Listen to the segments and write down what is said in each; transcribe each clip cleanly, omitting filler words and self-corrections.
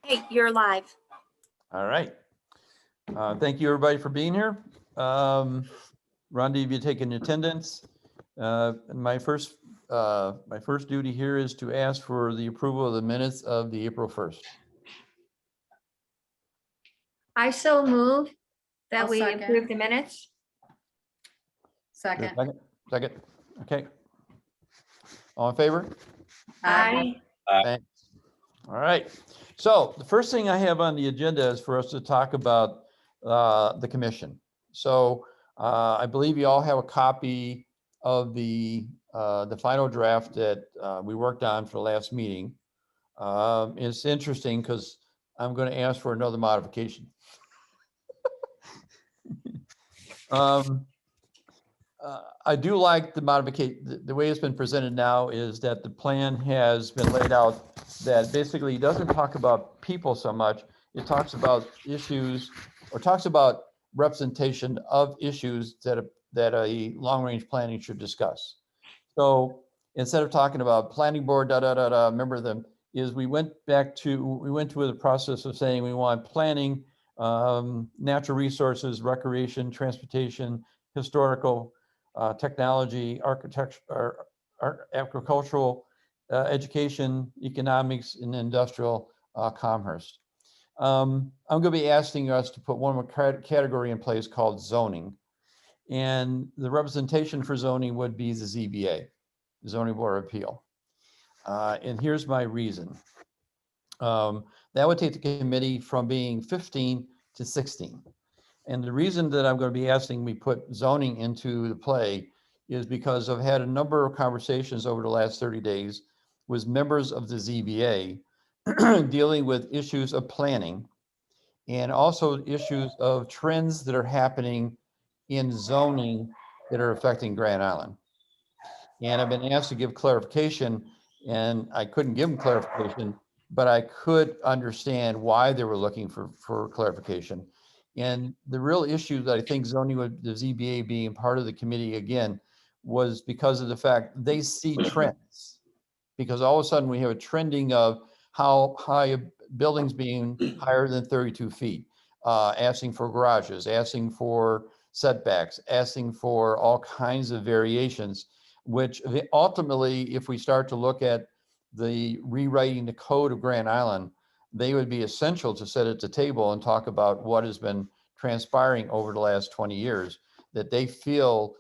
Hey, you're live. All right. Thank you, everybody, for being here. Rhonda, have you taken attendance? My first duty here is to ask for the approval of the minutes of the April 1st. I so move that I'll we second. approve the minutes. Second. Second. Okay. All in favor? Aye. Thanks. All right. So the first thing I have on the agenda is for us to talk about the commission. So I believe you all have a copy of the final draft that we worked on for the last meeting. It's interesting because I'm going to ask for another modification. I do like the modification. The way it's been presented now is that the plan has been laid out that basically doesn't talk about people so much. It talks about issues or talks about representation of issues that a long-range planning should discuss. So instead of talking about planning board, remember them is we went through the process of saying we want planning, natural resources, recreation, transportation, historical, technology, architecture, agricultural, education, economics, and industrial commerce. I'm going to be asking us to put one more category in place called zoning. And the representation for zoning would be the ZBA, Zoning Board of Appeal. And here's my reason. That would take the committee from being 15 to 16. And the reason that I'm going to be asking we put zoning into the play is because I've had a number of conversations over the last 30 days with members of the ZBA dealing with issues of planning and also issues of trends that are happening in zoning that are affecting Grand Island. And I've been asked to give clarification, and I couldn't give them clarification, but I could understand why they were looking for clarification. And the real issue that I think zoning with the ZBA being part of the committee again was because of the fact they see trends. Because all of a sudden we have a trending of how high buildings being higher than 32 feet, asking for garages, asking for setbacks, asking for all kinds of variations, which ultimately, if we start to look at the rewriting the code of Grand Island, they would be essential to sit at the table and talk about what has been transpiring over the last 20 years that they feel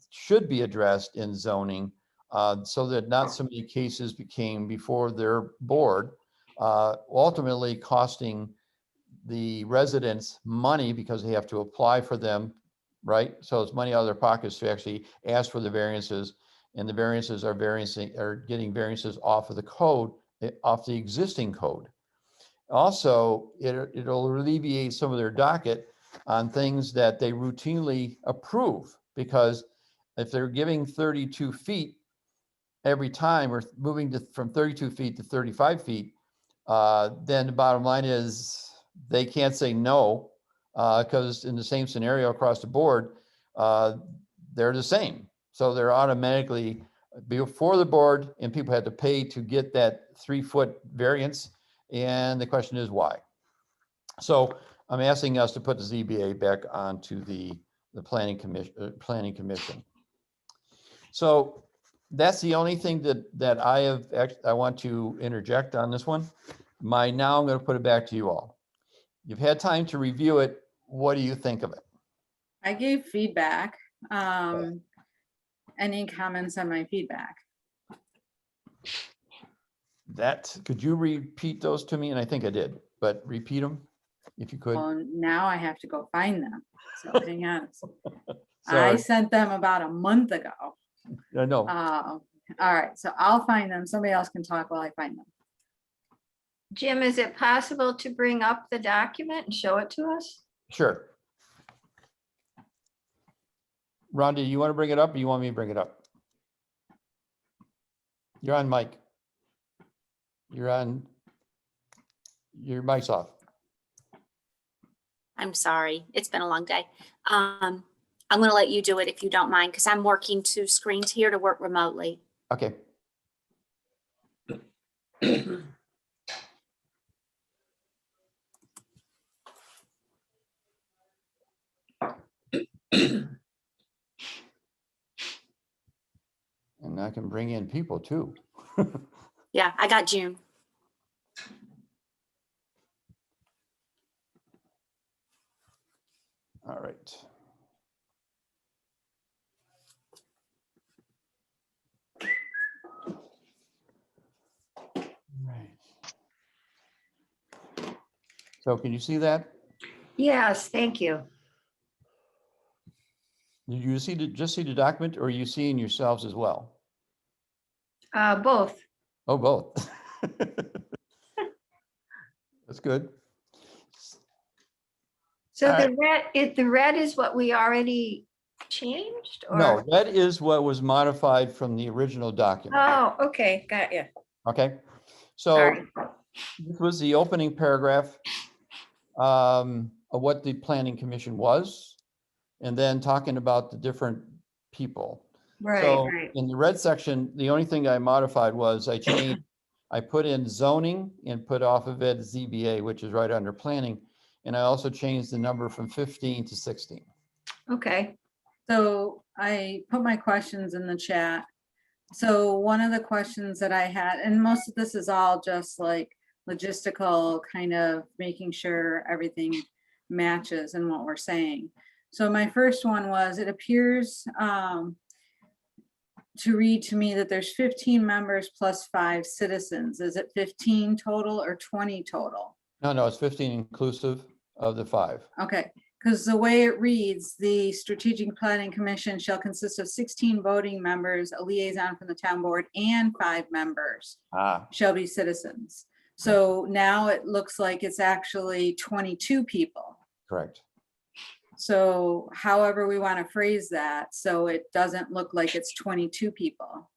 should be addressed in zoning, so that not so many cases became before their board, ultimately costing the residents money because they have to apply for them, right? So it's money out of their pockets to actually ask for the variances, and the variances are getting variances off of the code, off the existing code. Also, it'll alleviate some of their docket on things that they routinely approve, because if they're giving 32 feet every time or moving from 32 feet to 35 feet, then the bottom line is they can't say no, because in the same scenario across the board, they're the same. So they're automatically before the board, and people had to pay to get that 3-foot variance. And the question is why? So I'm asking us to put the ZBA back onto the planning commission. So that's the only thing that I want to interject on this one. Now I'm going to put it back to you all. You've had time to review it. What do you think of it? I gave feedback. Any comments on my feedback? Could you repeat those to me? And I think I did, but repeat them if you could. Well, now I have to go find them. So hang on. I Sorry. sent them about a month ago. I know. All right, so I'll find them. Somebody else can talk while I find them. Jim, is it possible to bring up the document and show it to us? Sure. Rhonda, you want to bring it up or you want me to bring it up? You're on mic. Your mic's off. I'm sorry. It's been a long day. I'm going to let you do it if you don't mind, because I'm working 2 screens here to work remotely. Okay. And I can bring in people too. Yeah, I got June. All right. Right. So can you see that? Yes, thank you. Did you see just see the document, or are you seeing yourselves as well? Both. Oh, both. That's good. So All the red is what we already changed No, or? that is what was modified from the original document. Oh, okay, got you. Okay. So Sorry. this was the opening paragraph of what the planning commission was, and then talking about the different people. Right, So right. in the red section, the only thing I modified was I put in zoning and put off of it ZBA, which is right under planning. And I also changed the number from 15 to 16. Okay. So I put my questions in the chat. So one of the questions that I had, and most of this is all just like logistical, kind of making sure everything matches in what we're saying. So my first one was, it appears to read to me that there's 15 members plus 5 citizens. Is it 15 total or 20 total? No, it's 15 inclusive of the 5. Okay, because the way it reads, the Strategic Planning Commission shall consist of 16 voting members, a liaison from the town board, and 5 members shall be citizens. So now it looks like it's actually 22 people. Correct. So however we want to phrase that, so it doesn't look like it's 22 people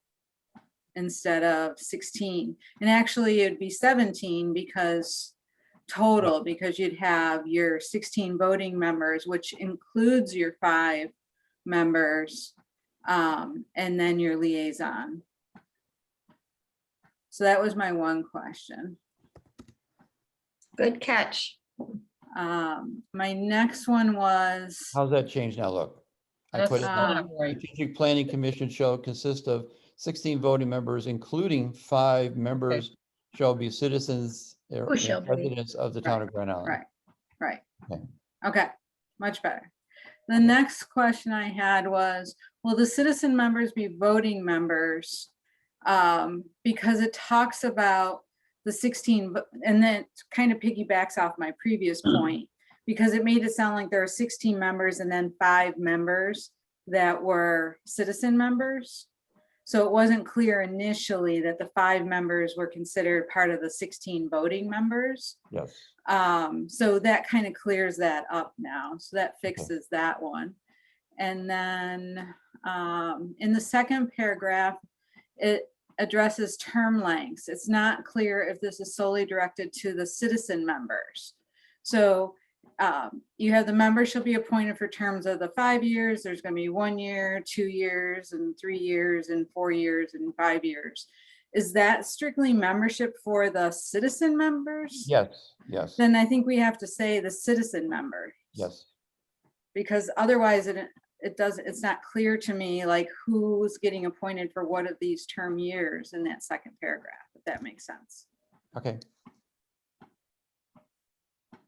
instead of 16. And actually it'd be 17 because total, because you'd have your 16 voting members, which includes your 5 members, and then your liaison. So that was my one question. Good catch. My next one was, How's that change now? Look, I put it, um, the Strategic Planning Commission shall consist of 16 voting members, including 5 members shall be citizens or Who shall be. residents of the town of Grand Island. right. Okay. Okay, much better. The next question I had was, will the citizen members be voting members? Because it talks about the 16, and then it kind of piggybacks off my previous point, because it made it sound like there are 16 members and then 5 members that were citizen members. So it wasn't clear initially that the 5 members were considered part of the 16 voting members. Yes. So that kind of clears that up now. So that fixes that one. And then in the second paragraph, it addresses term lengths. It's not clear if this is solely directed to the citizen members. So you have the members shall be appointed for terms of the 5 years. There's going to be 1 year, 2 years, and 3 years, and 4 years, and 5 years. Is that strictly membership for the citizen members? Yes. Yes. Then I think we have to say the citizen members. Yes. Because otherwise it's not clear to me like who's getting appointed for what of these term years in that second paragraph, if that makes sense. Okay.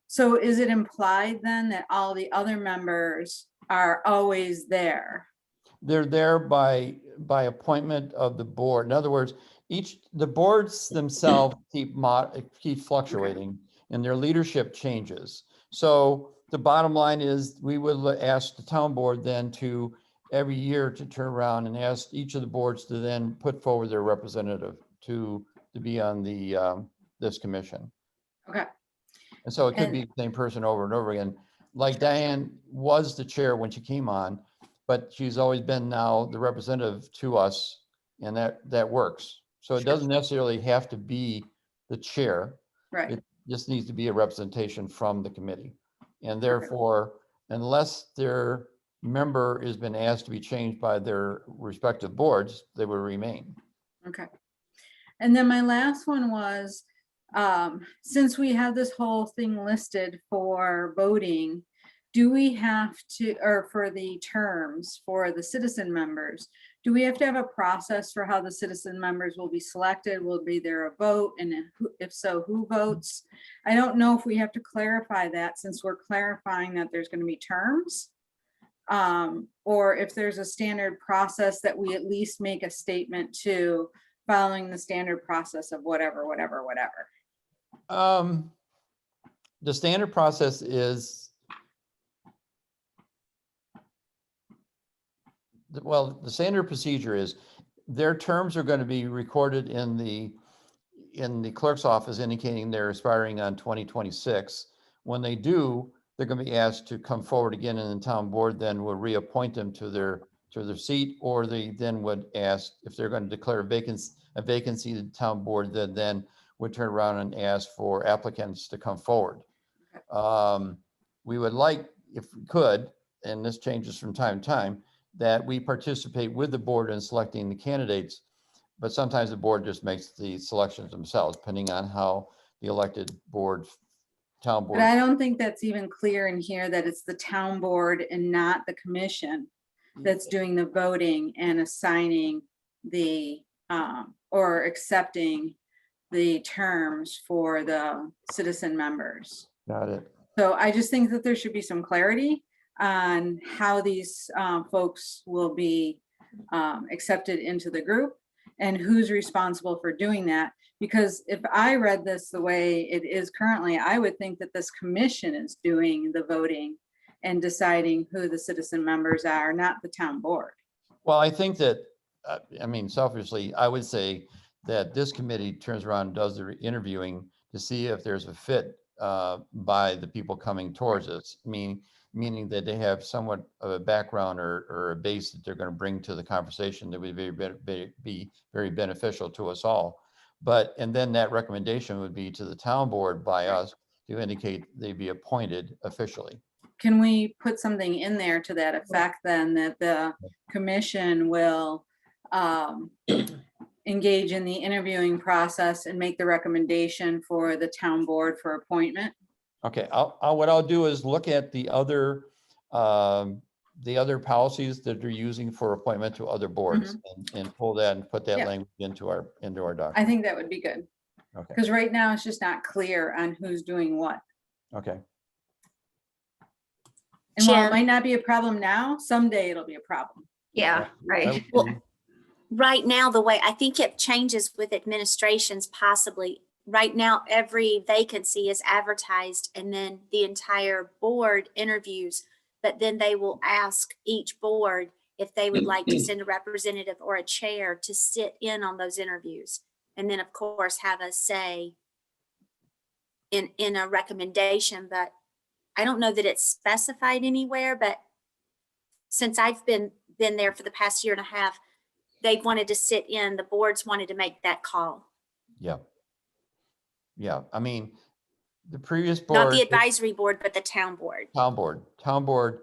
So is it implied then that all the other members are always there? They're there by appointment of the board. In other words, the boards themselves keep fluctuating and their leadership changes. So the bottom line is we would ask the town board then to every year to turn around and ask each of the boards to then put forward their representative to be on the this commission. Okay. And so it could be the same person over and over again. Like Diane was the chair when she came on, but she's always been now the representative to us, and that works. So it doesn't necessarily have to be the chair. Right. It just needs to be a representation from the committee. And therefore, unless their member has been asked to be changed by their respective boards, they will remain. Okay. And then my last one was, since we have this whole thing listed for voting, do we have to, or for the terms for the citizen members, do we have to have a process for how the citizen members will be selected? Will be there a vote? And then if so, who votes? I don't know if we have to clarify that, since we're clarifying that there's going to be terms. Or if there's a standard process that we at least make a statement to, following the standard process of whatever. The standard process is, well, the standard procedure is their terms are going to be recorded in the clerk's office indicating they're expiring on 2026. When they do, they're going to be asked to come forward again, and the town board then will reappoint them to their seat, or they then would ask if they're going to declare a vacancy, the town board then would turn around and ask for applicants to come forward. We would like, if we could, and this changes from time to time, that we participate with the board in selecting the candidates, but sometimes the board just makes the selections themselves, depending on how the elected town board. But I don't think that's even clear in here that it's the town board and not the commission that's doing the voting and assigning the, or accepting the terms for the citizen members. Got it. So I just think that there should be some clarity on how these folks will be accepted into the group and who's responsible for doing that. Because if I read this the way it is currently, I would think that this commission is doing the voting and deciding who the citizen members are, not the town board. Well, I think that, I mean, selfishly, I would say that this committee turns around and does the interviewing to see if there's a fit by the people coming towards us, meaning that they have somewhat of a background or a base that they're going to bring to the conversation that would be very beneficial to us all. And then that recommendation would be to the town board by us to indicate they be appointed officially. Can we put something in there to that effect then, that the commission will engage in the interviewing process and make the recommendation for the town board for appointment? Okay, what I'll do is look at the other policies that they're using for appointment to other boards and pull that and put that Yeah. language into our document. I think that would be good. Okay. Because right now it's just not clear on who's doing what. Okay. And while it Jim? might not be a problem now, someday it'll be a problem. Yeah, right. Well, right now, the way I think it changes with administrations possibly. Right now, every vacancy is advertised and then the entire board interviews, but then they will ask each board if they would like to send a representative or a chair to sit in on those interviews. And then, of course, have a say in a recommendation, but I don't know that it's specified anywhere, but since I've been there for the past year and a half, they've wanted to sit in, the boards wanted to make that call. Yeah. Yeah, I mean, the previous Not board. the advisory board, but the town board. Town board,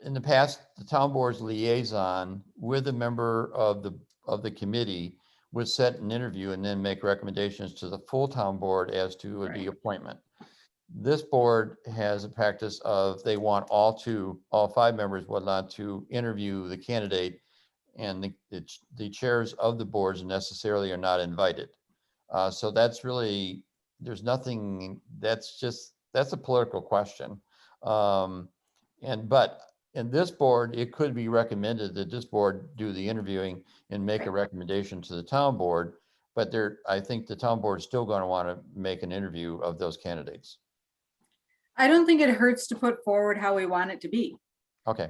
in the past, the town board's liaison with a member of the committee would set an interview and then make recommendations to the full town board as to the appointment. This board has a practice of they want all 5 members would want to interview the candidate, and the chairs of the boards necessarily are not invited. So that's really, there's nothing, that's a political question. But in this board, it could be recommended that this board do the interviewing and make a recommendation to the town board. But I think the town board is still going to want to make an interview of those candidates. I don't think it hurts to put forward how we want it to be. Okay.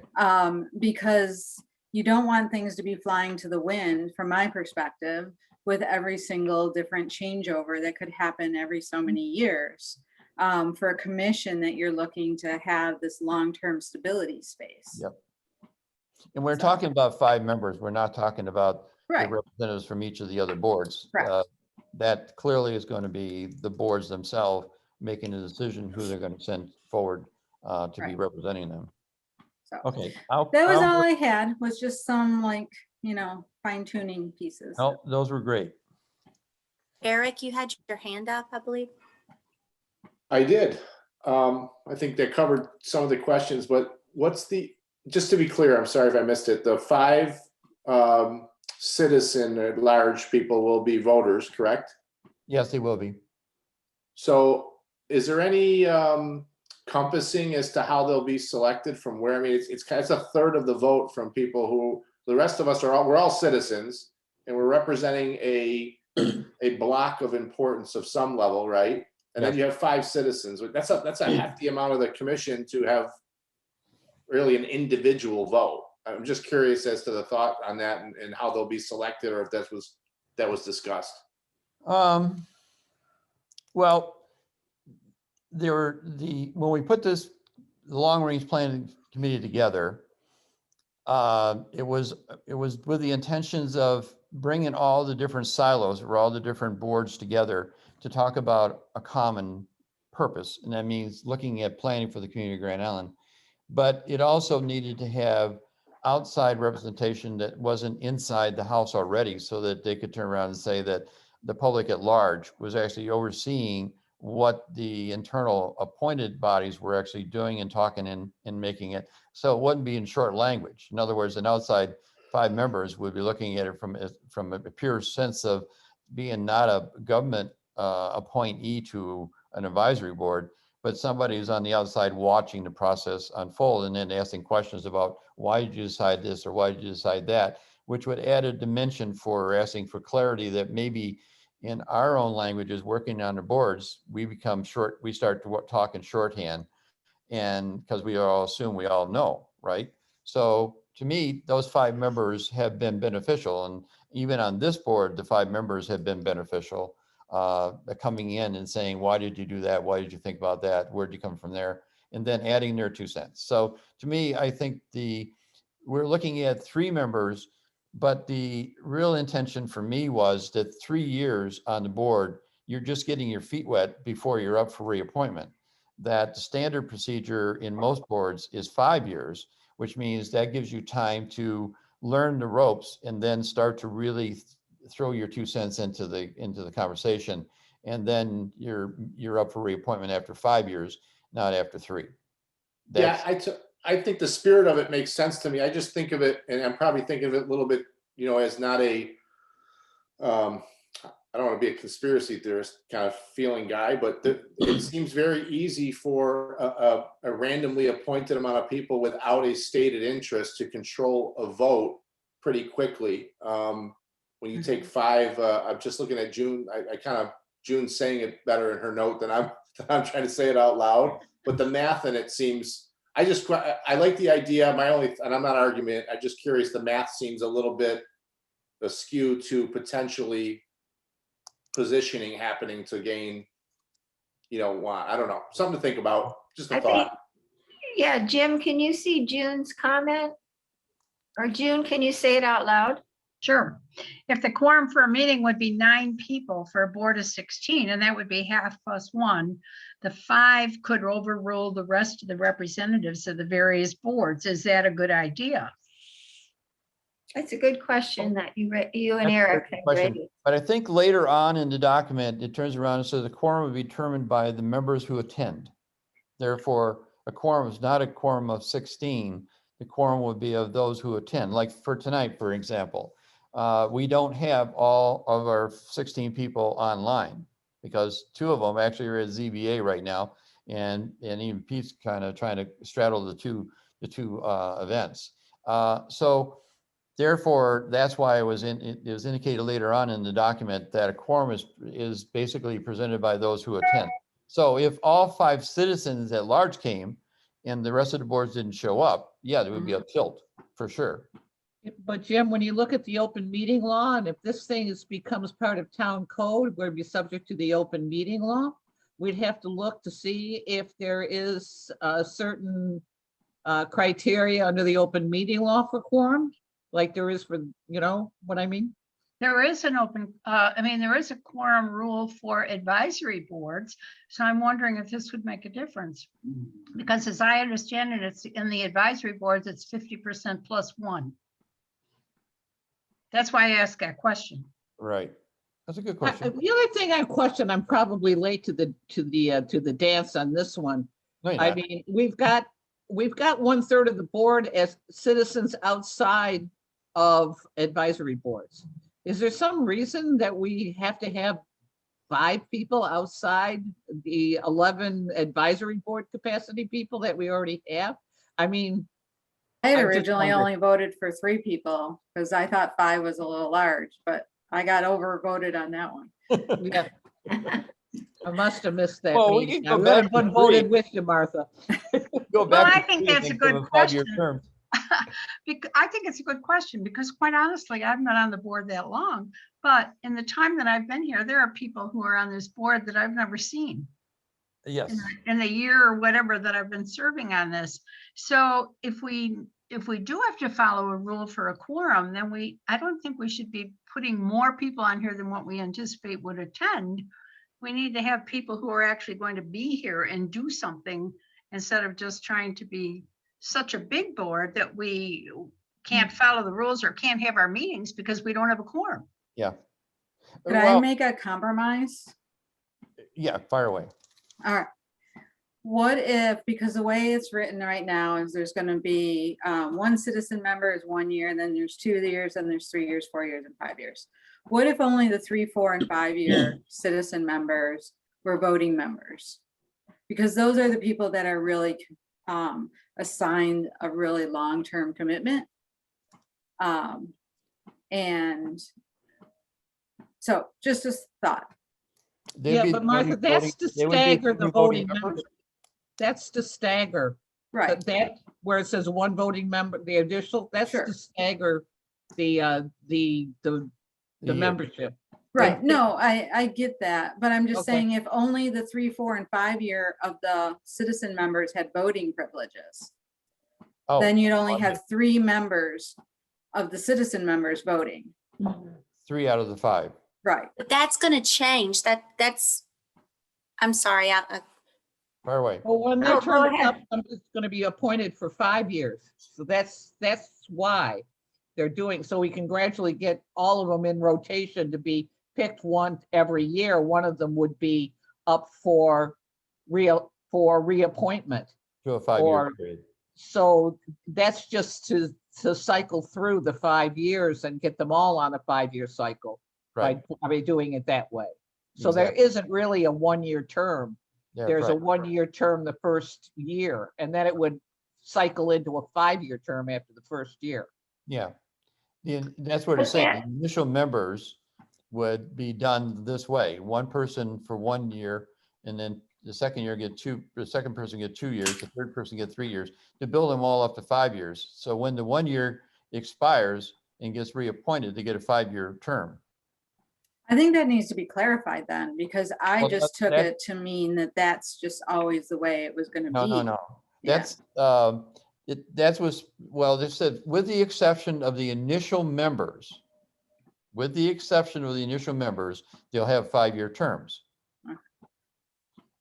Because you don't want things to be flying to the wind, from my perspective, with every single different changeover that could happen every so many years. For a commission that you're looking to have this long-term stability space. Yep. And we're talking about 5 members. We're not talking about Right. the representatives from each of the other boards. Correct. That clearly is going to be the boards themselves making a decision who they're going to send forward to be Right. representing them. So Okay. that was all I had, was just some like fine tuning pieces. No, those were great. Eric, you had your hand up, I believe. I did. I think that covered some of the questions, but just to be clear, I'm sorry if I missed it, the 5 citizen at large people will be voters, correct? Yes, they will be. So is there any compassing as to how they'll be selected from where? I mean, it's a third of the vote from people who, the rest of us we're all citizens, and we're representing a block of importance of some level, right? And then Yes. you have 5 citizens. That's a hefty amount of the commission to have really an individual vote. I'm just curious as to the thought on that and how they'll be selected, or if that was discussed. Well, when we put the long range planning committee together, it was with the intentions of bringing all the different silos or all the different boards together to talk about a common purpose. And that means looking at planning for the community of Grand Island. But it also needed to have outside representation that wasn't inside the house already, so that they could turn around and say that the public at large was actually overseeing what the internal appointed bodies were actually doing and talking and making it. So it wouldn't be in short language. In other words, an outside 5 members would be looking at it from a pure sense of being not a government appointee to an advisory board, but somebody who's on the outside watching the process unfold and then asking questions about why did you decide this or why did you decide that, which would add a dimension for asking for clarity that maybe in our own languages working on the boards, we start to talk in shorthand, and because we all assume we all know, right? So to me, those 5 members have been beneficial, and even on this board, the 5 members have been beneficial, coming in and saying, why did you do that? Why did you think about that? Where'd you come from there? And then adding their 2 cents. So to me, I think we're looking at 3 members, but the real intention for me was that 3 years on the board, you're just getting your feet wet before you're up for reappointment. That the standard procedure in most boards is 5 years, which means that gives you time to learn the ropes and then start to really throw your 2 cents into the conversation. And then you're up for reappointment after 5 years, not after 3. I think the spirit of it makes sense to me. I just think of it, and I'm probably thinking of it a little bit, as not a, I don't want to be a conspiracy theorist kind of feeling guy, but it seems very easy for a randomly appointed amount of people without a stated interest to control a vote pretty quickly. When you take 5, I'm just looking at June. I kind of June's saying it better in her note than I'm trying to say it out loud. But the math in it seems. I like the idea. And I'm not arguing. I'm just curious. The math seems a little bit askew to potentially positioning happening to gain. I don't know. Something to think about. Just a thought. Yeah, Jim, can you see June's comment? Or June, can you say it out loud? Sure. If the quorum for a meeting would be 9 people for a board of 16, and that would be half plus 1, the 5 could overrule the rest of the representatives of the various boards. Is that a good idea? That's a good question that you and That's a Eric good have question. raised. But I think later on in the document, it turns around and says the quorum will be determined by the members who attend. Therefore, a quorum is not a quorum of 16. The quorum would be of those who attend. Like for tonight, for example, we don't have all of our 16 people online because 2 of them actually are at ZBA right now, and even Pete's kind of trying to straddle the two events. So therefore, that's why it was indicated later on in the document that a quorum is basically presented by those who attend. So if all 5 citizens at large came and the rest of the boards didn't show up, yeah, there would be a tilt for sure. But Jim, when you look at the open meeting law, and if this thing becomes part of town code, we'd be subject to the open meeting law. We'd have to look to see if there is a certain criteria under the open meeting law for quorum, like there is for, what I mean? There is an there is a quorum rule for advisory boards. So I'm wondering if this would make a difference. Because as I understand it, it's in the advisory boards, it's 50% plus 1. That's why I asked that question. Right. That's a good The question. only thing I question, I'm probably late to the dance on this one. No, you're I not. mean, we've got 1/3 of the board as citizens outside of advisory boards. Is there some reason that we have to have 5 people outside the 11 advisory board capacity people that we already have? I mean, I had I just originally wonder- only voted for 3 people because I thought 5 was a little large, but I got overvoted on that one. yeah, I must have missed that Well, we meeting. can I go would back have to been voted 3. with you, Martha. Go Well, back I to think 3 that's a and give good them 5-year question. terms. I think it's a good question because quite honestly, I've been on the board that long, but in the time that I've been here, there are people who are on this board that I've never seen Yes. in the year or whatever that I've been serving on this. So if we do have to follow a rule for a quorum, then I don't think we should be putting more people on here than what we anticipate would attend. We need to have people who are actually going to be here and do something instead of just trying to be such a big board that we can't follow the rules or can't have our meetings because we don't have a quorum. Yeah. Could I Well, make a compromise? yeah, fire away. All right. What if, because the way it's written right now is there's going to be 1 citizen member is 1 year, and then there's 2 years, and there's 3 years, 4 years, and 5 years. What if only the 3, 4, and 5-year citizen members were voting members? Because those are the people that are really assigned a really long-term commitment. And so just a thought. They'd Yeah, be but the Martha, voting- that's to they would be stagger the new voting members. members. That's to stagger. Right. That, where it says 1 voting member, the additional, that's Sure. to stagger the The year. membership. Right, no, I get that, but I'm just Okay. saying if only the 3, 4, and 5-year of the citizen members had voting privileges, Oh, then you'd only one have 3 members of the citizen members voting. 3 out of the 5. Right, But that's going to change. I'm sorry. Fire away. Well, when Oh, their go term is ahead. up, somebody's going to be appointed for 5 years. So that's why they're doing, so we can gradually get all of them in rotation to be picked one every year. One of them would be up for reappointment. To a 5-year Or- period. So that's just to cycle through the 5 years and get them all on a 5-year cycle Right. by doing it that way. So there Exactly. isn't really a 1-year term. Yeah, There's a right. 1-year term the first year, and then it would cycle into a 5-year term after the first year. Yeah. That's what it's saying. The initial members would be done this way. 1 person for 1 year, and then the second year get 2, the second person get 2 years, the third person get 3 years, to build them all up to 5 years. So when the 1 year expires and gets reappointed, they get a 5-year term. I think that needs to be clarified then, because I Well, just took that- it to mean that that's just always the way it was gonna be. No. Yeah. That's well, they said, with the exception of the initial members, they'll have 5-year terms. Okay.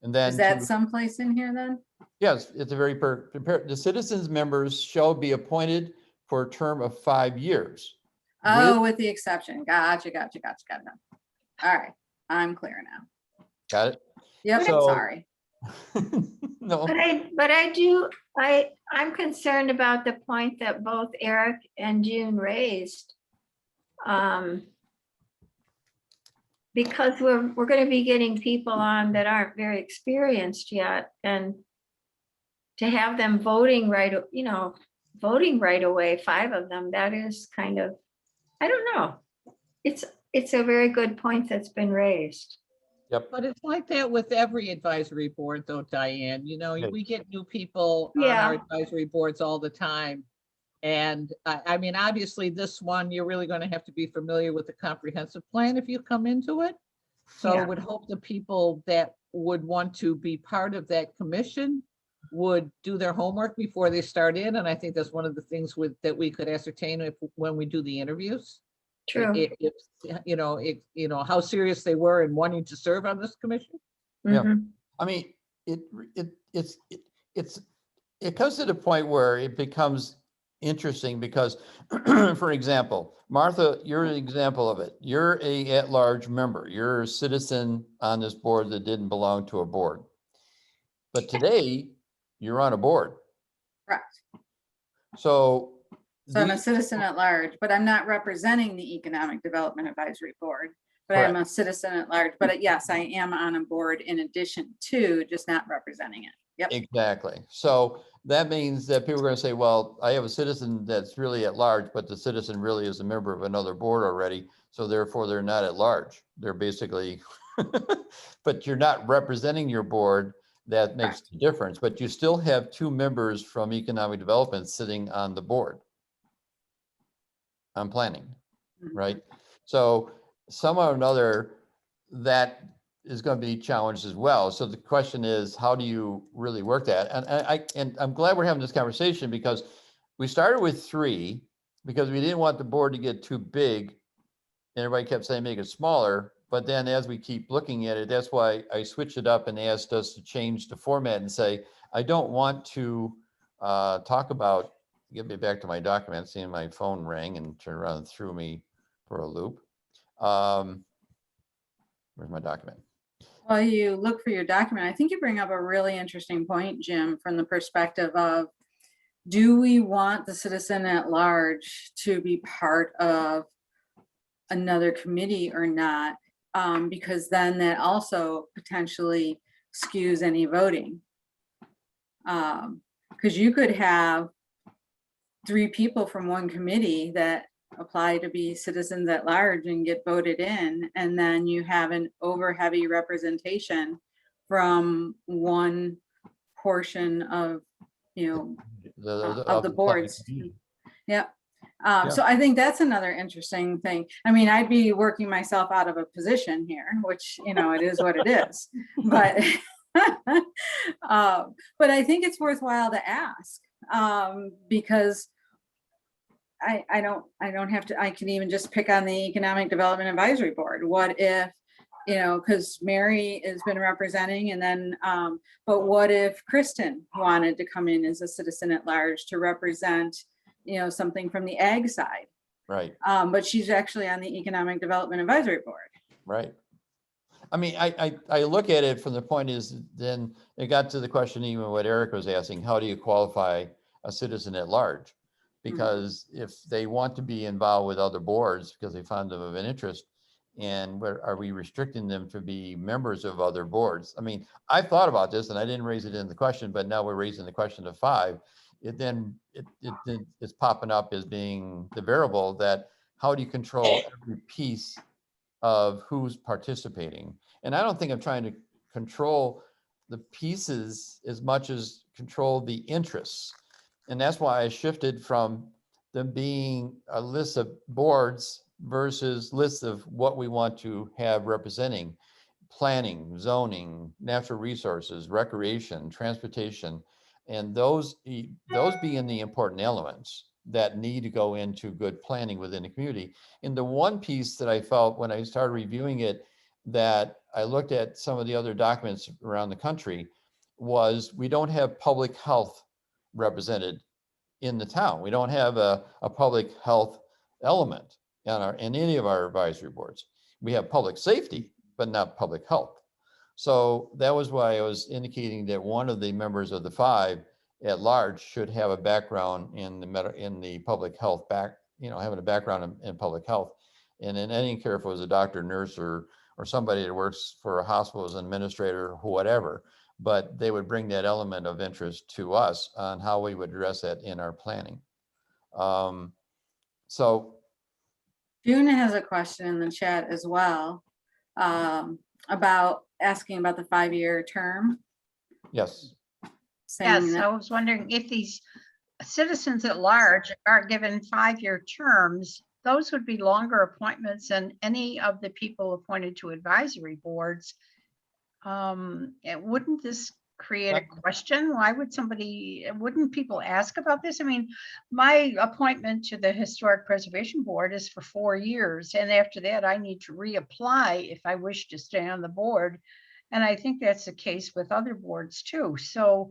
And then, Is that to- someplace in here then? yes, it's a very, the citizens members shall be appointed for a term of 5 years. Oh, with the exception. Gotcha. All right, I'm clear now. Got it? Yep, So- sorry. No, I'm concerned about the point that both Eric and June raised. Because we're gonna be getting people on that aren't very experienced yet, and to have them voting right away, 5 of them, that is kind of, I don't know. It's a very good point that's been raised. yep, But it's like that with every advisory board though, Diane, Right. we get new people on Yeah. our advisory boards all the time. And I mean, obviously this one, you're really going to have to be familiar with the comprehensive plan if you come into it. So I Yeah. would hope the people that would want to be part of that commission would do their homework before they start in. And I think that's one of the things that we could ascertain when we do the interviews. True. If how serious they were in wanting to serve on this commission. Yeah. Mhm. I mean, it comes to the point where it becomes interesting because, for example, Martha, you're an example of it. You're a at-large member. You're a citizen on this board that didn't belong to a board. But today, you're on a board. Correct. So So I'm a these- citizen at large, but I'm not representing the Economic Development Advisory Board. But I'm a citizen at large, but yes, I am on a board in addition to just not representing it. Yep. Exactly. So that means that people are going to say, well, I have a citizen that's really at large, but the citizen really is a member of another board already. So therefore they're not at large. They're basically, but you're not representing your board. That makes the difference, but you still have 2 members from economic development sitting on the board on planning, Mhm. right? So somehow or another, that is going to be challenged as well. So the question is, how do you really work that? And I'm glad we're having this conversation because we started with 3 because we didn't want the board to get too big. And everybody kept saying make it smaller. But then as we keep looking at it, that's why I switched it up and asked us to change the format and say, I don't want to talk about, get me back to my document, seeing my phone rang and turned around and threw me for a loop. Where's my document? Well, you look for your document. I think you bring up a really interesting point, Jim, from the perspective of, do we want the citizen at large to be part of another committee or not? Because then that also potentially skews any voting. Because you could have 3 people from one committee that apply to be citizens at large and get voted in, and then you have an over heavy representation from one portion of, of the boards. Yeah. So I think that's another interesting thing. I mean, I'd be working myself out of a position here, which, it is what it is. But, but I think it's worthwhile to ask, because I don't have to, I can even just pick on the Economic Development Advisory Board. What if, because Mary has been representing, and then, but what if Kristen wanted to come in as a citizen at large to represent, something from the ag side? Right. But she's actually on the Economic Development Advisory Board. Right. I mean, I look at it from the point is, then it got to the question, even what Eric was asking, how do you qualify a citizen at large? Because if they want to be involved with other boards because they find them of an interest, and where are we restricting them to be members of other boards? I mean, I've thought about this and I didn't raise it in the question, but now we're raising the question of 5. It's popping up as being the variable that how do you control every piece of who's participating? And I don't think I'm trying to control the pieces as much as control the interests. And that's why I shifted from them being a list of boards versus lists of what we want to have representing: planning, zoning, natural resources, recreation, transportation, and those being the important elements that need to go into good planning within the community. And the one piece that I felt when I started reviewing it, that I looked at some of the other documents around the country, was we don't have public health represented in the town. We don't have a public health element in any of our advisory boards. We have public safety, but not public health. So that was why I was indicating that one of the members of the 5 at large should have a background in the public health having a background in public health. And then I didn't care if it was a doctor, nurse, or somebody that works for a hospital as an administrator, whatever, but they would bring that element of interest to us on how we would address that in our planning. So June has a question in the chat as well, about asking about the 5-year term. yes. saying Yes, that- I was wondering if these citizens at large are given 5-year terms, those would be longer appointments than any of the people appointed to advisory boards. Wouldn't this create a question? Why wouldn't people ask about this? I mean, my appointment to the Historic Preservation Board is for 4 years. And after that, I need to reapply if I wish to stay on the board. And I think that's the case with other boards too. So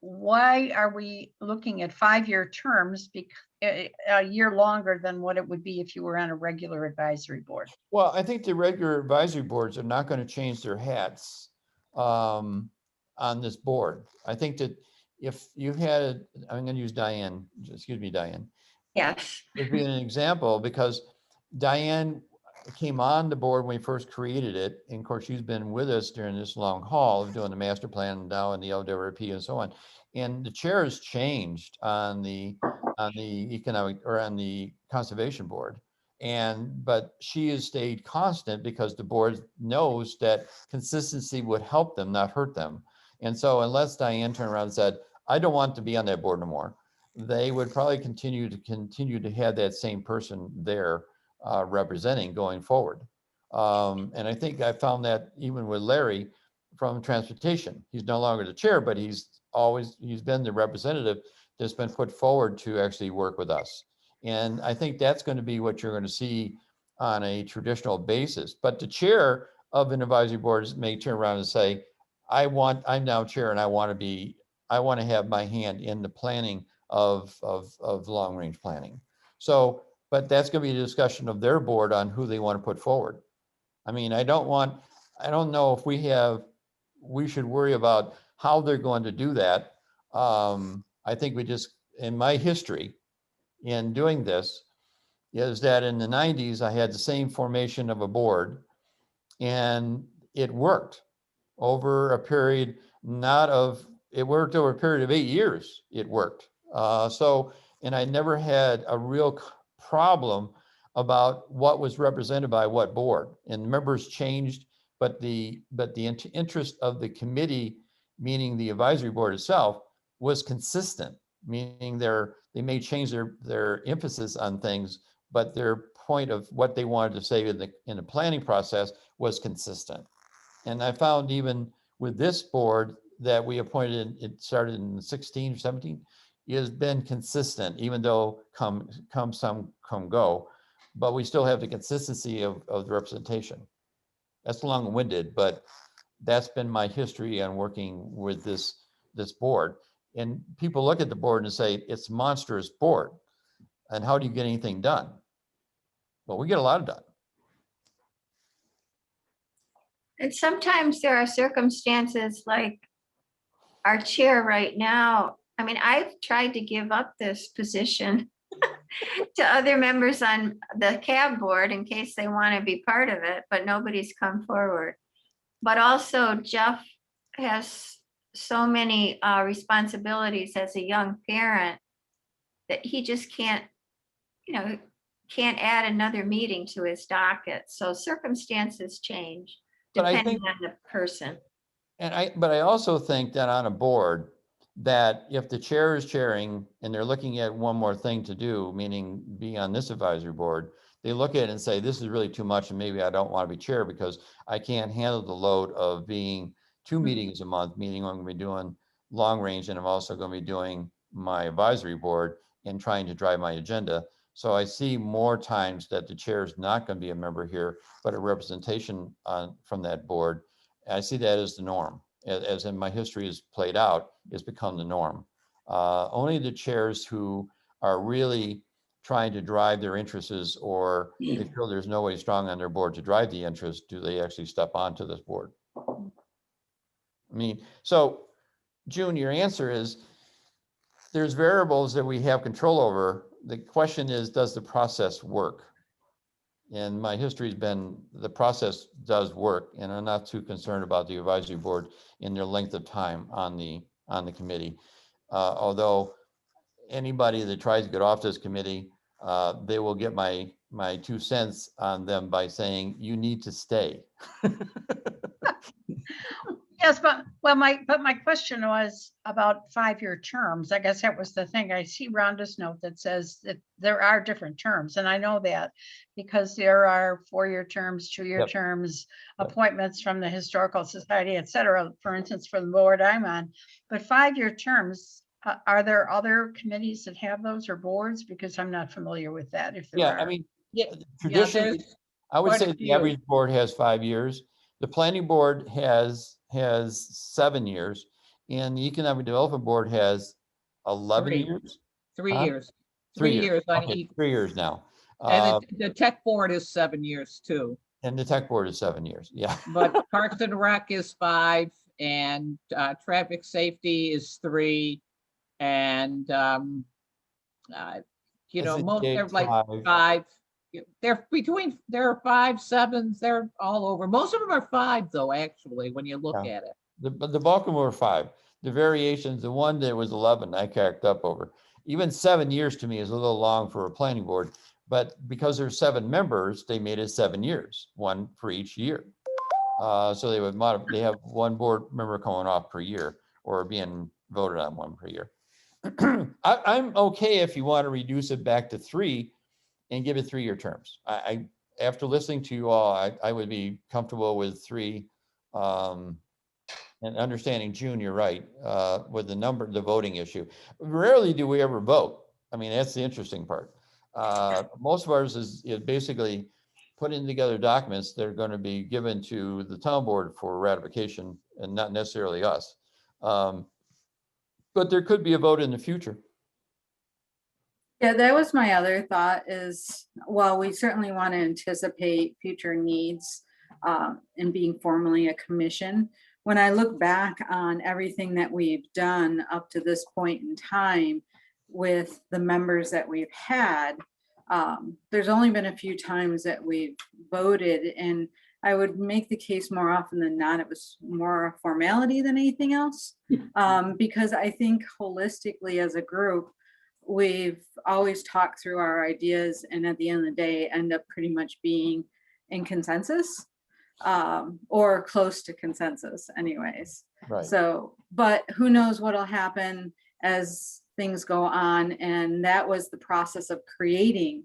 why are we looking at 5-year terms a year longer than what it would be if you were on a regular advisory board? Well, I think the regular advisory boards are not going to change their hats on this board. I think that if you had, I'm going to use Diane, excuse me, Diane, Yes. as being an example, because Diane came on the board when we first created it. And of course, she's been with us during this long haul of doing the master plan now and the LWRP and so on. And the chair has changed on the economic or on the conservation board. But she has stayed constant because the board knows that consistency would help them, not hurt them. And so unless Diane turned around and said, I don't want to be on that board no more, they would probably continue to have that same person there representing going forward. And I think I found that even with Larry from transportation, he's no longer the chair, but he's been the representative that's been put forward to actually work with us. And I think that's going to be what you're going to see on a traditional basis. But the chair of an advisory board may turn around and say, I'm now chair and I want to have my hand in the planning of long range planning. So, but that's going to be a discussion of their board on who they want to put forward. I mean, I don't know if we should worry about how they're going to do that. I think in my history in doing this is that in the 90s, I had the same formation of a board and it worked over a period, it worked over a period of 8 years, it worked. And I never had a real problem about what was represented by what board, and members changed, but the interest of the committee, meaning the advisory board itself, was consistent, meaning they may change their emphasis on things, but their point of what they wanted to say in the planning process was consistent. And I found even with this board that we appointed, it started in 16, 17, it has been consistent, even though come some, come go, but we still have the consistency of the representation. That's long-winded, but that's been my history on working with this board. And people look at the board and say, it's a monstrous board. And how do you get anything done? Well, we get a lot done. And sometimes there are circumstances like our chair right now. I mean, I've tried to give up this position to other members on the CAB board in case they want to be part of it, but nobody's come forward. But also Jeff has so many responsibilities as a young parent that he just can't add another meeting to his docket. So circumstances change But I depending think- on the person. But I also think that on a board, that if the chair is chairing and they're looking at one more thing to do, meaning be on this advisory board, they look at it and say, this is really too much and maybe I don't want to be chair because I can't handle the load of being 2 meetings a month, meaning I'm going to be doing long range and I'm also going to be doing my advisory board and trying to drive my agenda. So I see more times that the chair is not going to be a member here, but a representation from that board. I see that as the norm. As in my history has played out, it's become the norm. Only the chairs who are really trying to drive their interests or they feel there's nobody strong on their board to drive the interest, do they actually step onto this board? I mean, so June, your answer is there's variables that we have control over. The question is, does the process work? And my history has been the process does work, and I'm not too concerned about the advisory board in their length of time on the committee. Although anybody that tries to get off this committee, they will get my 2 cents on them by saying you need to stay. Yes, but my question was about 5-year terms. I guess that was the thing. I see Rhonda's note that says that there are different terms, and I know that because there are 4-year terms, 2-year Yep. terms, Yep. appointments from the Historical Society, et cetera, for instance, for the board I'm on. But 5-year terms, are there other committees that have those or boards? Because I'm not familiar with that. If there Yeah, are. I mean, Yeah, traditionally, there's I would quite a say the few. average board has 5 years. The planning board has 7 years, and the Economic Development Board has 11 Three. years? 3 Huh? years. 3 years on Okay, each. 3 years now. And the tech board is 7 years too. And the tech board is 7 years, yeah. But Parks and Rec is 5, and traffic safety is 3, and you know, most they're like 5. They're between, there are 5, 7s, they're all over. Most of them are 5 though, actually, when you look Yeah. at it. The bulk of them were 5. The variations, the one that was 11, I cracked up over. Even 7 years to me is a little long for a planning board, but because there's 7 members, they made it 7 years, 1 for each year. So they would they have 1 board member going off per year, or being voted on 1 per year. I'm okay if you want to reduce it back to 3 and give it 3-year terms. After listening to you all, I would be comfortable with 3. And understanding, June, you're right, with the voting issue. Rarely do we ever vote. I mean, that's the interesting part. Most of ours is basically putting together documents that are going to be given to the town board for ratification, and not necessarily us. But there could be a vote in the future. Yeah, that was my other thought is, while we certainly want to anticipate future needs in being formally a commission, when I look back on everything that we've done up to this point in time with the members that we've had, there's only been a few times that we've voted, and I would make the case more often than not, it was more a formality than anything else. Because I think holistically as a group, we've always talked through our ideas, and at the end of the day end up pretty much being in consensus, or close to consensus anyways. Right. So, but who knows what'll happen as things go on, and that was the process of creating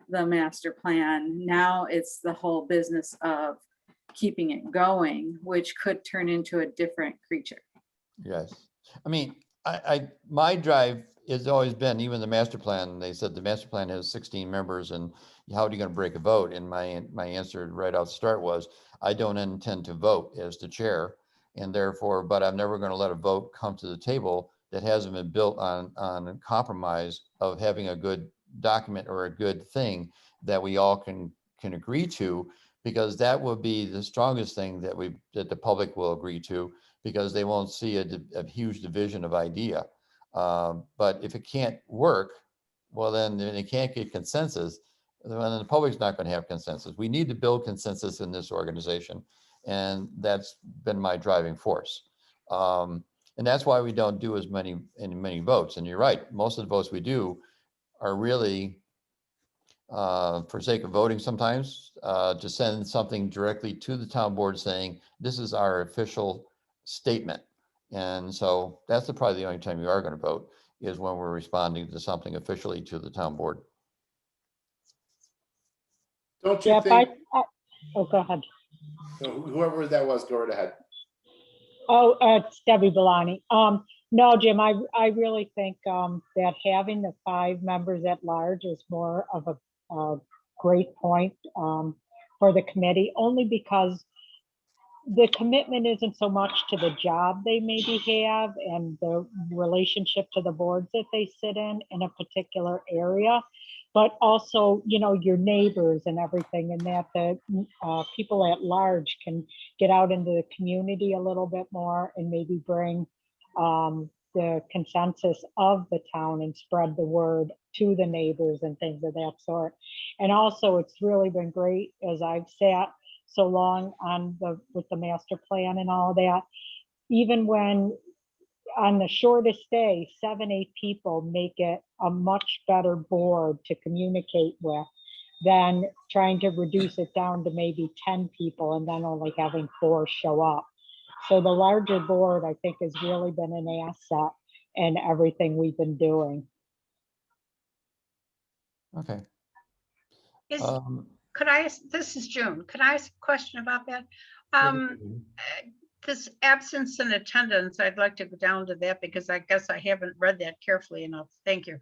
the master plan. Now it's the whole business of keeping it going, which could turn into a different creature. Yes. I mean, my drive has always been, even the master plan, they said the master plan has 16 members, and how are you going to break a vote? And my answer right out the start was, I don't intend to vote as the chair, and therefore, but I'm never going to let a vote come to the table that hasn't been built on a compromise of having a good document or a good thing that we all can agree to, because that will be the strongest thing that the public will agree to, because they won't see a huge division of idea. But if it can't work, well, then it can't get consensus, then the public's not going to have consensus. We need to build consensus in this organization, and that's been my driving force. And that's why we don't do as many votes. And you're right, most of the votes we do are really for sake of voting sometimes, to send something directly to the town board saying, this is our official statement. And so that's probably the only time you are going to vote, is when we're responding to something officially to the town board. Don't you Yeah, think, oh, go ahead. whoever that was, go right ahead. Oh, it's Debbie Belani. No, Jim, I really think that having the 5 members at large is more of a great point for the committee, only because the commitment isn't so much to the job they maybe have and the relationship to the boards that they sit in a particular area, but also, you know, your neighbors and everything, and that the people at large can get out into the community a little bit more and maybe bring the consensus of the town and spread the word to the neighbors and things of that sort. And also, it's really been great as I've sat so long with the master plan and all that, even when on the shortest day, 7-8 people make it a much better board to communicate with than trying to reduce it down to maybe 10 people and then only having 4 show up. So the larger board, I think, has really been an asset in everything we've been doing. Okay. Is, could I ask, this is June, could I ask a question about that? This absence and attendance, I'd like to go down to that because I guess I haven't read that carefully enough. Thank you.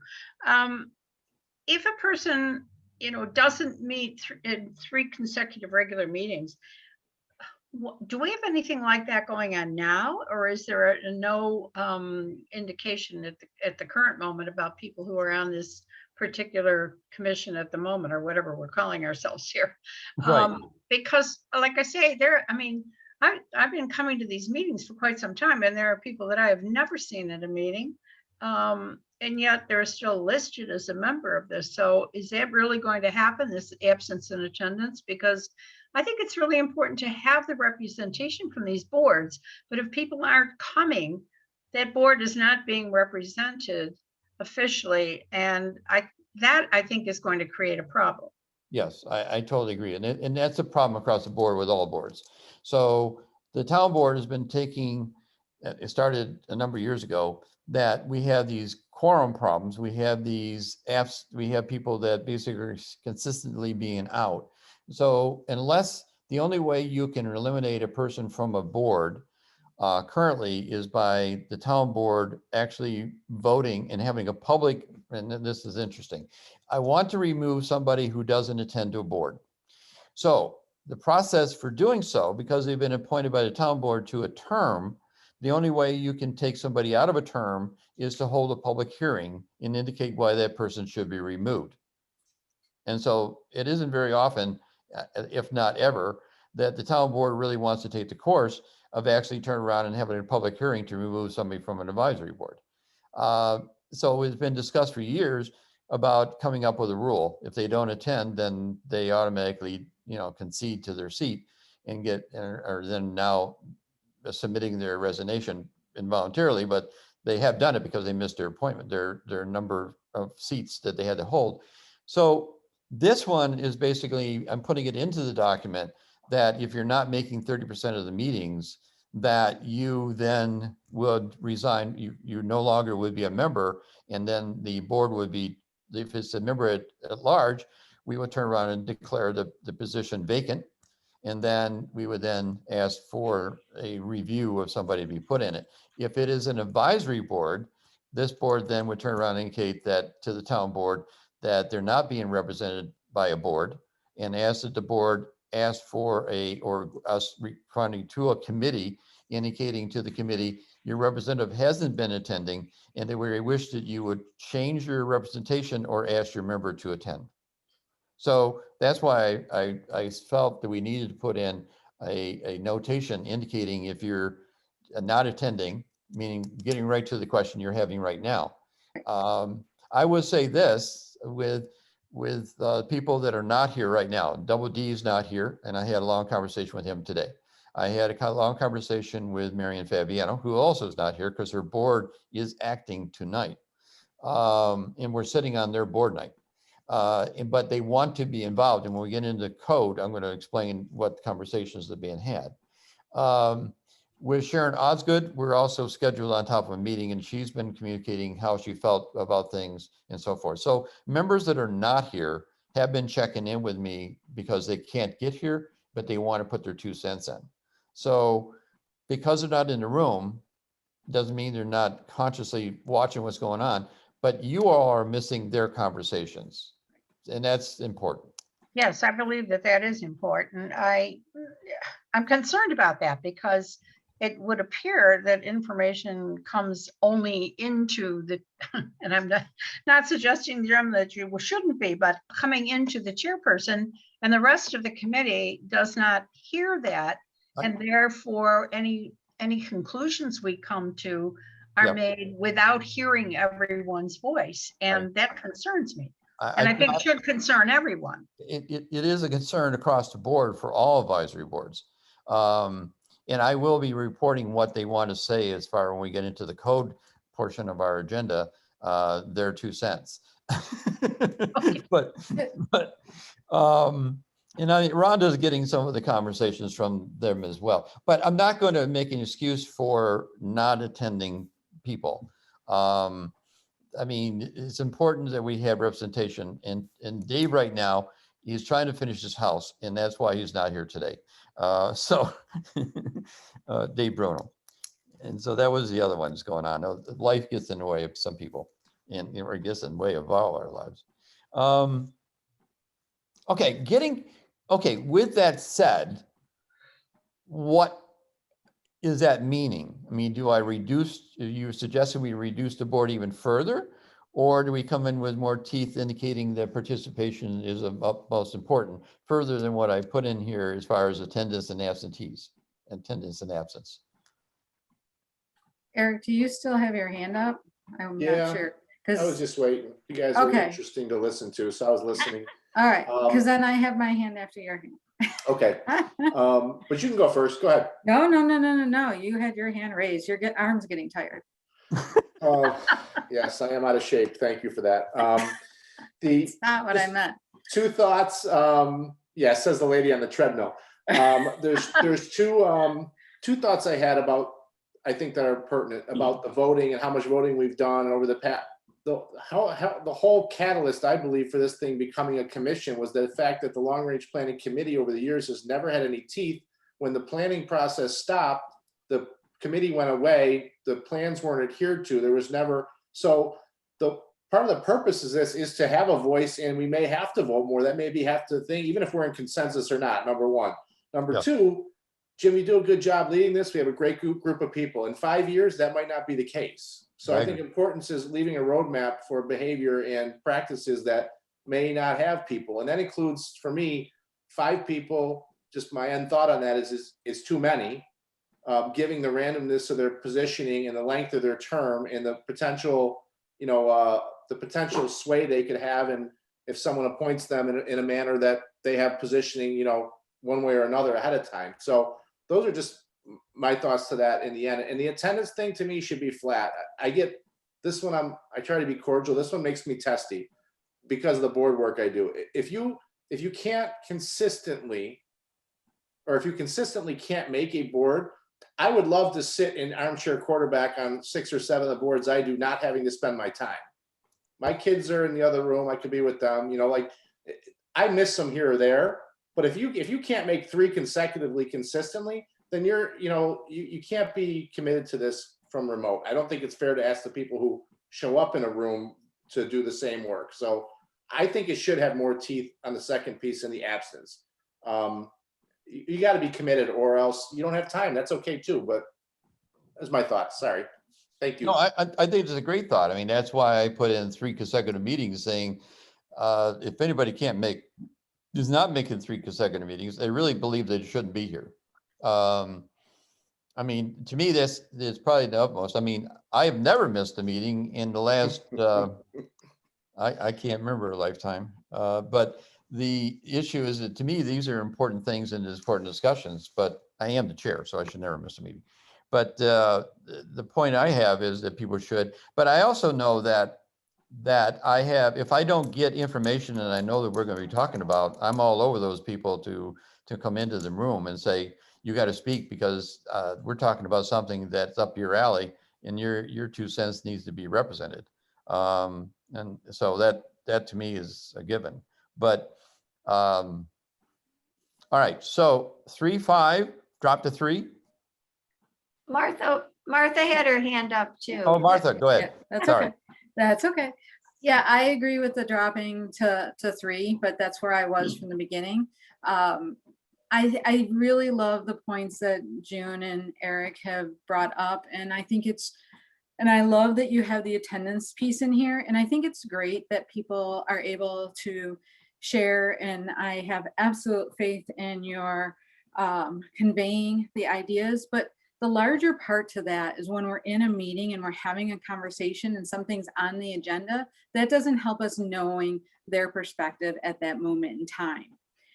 If a person, you know, doesn't meet in 3 consecutive regular meetings, Do we have anything like that going on now, or is there no indication at the current moment about people who are on this particular commission at the moment, or whatever we're calling ourselves here? Right. Because like I say, I mean, I've been coming to these meetings for quite some time, and there are people that I have never seen at a meeting. And yet they're still listed as a member of this. So is that really going to happen, this absence in attendance? Because I think it's really important to have the representation from these boards, but if people aren't coming, that board is not being represented officially. And I think is going to create a problem. Yes, I totally agree. And that's a problem across the board with all boards. So the town board has been taking, it started a number of years ago, that we have these quorum problems. We have these apps, we have people that basically are consistently being out. So unless the only way you can eliminate a person from a board currently is by the town board actually voting and having a public, and this is interesting. I want to remove somebody who doesn't attend to a board. So the process for doing so, because they've been appointed by the town board to a term, the only way you can take somebody out of a term is to hold a public hearing and indicate why that person should be removed. And so it isn't very often, if not ever, that the town board really wants to take the course of actually turning around and having a public hearing to remove somebody from an advisory board. So it's been discussed for years about coming up with a rule. If they don't attend, then they automatically, concede to their seat and or then now submitting their resignation involuntarily, but they have done it because they missed their appointment, their number of seats that they had to hold. So this one is basically, I'm putting it into the document that if you're not making 30% of the meetings, that you then would resign, you no longer would be a member, and then the board would be, if it's a member at large, we would turn around and declare the position vacant. And then we would then ask for a review of somebody to be put in it. If it is an advisory board, this board then would turn around and indicate that to the town board that they're not being represented by a board, and ask that the board ask for or us responding to a committee, indicating to the committee, your representative hasn't been attending, and that we wish that you would change your representation or ask your member to attend. So that's why I felt that we needed to put in a notation indicating if you're not attending, meaning getting right to the question you're having right now. I would say this with people that are not here right now. Double D is not here, and I had a long conversation with him today. I had a long conversation with Marion Fabiano, who also is not here because her board is acting tonight. And we're sitting on their board night. But they want to be involved. And when we get into code, I'm going to explain what conversations are being had. With Sharon Osgood, we're also scheduled on top of a meeting, and she's been communicating how she felt about things and so forth. So members that are not here have been checking in with me because they can't get here, but they want to put their 2 cents in. So because they're not in the room, doesn't mean they're not consciously watching what's going on, but you all are missing their conversations. And that's important. Yes, I believe that is important. I'm concerned about that because it would appear that information comes only into the, and I'm not suggesting, Jim, that you shouldn't be, but coming into the chairperson, and the rest of the committee does not hear that. And therefore, any conclusions we come to are made without hearing everyone's voice. And that concerns me. And I think it should concern everyone. It is a concern across the board for all advisory boards. And I will be reporting what they want to say as far when we get into the code portion of our agenda, their 2 cents. Okay. But Rhonda's getting some of the conversations from them as well. But I'm not going to make an excuse for not attending people. I mean, it's important that we have representation, and Dave right now, he's trying to finish his house, and that's why he's not here today. Dave Bruno. And so that was the other one that's going on. Life gets in the way of some people, and it gets in the way of all our lives. Okay, with that said, what is that meaning? I mean, do I reduce, you suggested we reduce the board even further? Or do we come in with more teeth indicating that participation is of utmost important, further than what I put in here as far as attendance and absentees, attendance and absence? Eric, do you still have your hand up? I'm Yeah, not sure. I was Because, just waiting. You guys are Okay. interesting to listen to, so I was listening. all right, because Um, then I have my hand after your Okay, hand. but you can go first. Go ahead. No. You had your hand raised. Your arm's getting tired. Yes, I am out of shape. Thank you for that. The It's not what I meant. two thoughts. Yeah, says the lady on the treadmill. There's two thoughts I had about, I think that are pertinent about the voting and how much voting we've done over the past. The whole catalyst, I believe, for this thing becoming a commission was the fact that the Long Range Planning Committee over the years has never had any teeth. When the planning process stopped, the committee went away, the plans weren't adhered to, there was never, so the part of the purpose of this is to have a voice, and we may have to vote more. That may be have to think, even if we're in consensus or not, number one. Number Yeah. two, Jim, you do a good job leading this. We have a great group of people. In 5 years, that might not be the case. So I think importance is leaving a roadmap for behavior and practices that may not have people. And that includes, for me, 5 people. Just my end thought on that is too many. Giving the randomness of their positioning and the length of their term and the potential, the potential sway they could have, and if someone appoints them in a manner that they have positioning, one way or another ahead of time. So those are just my thoughts to that in the end. And the attendance thing to me should be flat. I get this one. I try to be cordial. This one makes me testy because of the board work I do. If you can't consistently, or if you consistently can't make a board, I would love to sit in armchair quarterback on 6 or 7 of the boards I do, not having to spend my time. My kids are in the other room. I could be with them, like I miss them here or there. But if you can't make 3 consecutively consistently, then you can't be committed to this from remote. I don't think it's fair to ask the people who show up in a room to do the same work. So I think it should have more teeth on the second piece in the absence. You got to be committed, or else you don't have time. That's okay too. But that's my thoughts. Sorry. Thank you. No, I think it's a great thought. I mean, that's why I put in 3 consecutive meetings saying, if anybody is not making 3 consecutive meetings, they really believe they shouldn't be here. I mean, to me, this is probably the utmost. I mean, I have never missed a meeting in the last, I can't remember a lifetime. But the issue is that to me, these are important things and important discussions, but I am the chair, so I should never miss a meeting. But the point I have is that people should, but I also know that I have, if I don't get information and I know that we're going to be talking about, I'm all over those people to come into the room and say, you got to speak because we're talking about something that's up your alley and your 2 cents needs to be represented. And so that to me is a given. But all right, so 3, 5, drop to 3. Martha had her hand up too. Oh, Martha, go ahead. Yeah, that's Sorry. okay. That's okay. Yeah, I agree with the dropping to 3, but that's where I was from the beginning. I really love the points that June and Eric have brought up, and I think and I love that you have the attendance piece in here, and I think it's great that people are able to share, and I have absolute faith in your conveying the ideas, but the larger part to that is when we're in a meeting and we're having a conversation and something's on the agenda, that doesn't help us knowing their perspective at that moment in time.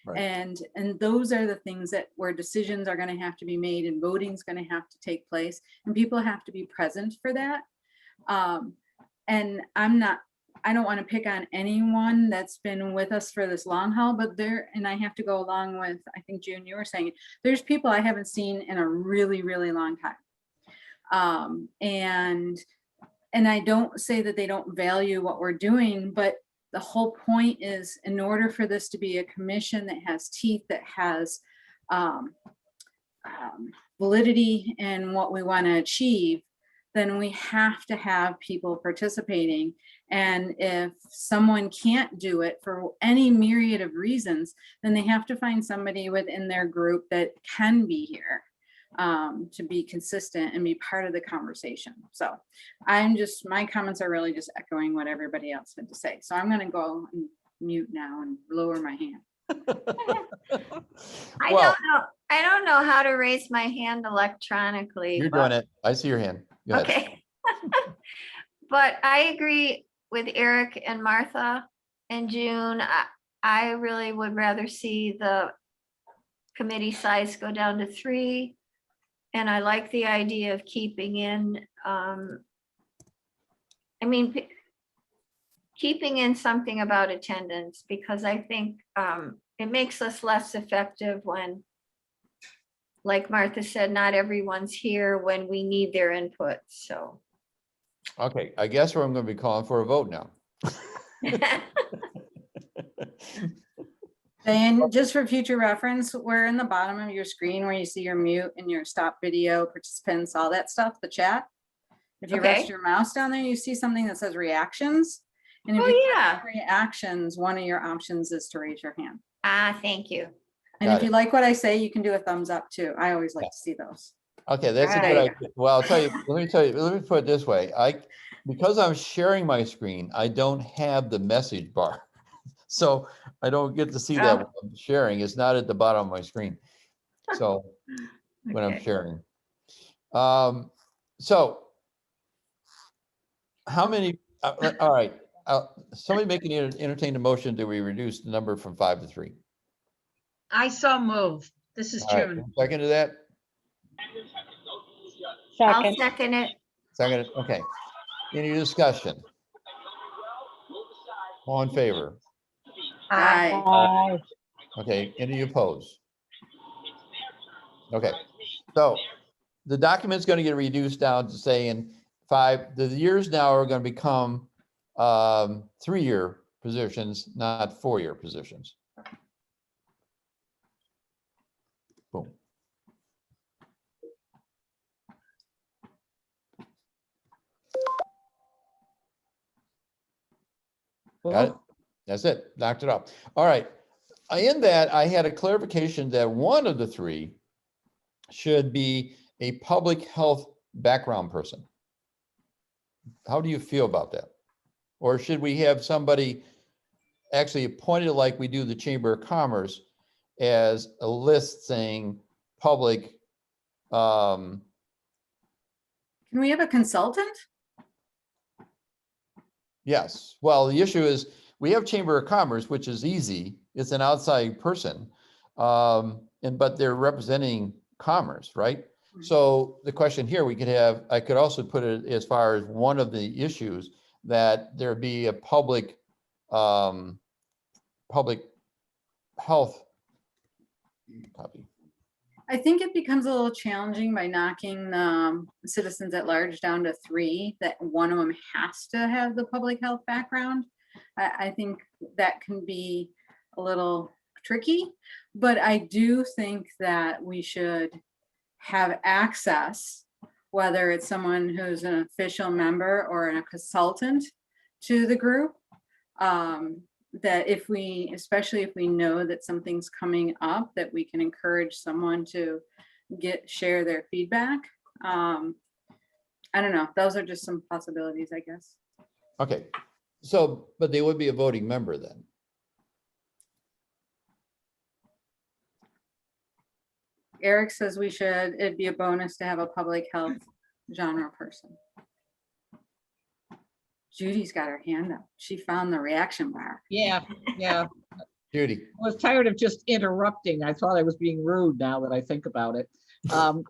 Right. And those are the things where decisions are going to have to be made and voting is going to have to take place, and people have to be present for that. And I don't want to pick on anyone that's been with us for this long haul, but and I have to go along with, I think June, you were saying, there's people I haven't seen in a really, really long time. And I don't say that they don't value what we're doing, but the whole point is, in order for this to be a commission that has teeth, that has validity in what we want to achieve, then we have to have people participating. And if someone can't do it for any myriad of reasons, then they have to find somebody within their group that can be here to be consistent and be part of the conversation. So my comments are really just echoing what everybody else had to say. So I'm going to go and mute now and lower my hand. Well, I don't know how to raise my hand electronically. you're but- doing it. I see your hand. Go ahead. Okay. But I agree with Eric and Martha and June. I really would rather see the committee size go down to 3. And I like the idea of keeping in, keeping in something about attendance, because I think it makes us less effective when, like Martha said, not everyone's here when we need their input, so. Okay, I guess I'm going to be calling for a vote now. And just for future reference, we're in the bottom of your screen where you see your mute and your stop video, participants, all that stuff, the chat. If you rest Okay. your mouse down there, you see something that says reactions. And if Oh, you click yeah. on reactions, one of your options is to raise your hand. Thank you. And Got if you like what I say, you can do a thumbs up too. I always like to see those. Okay, that's a good Right. idea. Well, I'll tell you, let me put it this way. Because I'm sharing my screen, I don't have the message bar. So I don't get to see that when I'm sharing. It's not at the bottom of my screen. So when I'm Okay. sharing. So how many, all right, somebody make an entertain a motion that we reduce the number from 5 to 3. I so move. This is All right, June. second to that? I'll Second, second it. Second, okay. Any discussion? All in favor? Aye. aye, Okay, any opposed? Okay, so the document's going to get reduced down to saying 5, the years now are going to become 3-year positions, not 4-year positions. Boom. Got it? That's it, knocked it off. All right, in that, I had a clarification that one of the 3 should be a public health background person. How do you feel about that? Or should we have somebody actually appointed like we do the Chamber of Commerce as a list saying public? Can we have a consultant? Yes. Well, the issue is we have Chamber of Commerce, which is easy. It's an outside person. But they're representing commerce, right? So the question here we could have, I could also put it as far as one of the issues that there be a public health copy. I think it becomes a little challenging by knocking citizens at large down to 3, that one of them has to have the public health background. I think that can be a little tricky, but I do think that we should have access, whether it's someone who's an official member or a consultant to the group. That especially if we know that something's coming up, that we can encourage someone to share their feedback. I don't know. Those are just some possibilities, I guess. Okay. So, but they would be a voting member then. Eric says it'd be a bonus to have a public health genre person. Judy's got her hand up. She found the reaction bar. Yeah. Judy. I was tired of just interrupting. I thought I was being rude now that I think about it. When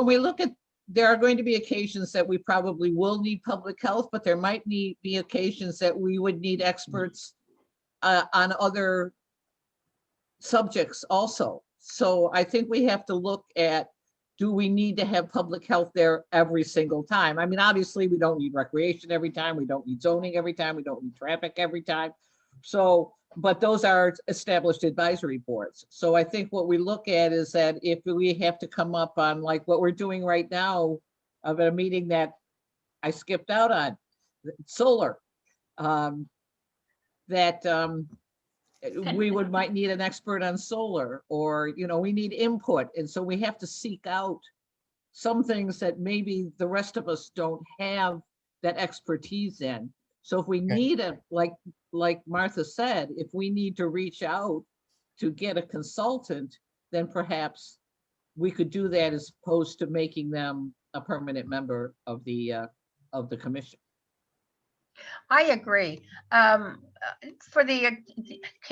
we look at, there are going to be occasions that we probably will need public health, but there might be occasions that we would need experts on other subjects also. So I think we have to look at, do we need to have public health there every single time? I mean, obviously we don't need recreation every time. We don't need zoning every time. We don't need traffic every time. So, but those are established advisory boards. So I think what we look at is that if we have to come up on like what we're doing right now of a meeting that I skipped out on, solar. That we might need an expert on solar, or, we need input. And so we have to seek out some things that maybe the rest of us don't have that expertise in. So if we need like Martha said, if we need to reach out to get a consultant, then perhaps we could do that as opposed to making them a permanent member of the commission. I agree. Can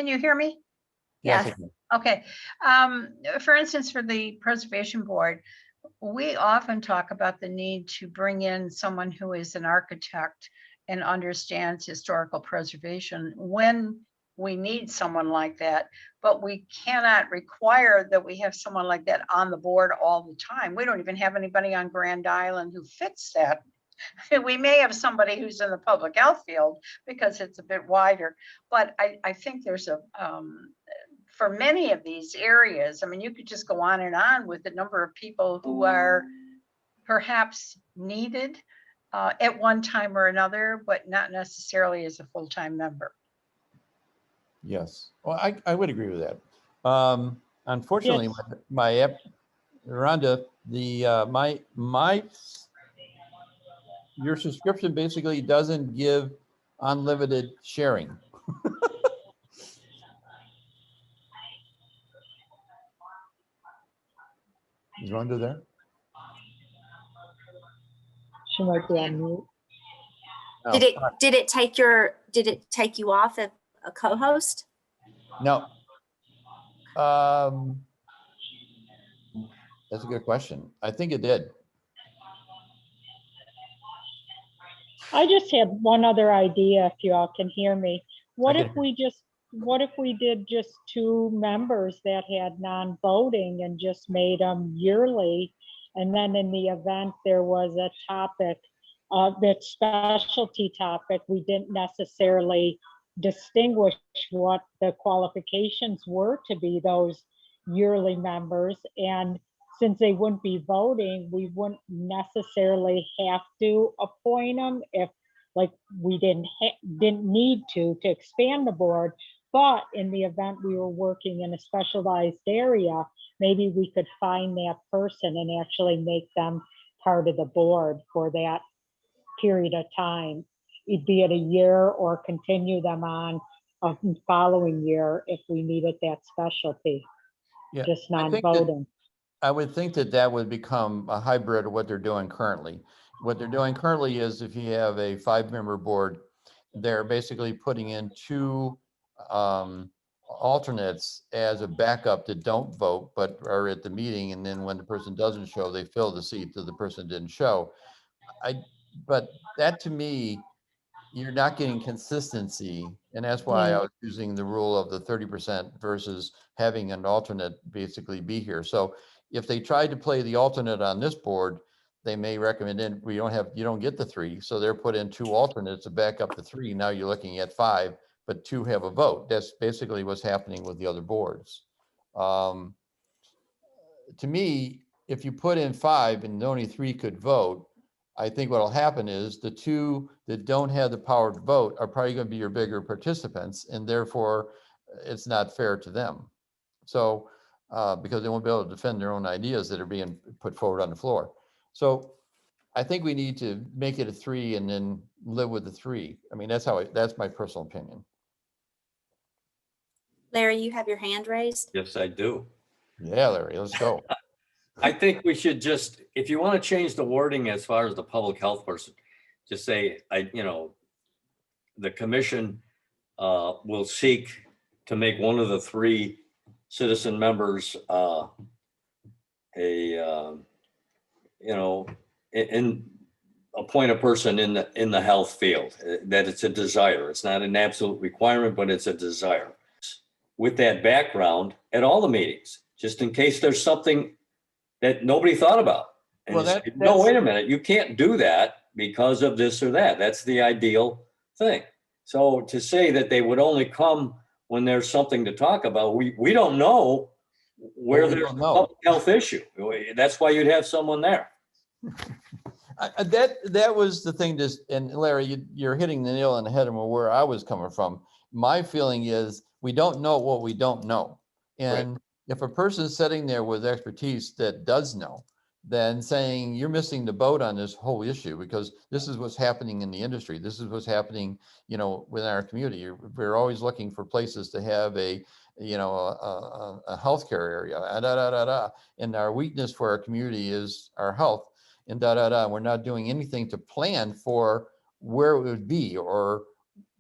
you hear me? Yes, Yes. Okay. For instance, for the Preservation Board, we often talk about the need to bring in someone who is an architect and understands historical preservation when we need someone like that, but we cannot require that we have someone like that on the board all the time. We don't even have anybody on Grand Island who fits that. We may have somebody who's in the public health field because it's a bit wider, but I think there's for many of these areas, I mean, you could just go on and on with the number of people who are perhaps needed at one time or another, but not necessarily as a full-time member. yes. Well, I would agree with that. Unfortunately, Yes. my app, Rhonda, your subscription basically doesn't give unlimited sharing. Is Rhonda there? She might be on mute. No. Did it take you off of a co-host? No. That's a good question. I think it did. I just had one other idea, if you all can hear me. What I if we did just 2 members that had non-voting and just made them yearly? And then in the event there was a topic, that specialty topic, we didn't necessarily distinguish what the qualifications were to be those yearly members. And since they wouldn't be voting, we wouldn't necessarily have to appoint them if, like, we didn't need to expand the board. But in the event we were working in a specialized area, maybe we could find that person and actually make them part of the board for that period of time, be it a year, or continue them on a following year if we needed that specialty, Yeah, just I think that- non-voting. I would think that would become a hybrid of what they're doing currently. What they're doing currently is, if you have a 5-member board, they're basically putting in 2 alternates as a backup that don't vote but are at the meeting, and then when the person doesn't show, they fill the seat that the person didn't show. But that, to me, you're not getting consistency, and that's why I was using the rule of the 30% versus having an alternate basically be here. So if they tried to play the alternate on this board, they may recommend you don't get the 3, so they're put in 2 alternates to back up the 3. Now you're looking at 5, but 2 have a vote. That's basically what's happening with the other boards. To me, if you put in 5 and only 3 could vote, I think what'll happen is the 2 that don't have the power to vote are probably going to be your bigger participants, and therefore it's not fair to them. So, because they won't be able to defend their own ideas that are being put forward on the floor. So I think we need to make it a 3 and then live with the 3. I mean, that's my personal opinion. Larry, you have your hand raised? Yes, I do. Yeah, Larry, let's go. I think we should just, if you want to change the wording as far as the public health person, just say, the commission will seek to make one of the 3 citizen members and appoint a person in the health field, that it's a desire. It's not an absolute requirement, but it's a desire. With that background at all the meetings, just in case there's something that nobody thought about. And Well, say, no, wait a minute, you can't do that because of this or that. That's the ideal thing. So to say that they would only come when there's something to talk about, we don't know where Well, we there's don't a know. public health issue. That's why you'd have someone there. That was the thing, just, and Larry, you're hitting the nail on the head of where I was coming from. My feeling is we don't know what we don't know. And if a person's sitting there with expertise that does know, then saying you're missing the boat on this whole issue, because this is what's happening in the industry. This is what's happening, within our community. We're always looking for places to have a healthcare area, and our weakness for our community is our health, and We're not doing anything to plan for where it would be or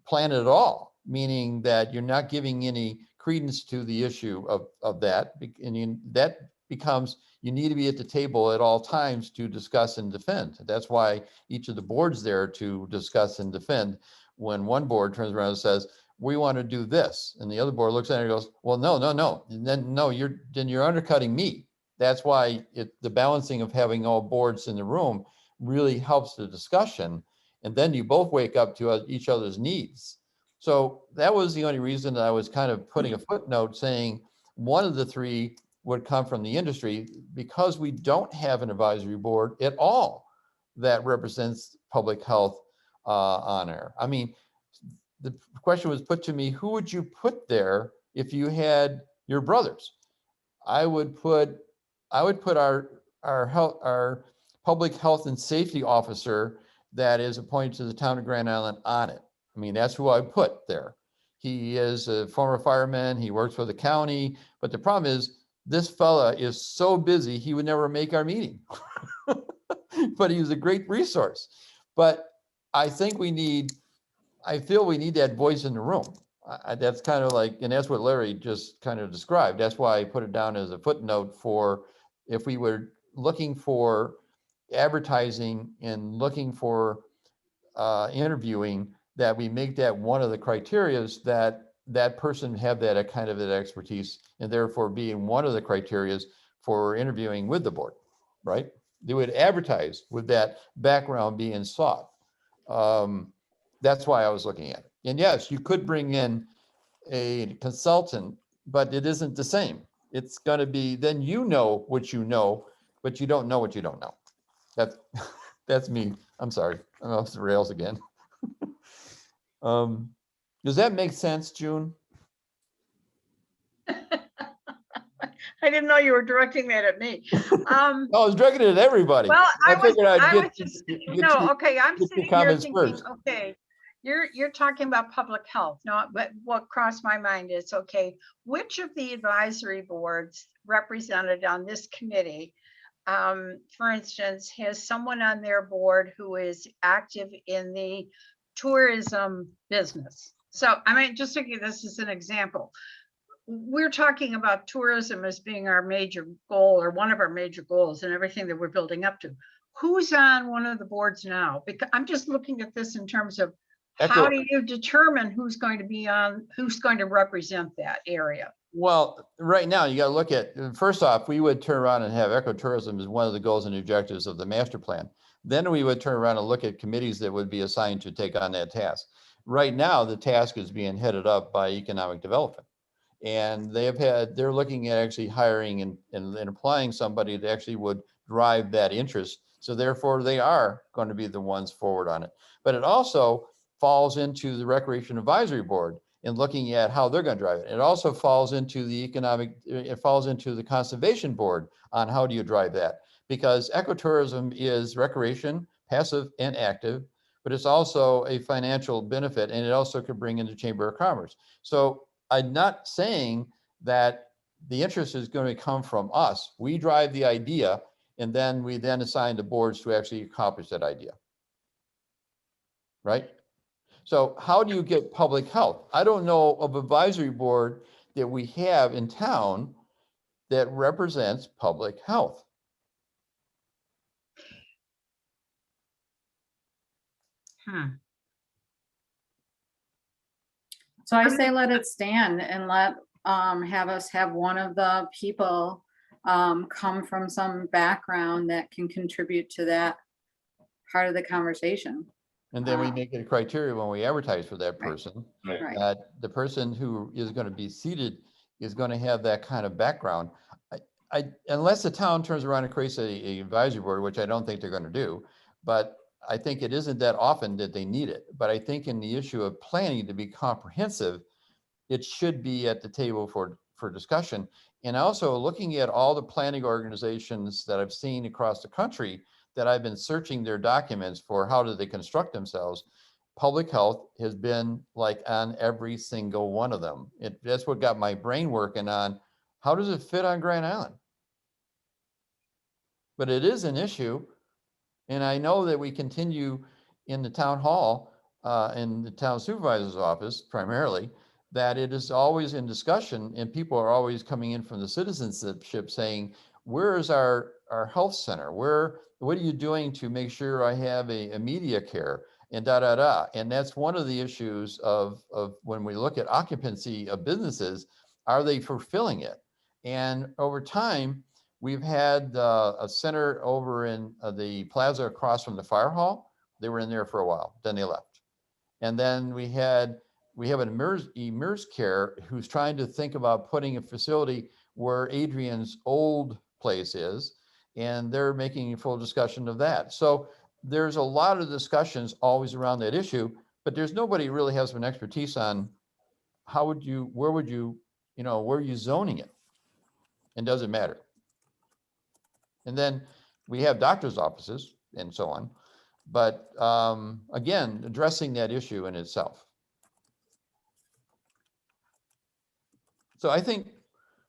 plan it at all, meaning that you're not giving any credence to the issue of that. And that becomes, you need to be at the table at all times to discuss and defend. That's why each of the boards there to discuss and defend. When one board turns around and says, we want to do this, and the other board looks at it and goes, well, no. And then, no, you're undercutting me. That's why the balancing of having all boards in the room really helps the discussion. And then you both wake up to each other's needs. So that was the only reason that I was kind of putting a footnote saying one of the three would come from the industry, because we don't have an advisory board at all that represents public health on air. I mean, the question was put to me, who would you put there if you had your brothers? I would put our public health and safety officer that is appointed to the town of Grand Island on it. I mean, that's who I put there. He is a former fireman. He works for the county, but the problem is this fella is so busy, he would never make our meeting, but he was a great resource. But I feel we need that voice in the room. That's kind of like, and that's what Larry just kind of described. That's why I put it down as a footnote for if we were looking for advertising and looking for interviewing, that we make that one of the criterias that person have that kind of that expertise, and therefore being one of the criterias for interviewing with the board, right? They would advertise with that background being sought. That's why I was looking at it. And yes, you could bring in a consultant, but it isn't the same. It's going to be, then what you know, but you don't know what you don't know. That's me. I'm sorry. I'm off the rails again. Does that make sense, June? I didn't know you were directing that at me. No, I was directing it at everybody. Well, I was get just, your- okay, I'm get your sitting here comments thinking, first. okay, you're talking about public health. Not what crossed my mind is, okay, which of the advisory boards represented on this committee, for instance, has someone on their board who is active in the tourism business? So, I mean, just thinking this as an example. We're talking about tourism as being our major goal, or one of our major goals, and everything that we're building up to. Who's on one of the boards now? Because I'm just looking at this in terms of how do you determine who's going to represent that area? Well, right now you got to look at, first off, we would turn around and have ecotourism as one of the goals and objectives of the master plan. Then we would turn around and look at committees that would be assigned to take on that task. Right now, the task is being headed up by economic development. And they're looking at actually hiring and applying somebody that actually would drive that interest. So therefore they are going to be the ones forward on it. But it also falls into the Recreation Advisory Board and looking at how they're going to drive it. It also falls into the Conservation Board on how do you drive that? Because ecotourism is recreation, passive and active, but it's also a financial benefit, and it also could bring in the Chamber of Commerce. So I'm not saying that the interest is going to come from us. We drive the idea, and then we assign the boards to actually accomplish that idea. Right? So how do you get public health? I don't know of advisory board that we have in town that represents public health. So I say let it stand and have us have one of the people come from some background that can contribute to that part of the conversation. And then we make it a criteria when we advertise for that person, Right. that the person who is going to be seated is going to have that kind of background. Unless the town turns around and creates a advisory board, which I don't think they're going to do, but I think it isn't that often that they need it. But I think in the issue of planning to be comprehensive, it should be at the table for discussion. And also looking at all the planning organizations that I've seen across the country that I've been searching their documents for how do they construct themselves, public health has been like on every single one of them. That's what got my brain working on how does it fit on Grand Island? But it is an issue. And I know that we continue in the town hall, in the town supervisor's office primarily, that it is always in discussion and people are always coming in from the citizenship saying, where is our health center? What are you doing to make sure I have a media care and da, da, da. And that's one of the issues of when we look at occupancy of businesses, are they fulfilling it? And over time, we've had a center over in the plaza across from the fire hall. They were in there for a while, then they left. And then we have an Emerge Care who's trying to think about putting a facility where Adrian's old place is, and they're making a full discussion of that. So there's a lot of discussions always around that issue, but there's nobody really has an expertise on where are you zoning it? And does it matter? And then we have doctor's offices and so on. But again, addressing that issue in itself. So I think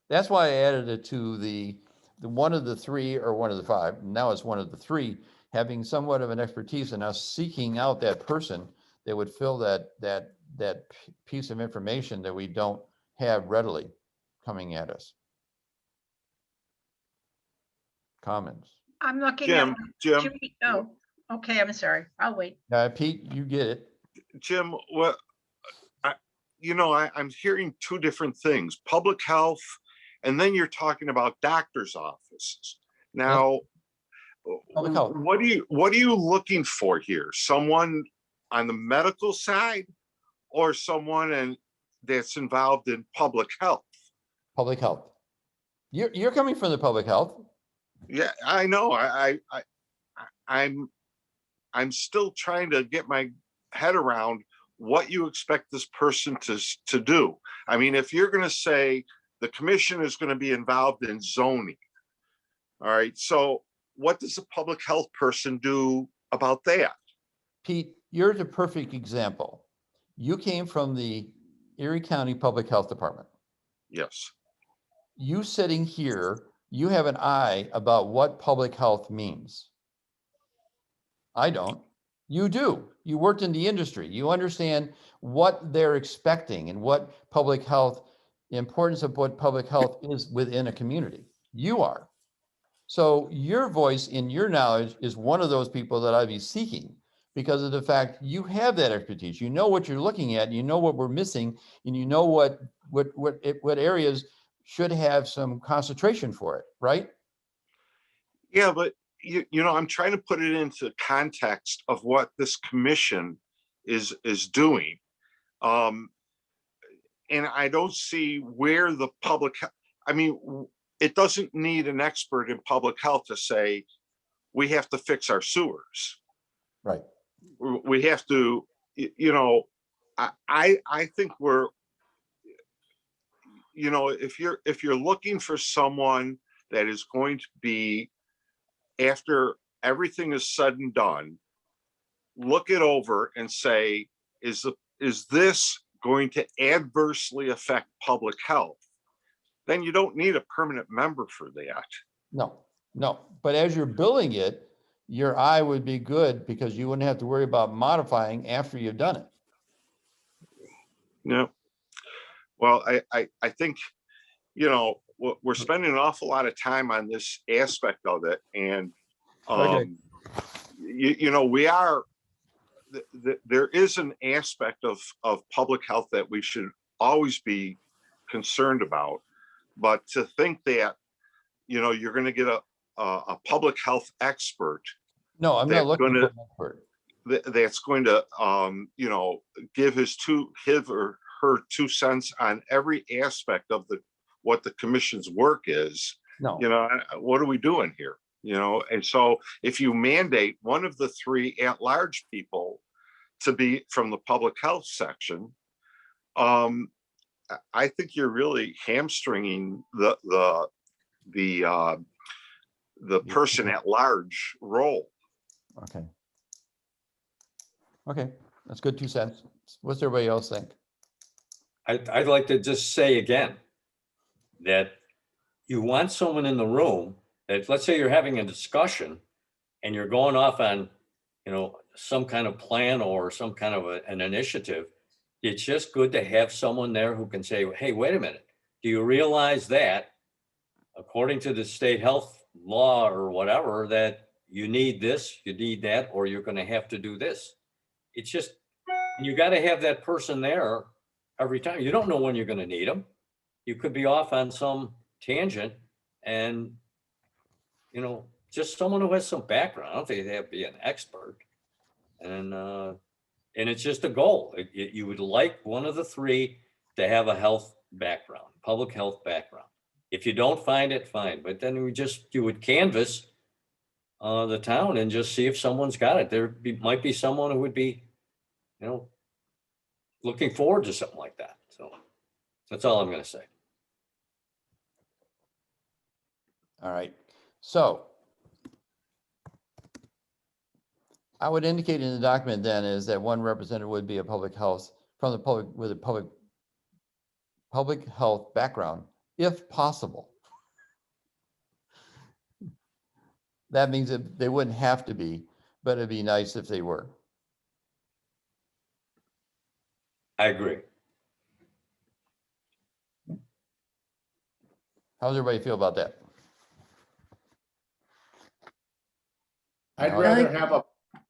that's why I added it to the one of the three or one of the five. Now it's one of the three, having somewhat of an expertise and us seeking out that person that would fill that piece of information that we don't have readily coming at us. Comments? I'm looking at. Jim, Oh, okay, I'm sorry. I'll wait. Pete, you get it. Jim, I'm hearing two different things, public health, and then you're talking about doctor's offices. Now, Public health. what are you looking for here? Someone on the medical side or someone that's involved in public health? Public health. You're coming from the public health. Yeah, I know. I'm still trying to get my head around what you expect this person to do. I mean, if you're going to say the commission is going to be involved in zoning, all right, so what does a public health person do about that? Pete, you're the perfect example. You came from the Erie County Public Health Department. Yes. You sitting here, you have an eye about what public health means. I don't. You do. You worked in the industry. You understand what they're expecting and what public health, the importance of what public health is within a community. You are. So your voice in your knowledge is one of those people that I'd be seeking because of the fact you have that expertise. You know what you're looking at, you know what we're missing, and you know what areas should have some concentration for it, right? Yeah, but I'm trying to put it into context of what this commission is doing. And I don't see where the public, it doesn't need an expert in public health to say, we have to fix our sewers. Right. We have to, I think we're, if you're looking for someone that is going to be, after everything is said and done, look it over and say, is this going to adversely affect public health? Then you don't need a permanent member for that. No. But as you're building it, your eye would be good because you wouldn't have to worry about modifying after you've done it. No. Well, I think, we're spending an awful lot of time on this aspect of it. And, we are, there is an aspect of public health that we should always be concerned about. But to think that, you're going to get a public health expert. No, I'm not looking for an expert. That's going to, give his or her 2 cents on every aspect of what the commission's work is. No. What are we doing here? you know, and so if you mandate one of the three at-large people to be from the public health section, I think you're really hamstringing the person at large role. Okay. Okay, that's good, 2 cents. What's everybody else think? I'd like to just say again that you want someone in the room that, let's say you're having a discussion and you're going off on, you know, some kind of plan or some kind of an initiative. It's just good to have someone there who can say, hey, wait a minute, do you realize that according to the state health law or whatever, that you need this, you need that, or you're going to have to do this? It's just, you got to have that person there every time. You don't know when you're going to need them. You could be off on some tangent, and, you know, just someone who has some background. I don't think they have to be an expert. And it's just a goal. You would like one of the three to have a health background, public health background. If you don't find it, fine. But then you would canvass the town and just see if someone's got it. Might be someone who would be, you know, looking forward to something like that. So that's all I'm going to say. All right, so I would indicate in the document then is that one representative would be a public health from the public with a public health background, if possible. That means that they wouldn't have to be, but it'd be nice if they were. I agree. How does everybody feel about that? I'd rather have a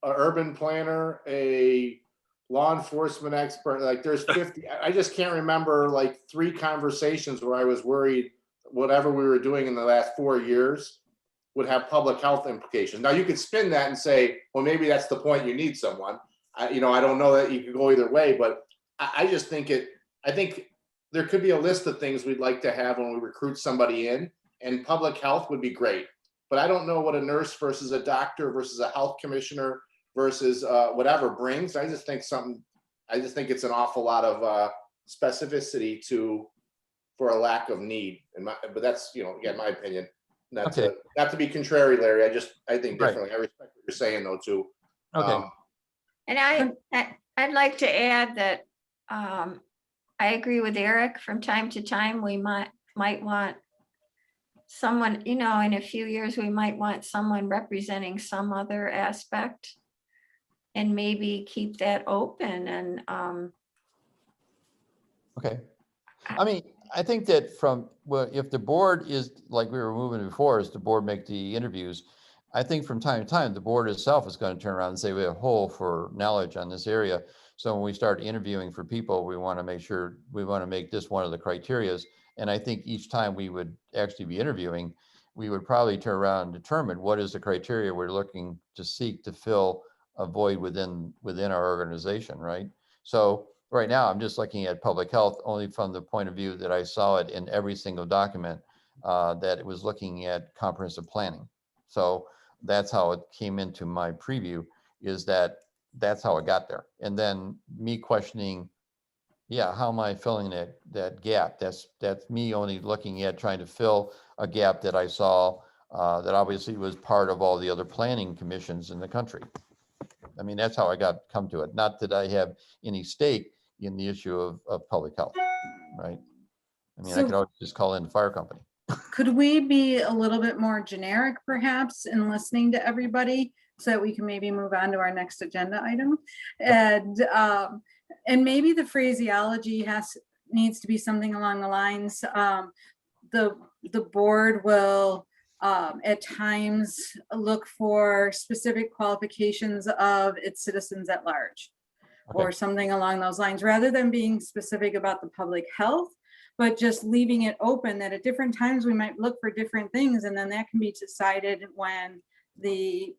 urban planner, a law enforcement expert. Like there's 50, I just can't remember like 3 conversations where I was worried whatever we were doing in the last 4 years would have public health implications. Now you could spin that and say, well, maybe that's the point, you need someone. I don't know that you could go either way, but I just think I think there could be a list of things we'd like to have when we recruit somebody in, and public health would be great. But I don't know what a nurse versus a doctor versus a health commissioner versus whatever brings. I just think it's an awful lot of specificity for a lack of need. But that's, again, my opinion. Not to be contrary, Larry. I think differently. Right. I respect what you're saying though too. Okay. And I'd like to add that I agree with Eric. From time to time, we might want someone, in a few years, we might want someone representing some other aspect, and maybe keep that open. And okay. I mean, I think that if the board is like we were moving before, is the board make the interviews, I think from time to time, the board itself is going to turn around and say we have a hole for knowledge on this area. So when we start interviewing for people, we want to make this one of the criterias. And I think each time we would actually be interviewing, we would probably turn around and determine what is the criteria we're looking to seek to fill a void within our organization, right? So right now, I'm just looking at public health only from the point of view that I saw it in every single document that it was looking at comprehensive planning. So that's how it came into my preview, is that's how it got there. And then me questioning, how am I filling that gap? That's me only looking at trying to fill a gap that I saw that obviously was part of all the other planning commissions in the country. I mean, that's how I come to it. Not that I have any stake in the issue of public health, right? I mean, I could always just call in the fire company. Could we be a little bit more generic perhaps in listening to everybody so that we can maybe move on to our next agenda item? And maybe the phraseology needs to be something along the lines, the board will at times look for specific qualifications of its citizens at large, or something along those lines, rather than being specific about the public health, but just leaving it open that at different times we might look for different things, and then that can be decided when the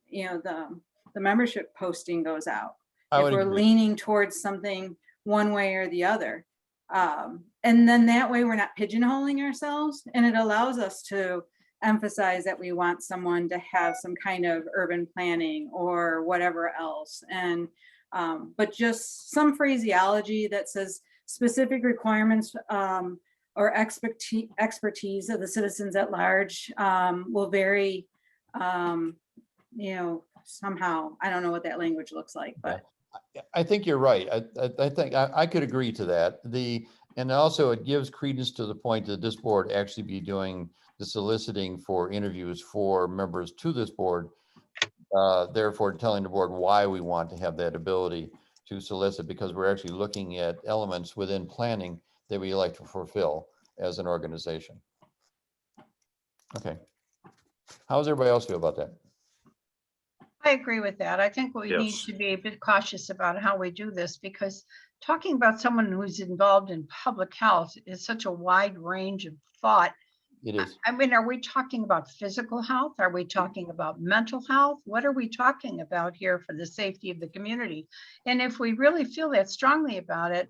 membership posting goes out. If we're leaning towards something one way or the other. And then that way we're not pigeonholing ourselves, and it allows us to emphasize that we want someone to have some kind of urban planning or whatever else. And, but just some phraseology that says specific requirements or expertise of the citizens at large will vary, you know, somehow. I don't know what that language looks like, but. I think you're right. I think I could agree to that. And also it gives credence to the point that this board actually be doing the soliciting for interviews for members to this board, therefore telling the board why we want to have that ability to solicit, because we're actually looking at elements within planning that we like to fulfill as an organization. Okay. How does everybody else feel about that? I agree with that. I think we need Yes. to be a bit cautious about how we do this, because talking about someone who's involved in public health is such a wide range of thought. It is. I mean, are we talking about physical health? Are we talking about mental health? What are we talking about here for the safety of the community? And if we really feel that strongly about it,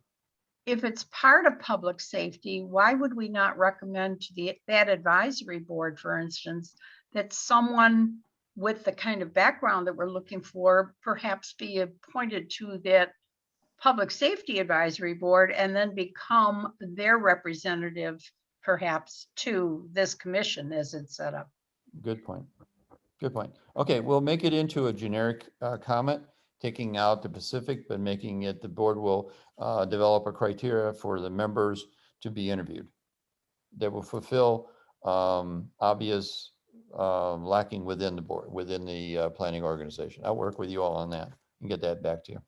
if it's part of public safety, why would we not recommend to that advisory board, for instance, that someone with the kind of background that we're looking for perhaps be appointed to that public safety advisory board and then become their representative perhaps to this commission as it's set up? Good point. Good point. Okay, we'll make it into a generic comment, taking out the specific, but making it the board will develop a criteria for the members to be interviewed that will fulfill obvious lacking within the board, within the planning organization. I'll work with you all on that and get that back to you.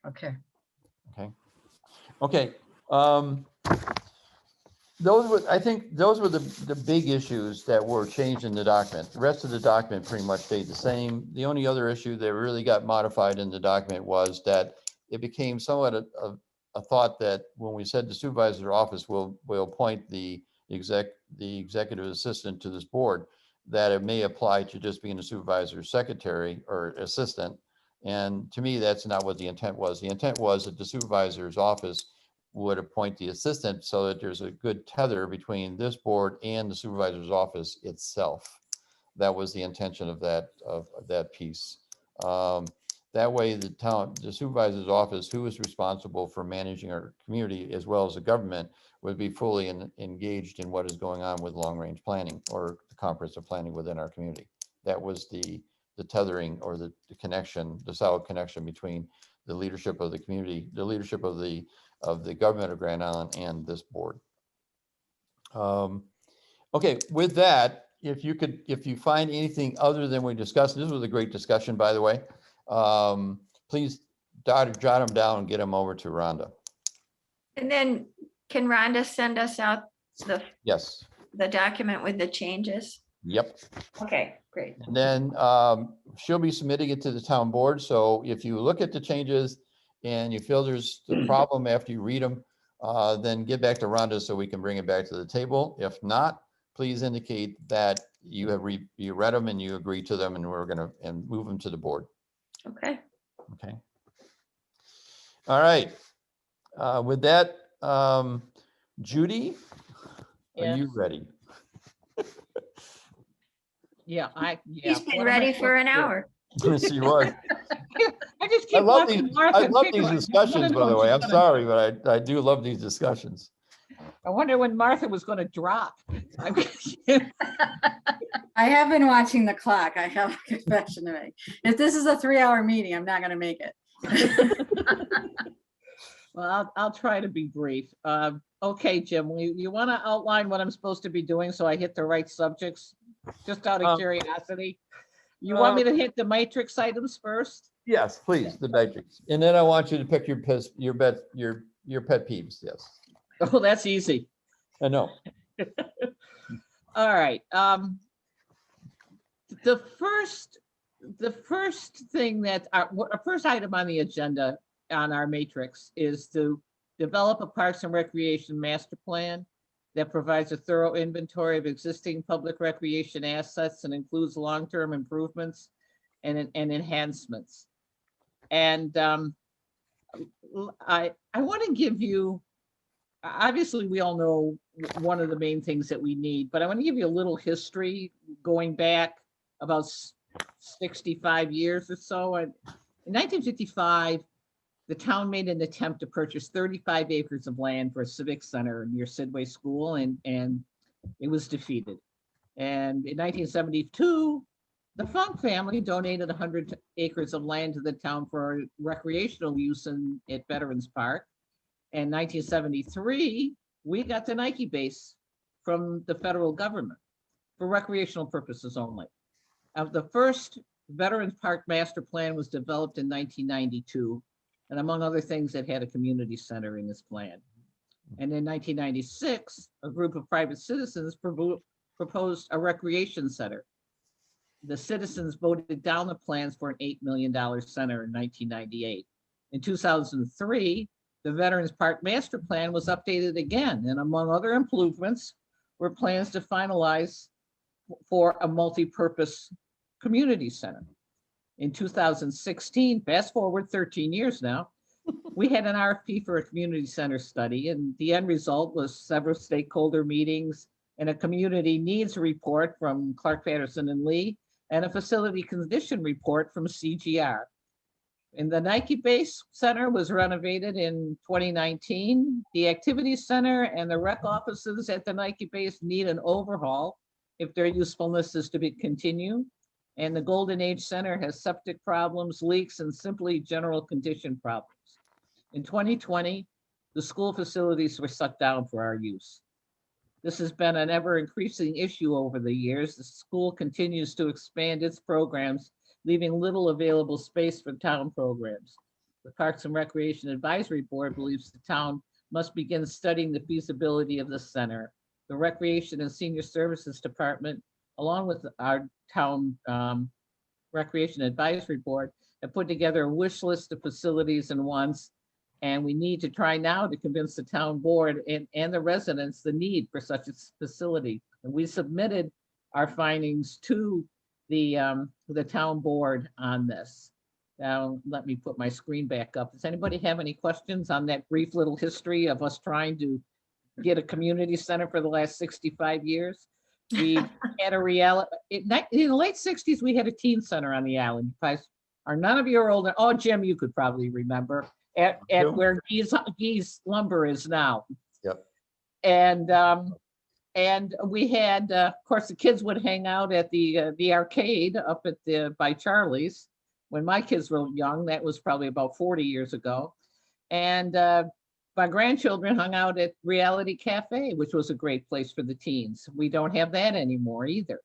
Okay. Okay. Okay. I think those were the big issues that were changed in the document. The rest of the document pretty much stayed the same. The only other issue that really got modified in the document was that it became somewhat a thought that when we said the supervisor's office will appoint the executive assistant to this board, that it may apply to just being a supervisor's secretary or assistant. And to me, that's not what the intent was. The intent was that the supervisor's office would appoint the assistant so that there's a good tether between this board and the supervisor's office itself. That was the intention of that piece. That way the supervisor's office, who is responsible for managing our community as well as the government, would be fully engaged in what is going on with long-range planning or the comprehensive planning within our community. That was the tethering or the connection, the solid connection between the leadership of the community, the leadership of the government of Grand Island and this board. Okay, with that, if you find anything other than we discussed, this was a great discussion, by the way, please jot them down and get them over to Rhonda. And then can Rhonda send us out Yes. the document with the changes? Yep. Okay, great. And then she'll be submitting it to the town board. So if you look at the changes and you feel there's the problem after you read them, then get back to Rhonda so we can bring it back to the table. If not, please indicate that you have you read them and you agree to them, and we're going to move them to the board. Okay. Okay. All right. With that, Judy, are you ready? Yeah, He's been ready for an hour. She was. I just I keep love watching these. Martha I love tickle. these I wanna discussions, know by the when way. she's I'm gonna- sorry, but I do love these discussions. I wonder when Martha was going to drop. I have been watching the clock. I have a confession to make. If this is a 3-hour meeting, I'm not gonna make it. Well, I'll try to be brief. Okay, Jim, you want to outline what I'm supposed to be doing so I hit the right subjects? Just out of curiosity. You want me to hit the matrix items first? Yes, please, the matrix. And then I want you to pick your pet peeves. Yes, Oh, that's easy. I know. All right. The first thing that our first item on the agenda on our matrix is to develop a Parks and Recreation master plan that provides a thorough inventory of existing public recreation assets and includes long-term improvements and enhancements. And I want to give you, obviously we all know one of the main things that we need, but I want to give you a little history going back about 65 years or so. And in 1955, the town made an attempt to purchase 35 acres of land for a civic center near Sidway School, and it was defeated. And in 1972, the Funk family donated 100 acres of land to the town for recreational use at Veterans Park. In 1973, we got the Nike base from the federal government for recreational purposes only. The first Veterans Park Master Plan was developed in 1992, and among other things, it had a community center in this plan. And in 1996, a group of private citizens proposed a recreation center. The citizens voted down the plans for an $8 million center in 1998. In 2003, the Veterans Park Master Plan was updated again, and among other improvements were plans to finalize for a multi-purpose community center. In 2016, fast forward 13 years now, we had an RFP for a community center study, and the end result was several stakeholder meetings and a community needs report from Clark Patterson and Lee, and a facility condition report from CGR. And the Nike Base Center was renovated in 2019. The Activities Center and the rec offices at the Nike Base need an overhaul if their usefulness is to be continued. And the Golden Age Center has septic problems, leaks, and simply general condition problems. In 2020, the school facilities were shut down for our use. This has been an ever-increasing issue over the years. The school continues to expand its programs, leaving little available space for town programs. The Parks and Recreation Advisory Board believes the town must begin studying the feasibility of the center. The Recreation and Senior Services Department, along with our town Recreation Advisory Board, have put together a wish list of facilities and wants. And we need to try now to convince the town board and the residents the need for such a facility. And we submitted our findings to the town board on this. Now, let me put my screen back up. Does anybody have any questions on that brief little history of us trying to get a community center for the last 65 years? We had a reality, in the late 60s, we had a teen center on the island. Are none of you are older? Oh, Jim, you could probably remember. At where Gee's Lumber is now. Yep. And we had, of course, the kids would hang out at the arcade up at by Charlie's. When my kids were young, that was probably about 40 years ago. And my grandchildren hung out at Reality Cafe, which was a great place for the teens. We don't have that anymore either.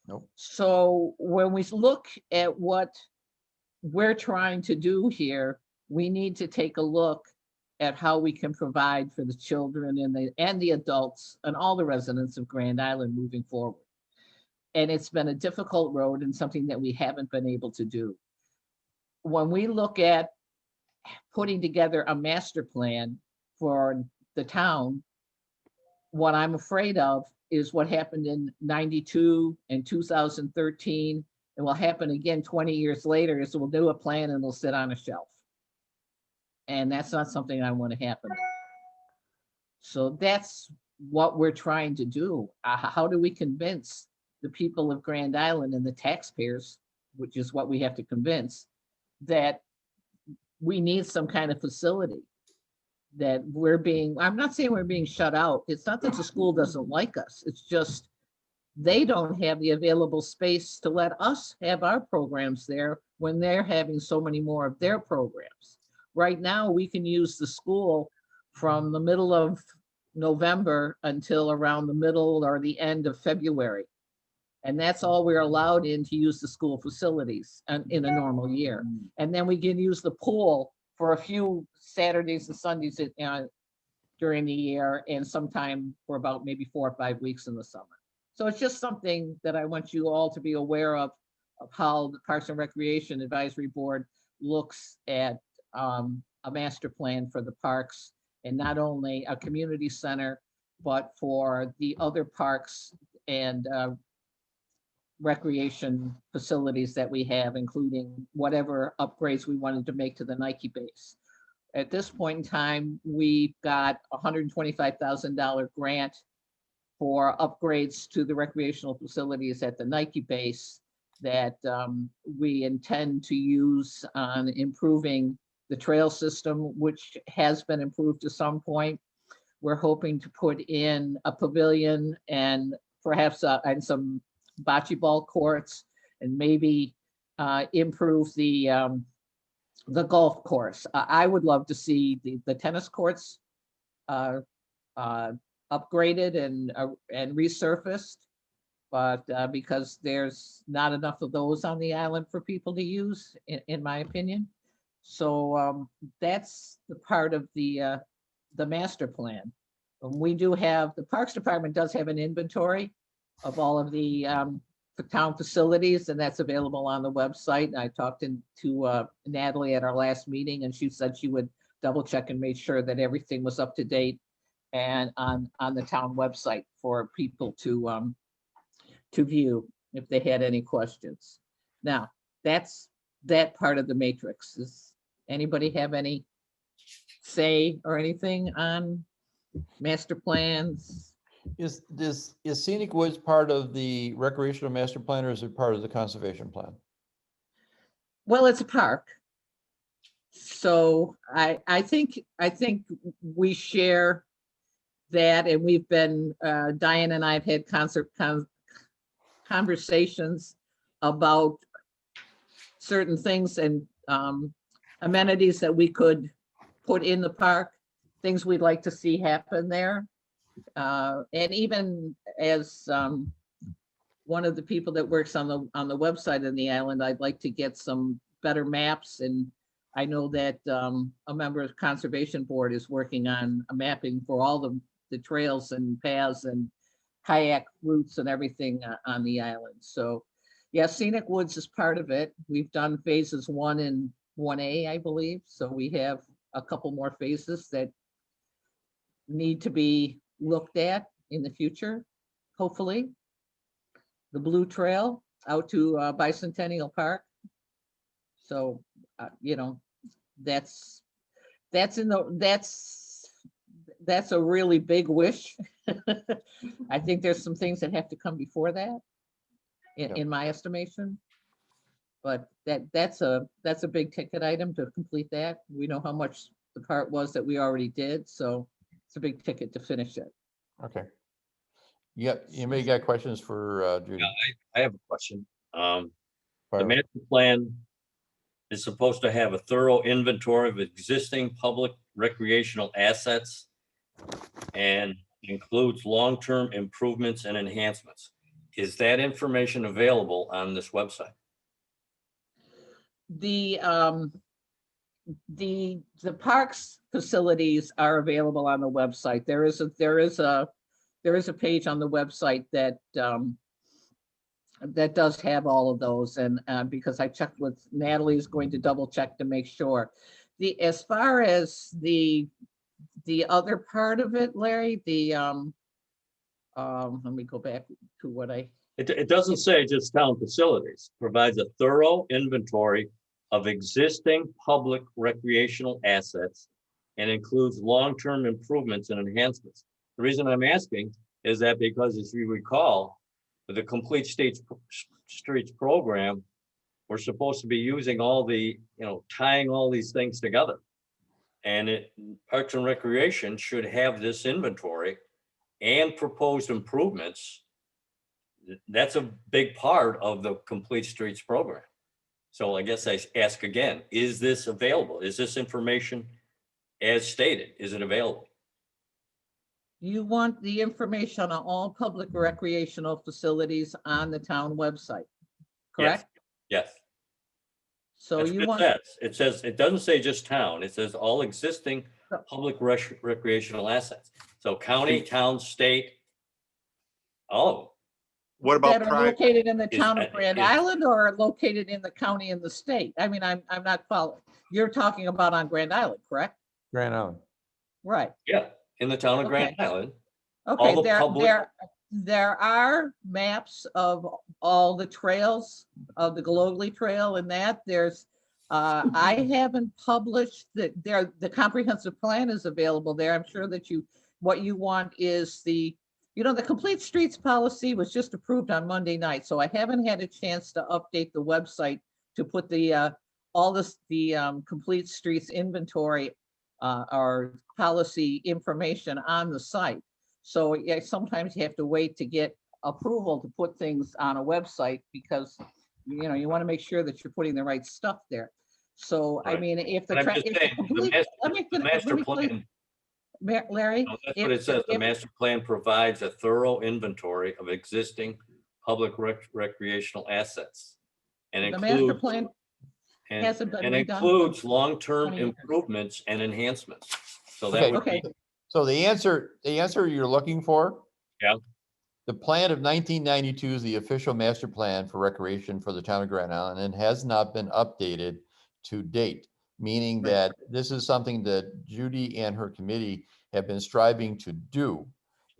Nope. So when we look at what we're trying to do here, we need to take a look at how we can provide for the children and the adults and all the residents of Grand Island moving forward. And it's been a difficult road and something that we haven't been able to do. When we look at putting together a master plan for the town, what I'm afraid of is what happened in 92 and 2013, and will happen again 20 years later, is we'll do a plan and it'll sit on a shelf. And that's not something I want to happen. So that's what we're trying to do. How do we convince the people of Grand Island and the taxpayers, which is what we have to convince, that we need some kind of facility, that I'm not saying we're being shut out. It's not that the school doesn't like us. It's just they don't have the available space to let us have our programs there when they're having so many more of their programs. Right now, we can use the school from the middle of November until around the middle or the end of February. And that's all we're allowed in to use the school facilities in a normal year. And then we can use the pool for a few Saturdays and Sundays during the year, and sometime for about maybe 4 or 5 weeks in the summer. So it's just something that I want you all to be aware of how the Parks and Recreation Advisory Board looks at a master plan for the parks, and not only a community center, but for the other parks and recreation facilities that we have, including whatever upgrades we wanted to make to the Nike base. At this point in time, we've got a $125,000 grant for upgrades to the recreational facilities at the Nike base that we intend to use on improving the trail system, which has been improved to some point. We're hoping to put in a pavilion and perhaps and some bocce ball courts, and maybe improve the golf course. I would love to see the tennis courts upgraded and resurfaced, but because there's not enough of those on the island for people to use, in my opinion. So that's the part of the master plan. We do have, the Parks Department does have an inventory of all of the town facilities, and that's available on the website. I talked to Natalie at our last meeting, and she said she would double check and make sure that everything was up to date and on the town website for people to view if they had any questions. Now, that's that part of the matrix. Does anybody have any say or anything on master plans? Is Scenic Woods part of the recreational master plan, or is it part of the conservation plan? Well, it's a park. So I think we share that, and we've been, Diane and I have had conversations about certain things and amenities that we could put in the park, things we'd like to see happen there. And even as one of the people that works on the website on the island, I'd like to get some better maps. And I know that a member of the Conservation Board is working on a mapping for all the trails and paths and kayak routes and everything on the island. So yeah, Scenic Woods is part of it. We've done phases 1 and 1A, I believe. So we have a couple more phases that need to be looked at in the future, hopefully. The Blue Trail out to Bicentennial Park. So, you know, that's a really big wish. I think there's some things that have to come before that, in my estimation. But that's a big ticket item to complete that. We know how much the part was that we already did, so it's a big ticket to finish it. Okay. Yep. Anybody got questions for Judy? Yeah, I have a question. The Fire. master plan is supposed to have a thorough inventory of existing public recreational assets and includes long-term improvements and enhancements. Is that information available on this website? The parks facilities are available on the website. There is a page on the website that that does have all of those, and because I checked with Natalie's going to double check to make sure. As far as the other part of it, Larry, let me go back to what It doesn't say just town facilities. Provides a thorough inventory of existing public recreational assets and includes long-term improvements and enhancements. The reason I'm asking is that because, as you recall, with the Complete Streets program, we're supposed to be using all the, tying all these things together. And Parks and Recreation should have this inventory and proposed improvements. That's a big part of the Complete Streets program. So I guess I ask again, is this available? Is this information as stated? Is it available? you want the information on all public recreational facilities on the town website, correct? Yes. So That's you what want, it says, it doesn't say just town, it says all existing public recreational assets. So county, town, state, all of them. What about that are private? located in the Is- town of Grand is- Island or are located in the county and the state? I mean, I'm not following. You're talking about on Grand Island, correct? Grand Island. Right. Yeah, in the town of Grand Okay. Island. Okay, the public- there are maps of all the trails, of the Globally Trail and that. There's, I haven't published the comprehensive plan is available there. I'm sure that what you want is the You know, the complete streets policy was just approved on Monday night, so I haven't had a chance to update the website to put the, all this, the complete streets inventory or policy information on the site. So yeah, sometimes you have to wait to get approval to put things on a website because, you know, you want to make sure that you're putting the right stuff there. So, I Right. mean, if the. And I'm tra- just if the saying, complete- let me the finish- master let me finish, plan, Larry. no, that's what it says. The master plan provides a thorough inventory of existing public recreational assets. And The master includes, plan and hasn't been and redone for includes long-term 20 years. improvements and enhancements. So that Okay. would be, Okay. So the answer you're looking for? Yeah. The plan of 1992 is the official master plan for recreation for the town of Grand Island and has not been updated to date, meaning Right. that this is something that Judy and her committee have been striving to do.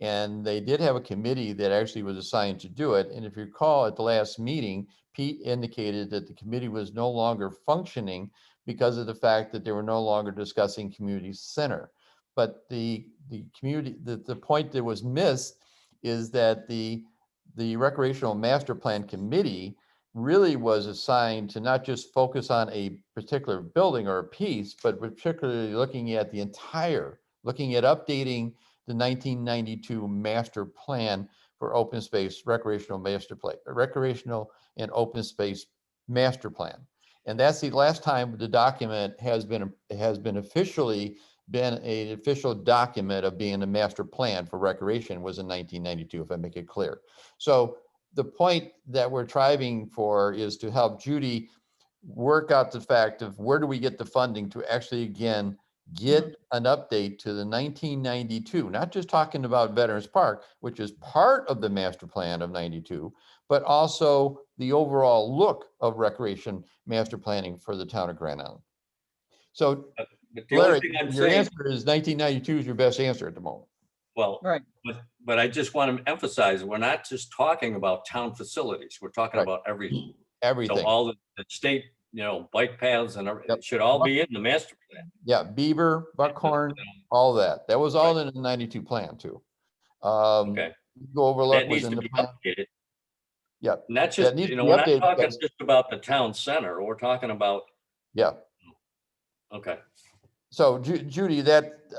And they did have a committee that actually was assigned to do it. And if you recall at the last meeting, Pete indicated that the committee was no longer functioning because of the fact that they were no longer discussing community center. But the point that was missed is that the recreational master plan committee really was assigned to not just focus on a particular building or a piece, but particularly looking at looking at updating the 1992 master plan for open space, recreational and open space master plan. And that's the last time the document has been officially been an official document of being a master plan for recreation was in 1992, if I make it clear. So the point that we're striving for is to help Judy work out the fact of where do we get the funding to actually, again, get an update to the 1992, not just talking about Veterans Park, which is part of the master plan of 92, but also the overall look of recreation master planning for the town of Grand Island. So but the only Larry, thing I'm your saying, answer is 1992 is your best answer at the moment. well, Right. but I just want to emphasize, we're not just talking about town facilities. We're talking Right. about everything. So Everything. all the state, bike paths and everything, Yep. it should all be in the master plan. Yeah, Beaver, Buckhorn, all that. That was all in the 92 plan too. Okay. Go overlook That was needs in to the be plan. updated. Yeah, Not just, needs to be we're not updated talking because- just about the town center. We're talking about, yeah. okay. So Judy,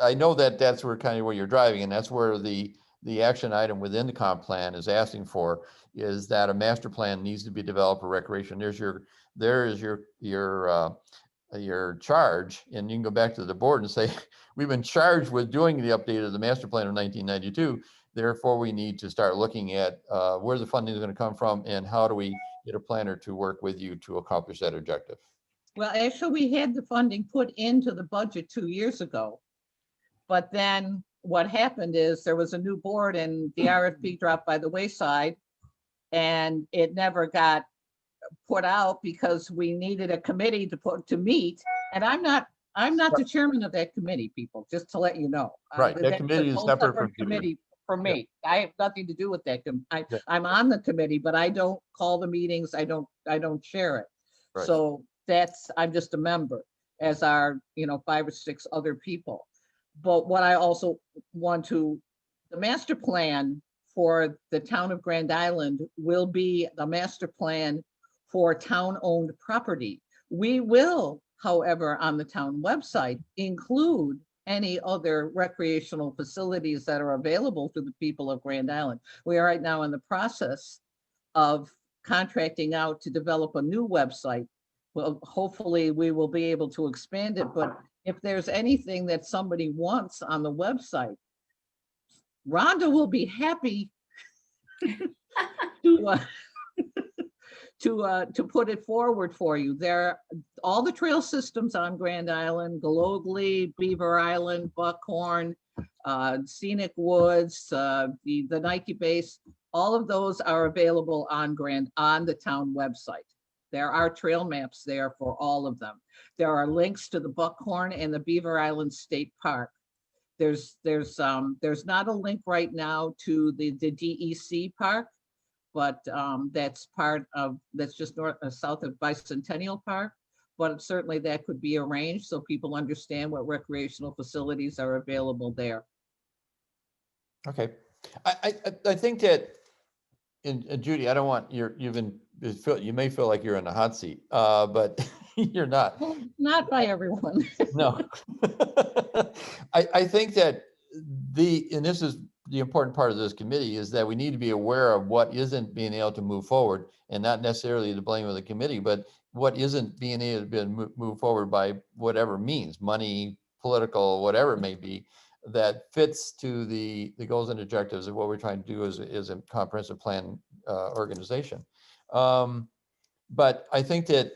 I know that's where kind of where you're driving, and that's where the action item within the comp plan is asking for is that a master plan needs to be developed for recreation. There is your charge, and you can go back to the board and say, we've been charged with doing the update of the master plan of 1992. Therefore, we need to start looking at where the funding is going to come from and how do we get a planner to work with you to accomplish that objective. Well, actually, we had the funding put into the budget 2 years ago. But then what happened is there was a new board and the RFP dropped by the wayside. And it never got put out because we needed a committee to meet. And I'm not the chairman of that committee, people, just to let you know. Right, that That's a committee is whole separate from you. committee for me. I have nothing to do with that. I'm on the committee, but I don't call the meetings. I don't chair it. Right. So I'm just a member, as are, 5 or 6 other people. But what I also the master plan for the town of Grand Island will be the master plan for town-owned property. We will, however, on the town website, include any other recreational facilities that are available to the people of Grand Island. We are right now in the process of contracting out to develop a new website. Well, hopefully we will be able to expand it, but if there's anything that somebody wants on the website, Rhonda will be happy to put it forward for you. All the trail systems on Grand Island, Galogly, Beaver Island, Buckhorn, Scenic Woods, the Nike base, all of those are available on the town website. There are trail maps there for all of them. There are links to the Buckhorn and the Beaver Island State Park. There's not a link right now to the DEC park, but that's just south of Bicentennial Park. But certainly that could be arranged so people understand what recreational facilities are available there. Okay, I think that, and Judy, I don't want you may feel like you're in the hot seat, but you're not. Well, not by everyone. No. I think that and this is the important part of this committee, is that we need to be aware of what isn't being able to move forward, and not necessarily the blame of the committee, but what isn't being able to move forward by whatever means, money, political, whatever it may be, that fits to the goals and objectives of what we're trying to do as a comprehensive plan organization. But I think that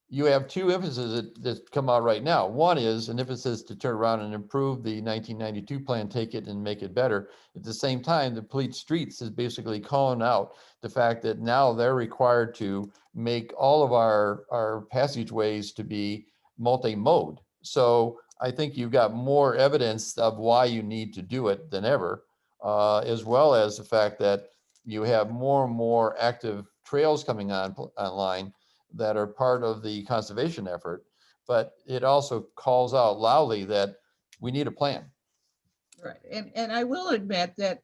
you have two emphases that come out right now. One is an emphasis to turn around and improve the 1992 plan, take it and make it better. At the same time, the Complete Streets is basically calling out the fact that now they're required to make all of our passageways to be multi-mode. So I think you've got more evidence of why you need to do it than ever, as well as the fact that you have more and more active trails coming online that are part of the conservation effort, but it also calls out loudly that we need a plan. Right, and I will admit that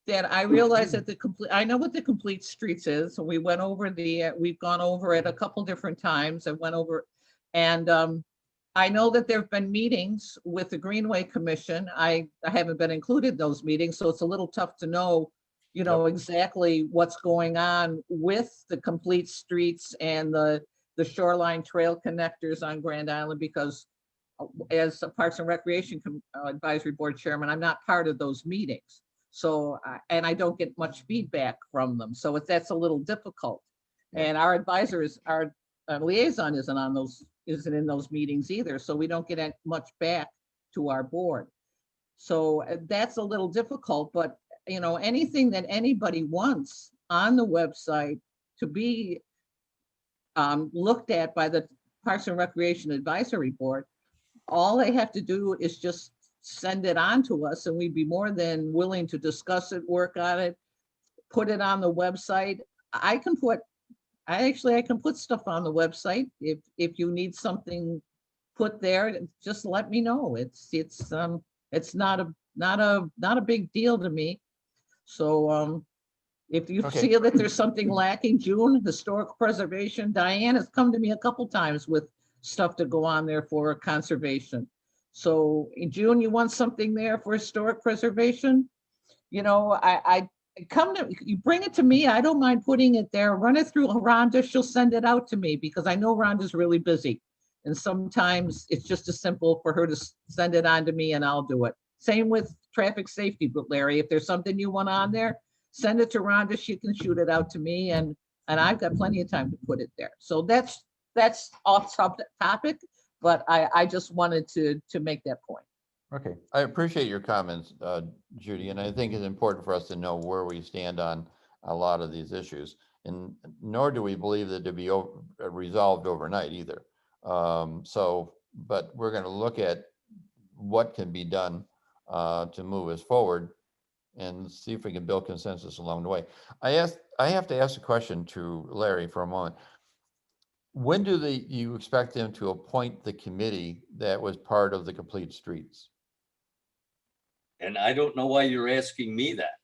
I realize that I know what the Complete Streets is. So we went over we've gone over it a couple different times. I went over, and I know that there've been meetings with the Greenway Commission. I haven't been included in those meetings, so it's a little tough to know, exactly what's going on with the Complete Streets and the shoreline trail connectors on Grand Island, because as a Parks and Recreation Advisory Board Chairman, I'm not part of those meetings. So, and I don't get much feedback from them. So that's a little difficult. And our advisor our liaison isn't in those meetings either. So we don't get much back to our board. So that's a little difficult, but anything that anybody wants on the website to be looked at by the Parks and Recreation Advisory Board, all they have to do is just send it on to us, and we'd be more than willing to discuss it, work on it, put it on the website. I can put stuff on the website. If you need something put there, just let me know. It's not a big deal to me. So if you see that there's something lacking, June, historical preservation, Diane has come to me a couple times with stuff to go on there for conservation. So in June, you want something there for historic preservation? I you bring it to me. I don't mind putting it there, run it through Rhonda. She'll send it out to me because I know Rhonda's really busy. And sometimes it's just as simple for her to send it on to me and I'll do it. Same with traffic safety, but Larry, if there's something you want on there, send it to Rhonda. She can shoot it out to me, and I've got plenty of time to put it there. So that's off topic, but I just wanted to make that point. Okay, I appreciate your comments, Judy, and I think it's important for us to know where we stand on a lot of these issues, and nor do we believe that to be resolved overnight either. But we're going to look at what can be done to move us forward and see if we can build consensus along the way. I have to ask a question to Larry for a moment. When do you expect them to appoint the committee that was part of the Complete Streets? And I don't know why you're asking me that.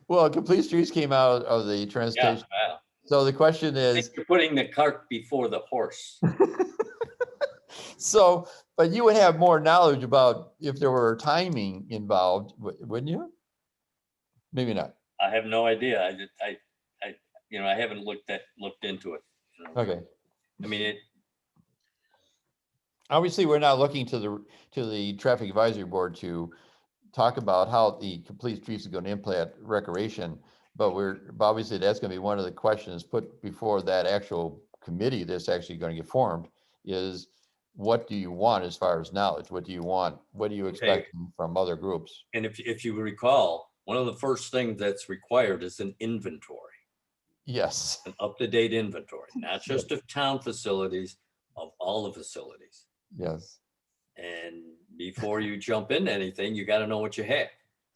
Well, Complete Streets came out of the transportation. Yeah, wow. So the question is, you're putting the cart before the horse. So, but you would have more knowledge about if there were timing involved, wouldn't you? Maybe not. I have no idea. I haven't looked into it. Okay. I mean, obviously, we're not looking to the Traffic Advisory Board to talk about how the Complete Streets is going to implement recreation, but obviously that's going to be one of the questions put before that actual committee that's actually going to get formed is, what do you want as far as knowledge? What do you want? What do you expect from other groups? And if you recall, one of the first things that's required is an inventory. Yes. An up-to-date inventory, not just of town facilities, of all the facilities. Yes. And before you jump into anything, you got to know what you have.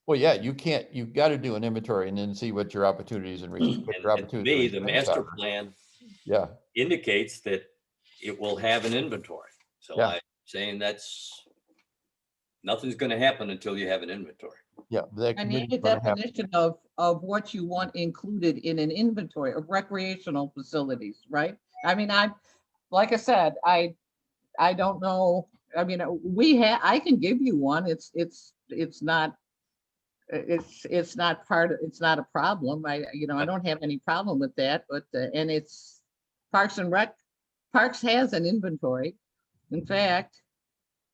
Well, yeah, you've got to do an inventory and then see what your opportunities and to me, the master plan indicates that it will have an inventory. So I'm saying that's Nothing's gonna happen until you have an inventory. Yeah. that I need committee's a gonna have- definition of what you want included in an inventory of recreational facilities, right? I mean, like I said, I don't know. I mean, I can give you one. It's not, it's not it's not a problem. I don't have any problem with that, but, and it's Parks and Rec, Parks has an inventory. In fact,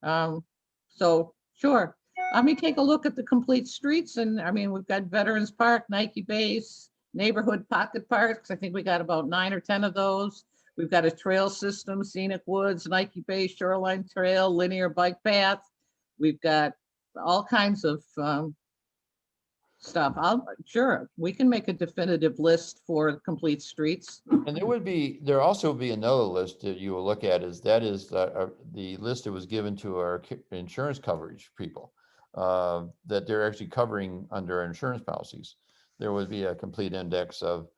so sure. Let me take a look at the complete streets, and I mean, we've got Veterans Park, Nike Base, neighborhood pocket parks. I think we got about 9 or 10 of those. We've got a trail system, Scenic Woods, Nike Bay, Shoreline Trail, linear bike path. We've got all kinds of stuff. Sure, we can make a definitive list for complete streets. And there also be another list that you will look at the list that was given to our insurance coverage people, that they're actually covering under our insurance policies. There would be a complete index of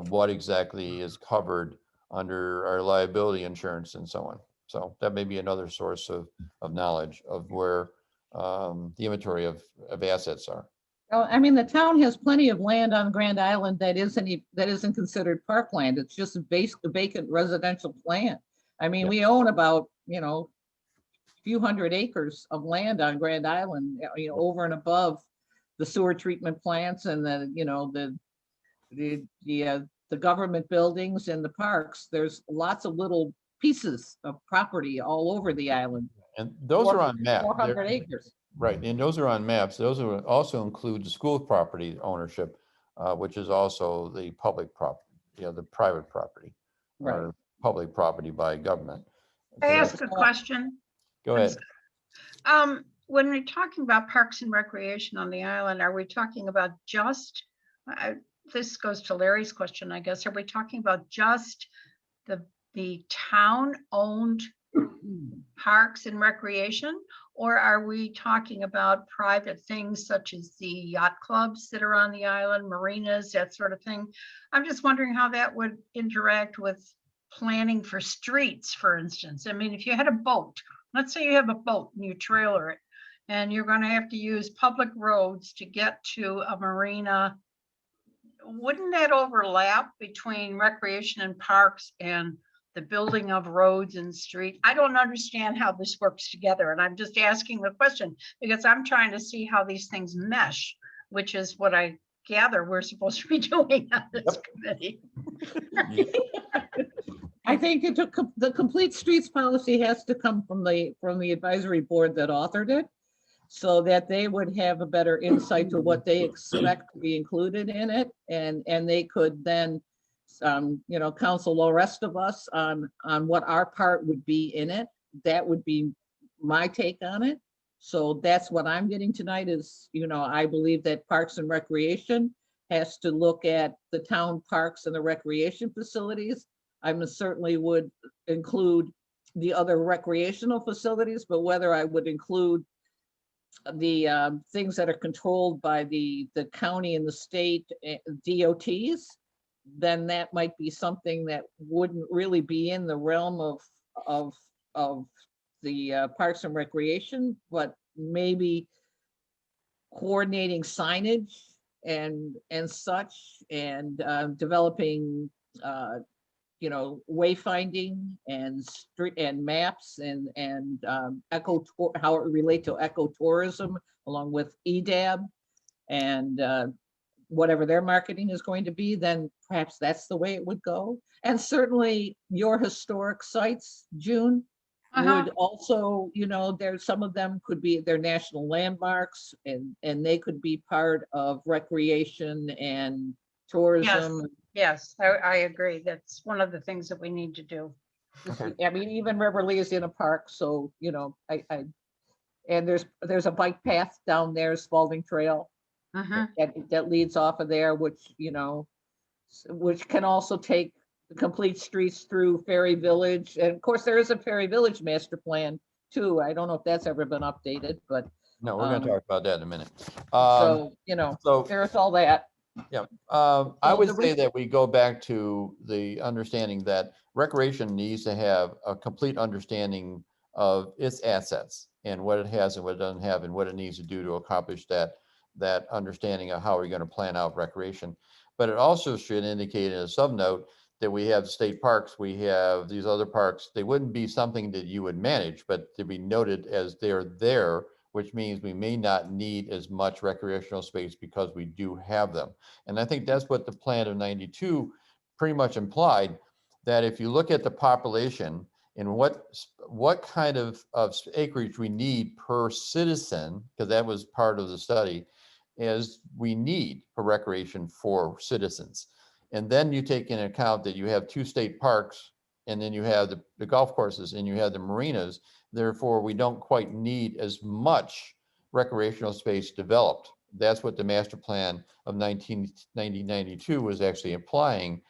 what exactly is covered under our liability insurance and so on. So that may be another source of knowledge of where the inventory of assets are. Well, I mean, the town has plenty of land on Grand Island that isn't considered parkland. It's just a vacant residential land. I mean, Yeah. we own about, a few hundred acres of land on Grand Island, over and above the sewer treatment plants and the government buildings and the parks. There's lots of little pieces of property all over the island. And those are on maps. 400 acres. Right, and those are on maps. Those also include the school property ownership, which is also the public property, the private property, Right. or public property by government. I So ask a that's- question. Go ahead. When we're talking about parks and recreation on the island, are we talking about just, this goes to Larry's question, I guess, are we talking about just the town-owned parks and recreation? Or are we talking about private things such as the yacht clubs that are on the island, marinas, that sort of thing? I'm just wondering how that would interact with planning for streets, for instance. I mean, if you had a boat, let's say you have a boat and you trailer it, and you're going to have to use public roads to get to a marina, wouldn't that overlap between recreation and parks and the building of roads and streets? I don't understand how this works together, and I'm just asking the question because I'm trying to see how these things mesh, which is what I gather we're supposed to be doing on this committee. I think the complete streets policy has to come from the advisory board that authored it, so that they would have a better insight to what they expect to be included in it, and they could then counsel the rest of us on what our part would be in it. That would be my take on it. So that's what I'm getting tonight is, I believe that Parks and Recreation has to look at the town parks and the recreation facilities. I certainly would include the other recreational facilities, but whether I would include the things that are controlled by the county and the state DOTs, then that might be something that wouldn't really be in the realm of the Parks and Recreation, but maybe coordinating signage and such, and developing wayfinding and street and maps and how it relate to ecotourism along with EDAB and whatever their marketing is going to be, then perhaps that's the way it would go. And certainly your historic sites, June, would also, there's some of them could be their national landmarks, and they could be part of recreation and tourism. Yes, I agree. That's one of the things that we need to do. I mean, even Riverly is in a park, so, and there's a bike path down there, Spalding Trail, that leads off of there, which can also take the complete streets through Ferry Village. And of course, there is a Ferry Village master plan too. I don't know if that's ever been updated, but. No, we're going to talk about that in a minute. So, so there's all that. Yeah, I would say that we go back to the understanding that recreation needs to have a complete understanding of its assets and what it has and what it doesn't have and what it needs to do to accomplish that understanding of how we're going to plan out recreation. But it also should indicate in a subnote that we have state parks, we have these other parks. They wouldn't be something that you would manage, but to be noted as they're there, which means we may not need as much recreational space because we do have them. And I think that's what the plan of 92 pretty much implied, that if you look at the population and what kind of acreage we need per citizen, because that was part of the study, is we need for recreation for citizens. And then you take into account that you have 2 state parks, and then you have the golf courses, and you have the marinas. Therefore, we don't quite need as much recreational space developed. That's what the master plan of 1992 was actually implying.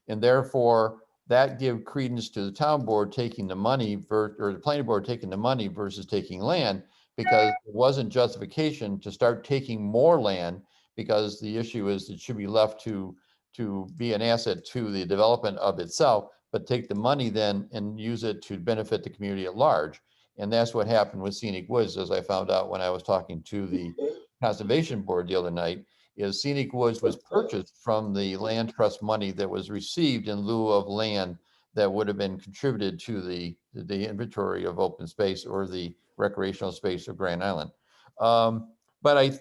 And therefore, that give credence to the town board taking the money or the planning board taking the money versus taking land, because it wasn't justification to start taking more land, because the issue is it should be left to be an asset to the development of itself, but take the money then and use it to benefit the community at large. And that's what happened with Scenic Woods, as I found out when I was talking to the Conservation Board the other night, is Scenic Woods was purchased from the land trust money that was received in lieu of land that would have been contributed to the inventory of open space or the recreational space of Grand Island. But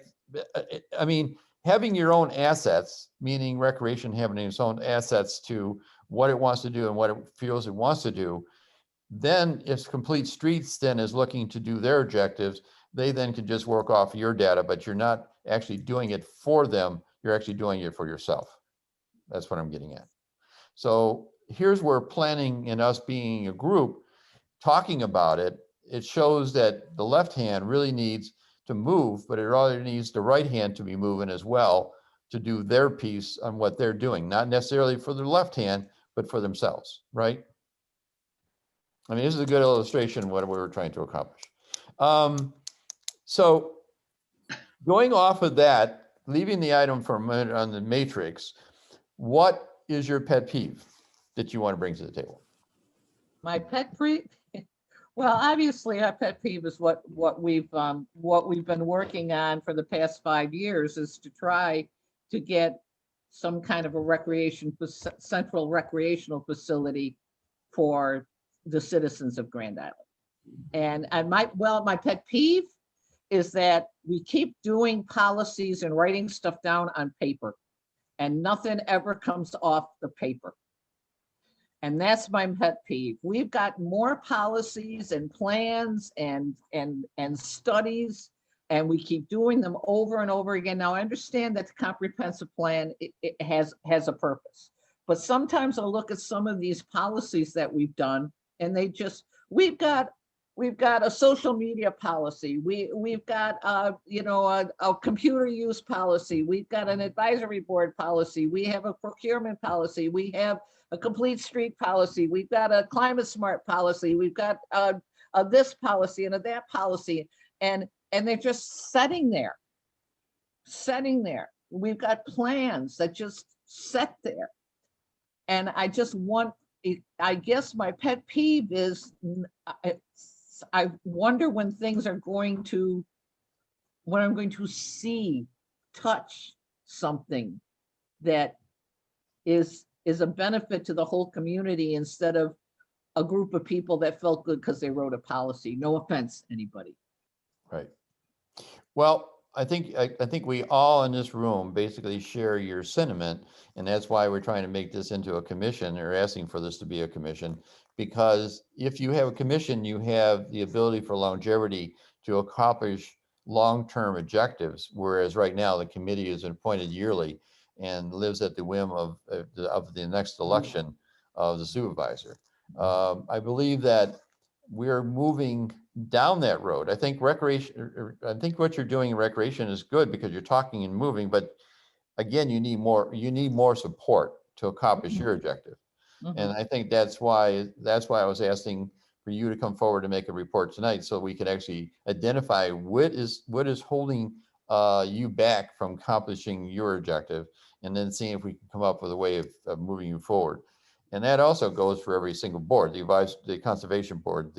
I mean, having your own assets, meaning recreation having its own assets to what it wants to do and what it feels it wants to do, then if Complete Streets then is looking to do their objectives, they then can just work off your data, but you're not actually doing it for them. You're actually doing it for yourself. That's what I'm getting at. So here's where planning and us being a group talking about it, it shows that the left hand really needs to move, but it really needs the right hand to be moving as well to do their piece on what they're doing, not necessarily for the left hand, but for themselves, right? I mean, this is a good illustration of what we were trying to accomplish. So going off of that, leaving the item for a minute on the matrix, what is your pet peeve that you want to bring to the table? My pet peeve? Well, obviously our pet peeve is what we've been working on for the past 5 years, is to try to get some kind of a central recreational facility for the citizens of Grand Island. And my pet peeve is that we keep doing policies and writing stuff down on paper, and nothing ever comes off the paper. And that's my pet peeve. We've got more policies and plans and studies, and we keep doing them over and over again. Now, I understand that the comprehensive plan, it has a purpose, but sometimes I'll look at some of these policies that we've done, and we've got a social media policy. We've got a computer use policy. We've got an advisory board policy. We have a procurement policy. We have a complete street policy. We've got a climate smart policy. We've got this policy and that policy, and they're just sitting there. We've got plans that just sit there, and I guess my pet peeve is I wonder when I'm going to touch something that is a benefit to the whole community instead of a group of people that felt good because they wrote a policy. No offense, anybody. Right. Well, I think we all in this room basically share your sentiment, and that's why we're trying to make this into a commission, or asking for this to be a commission, because if you have a commission, you have the ability for longevity to accomplish long-term objectives, whereas right now the committee is appointed yearly and lives at the whim of the next election of the supervisor. I believe that we're moving down that road. I think what you're doing in recreation is good because you're talking and moving, but again, you need more support to accomplish your objective. Mhm. And I think that's why I was asking for you to come forward and make a report tonight, so we can actually identify what is holding you back from accomplishing your objective, and then seeing if we can come up with a way of moving you forward. And that also goes for every single board, the conservation board,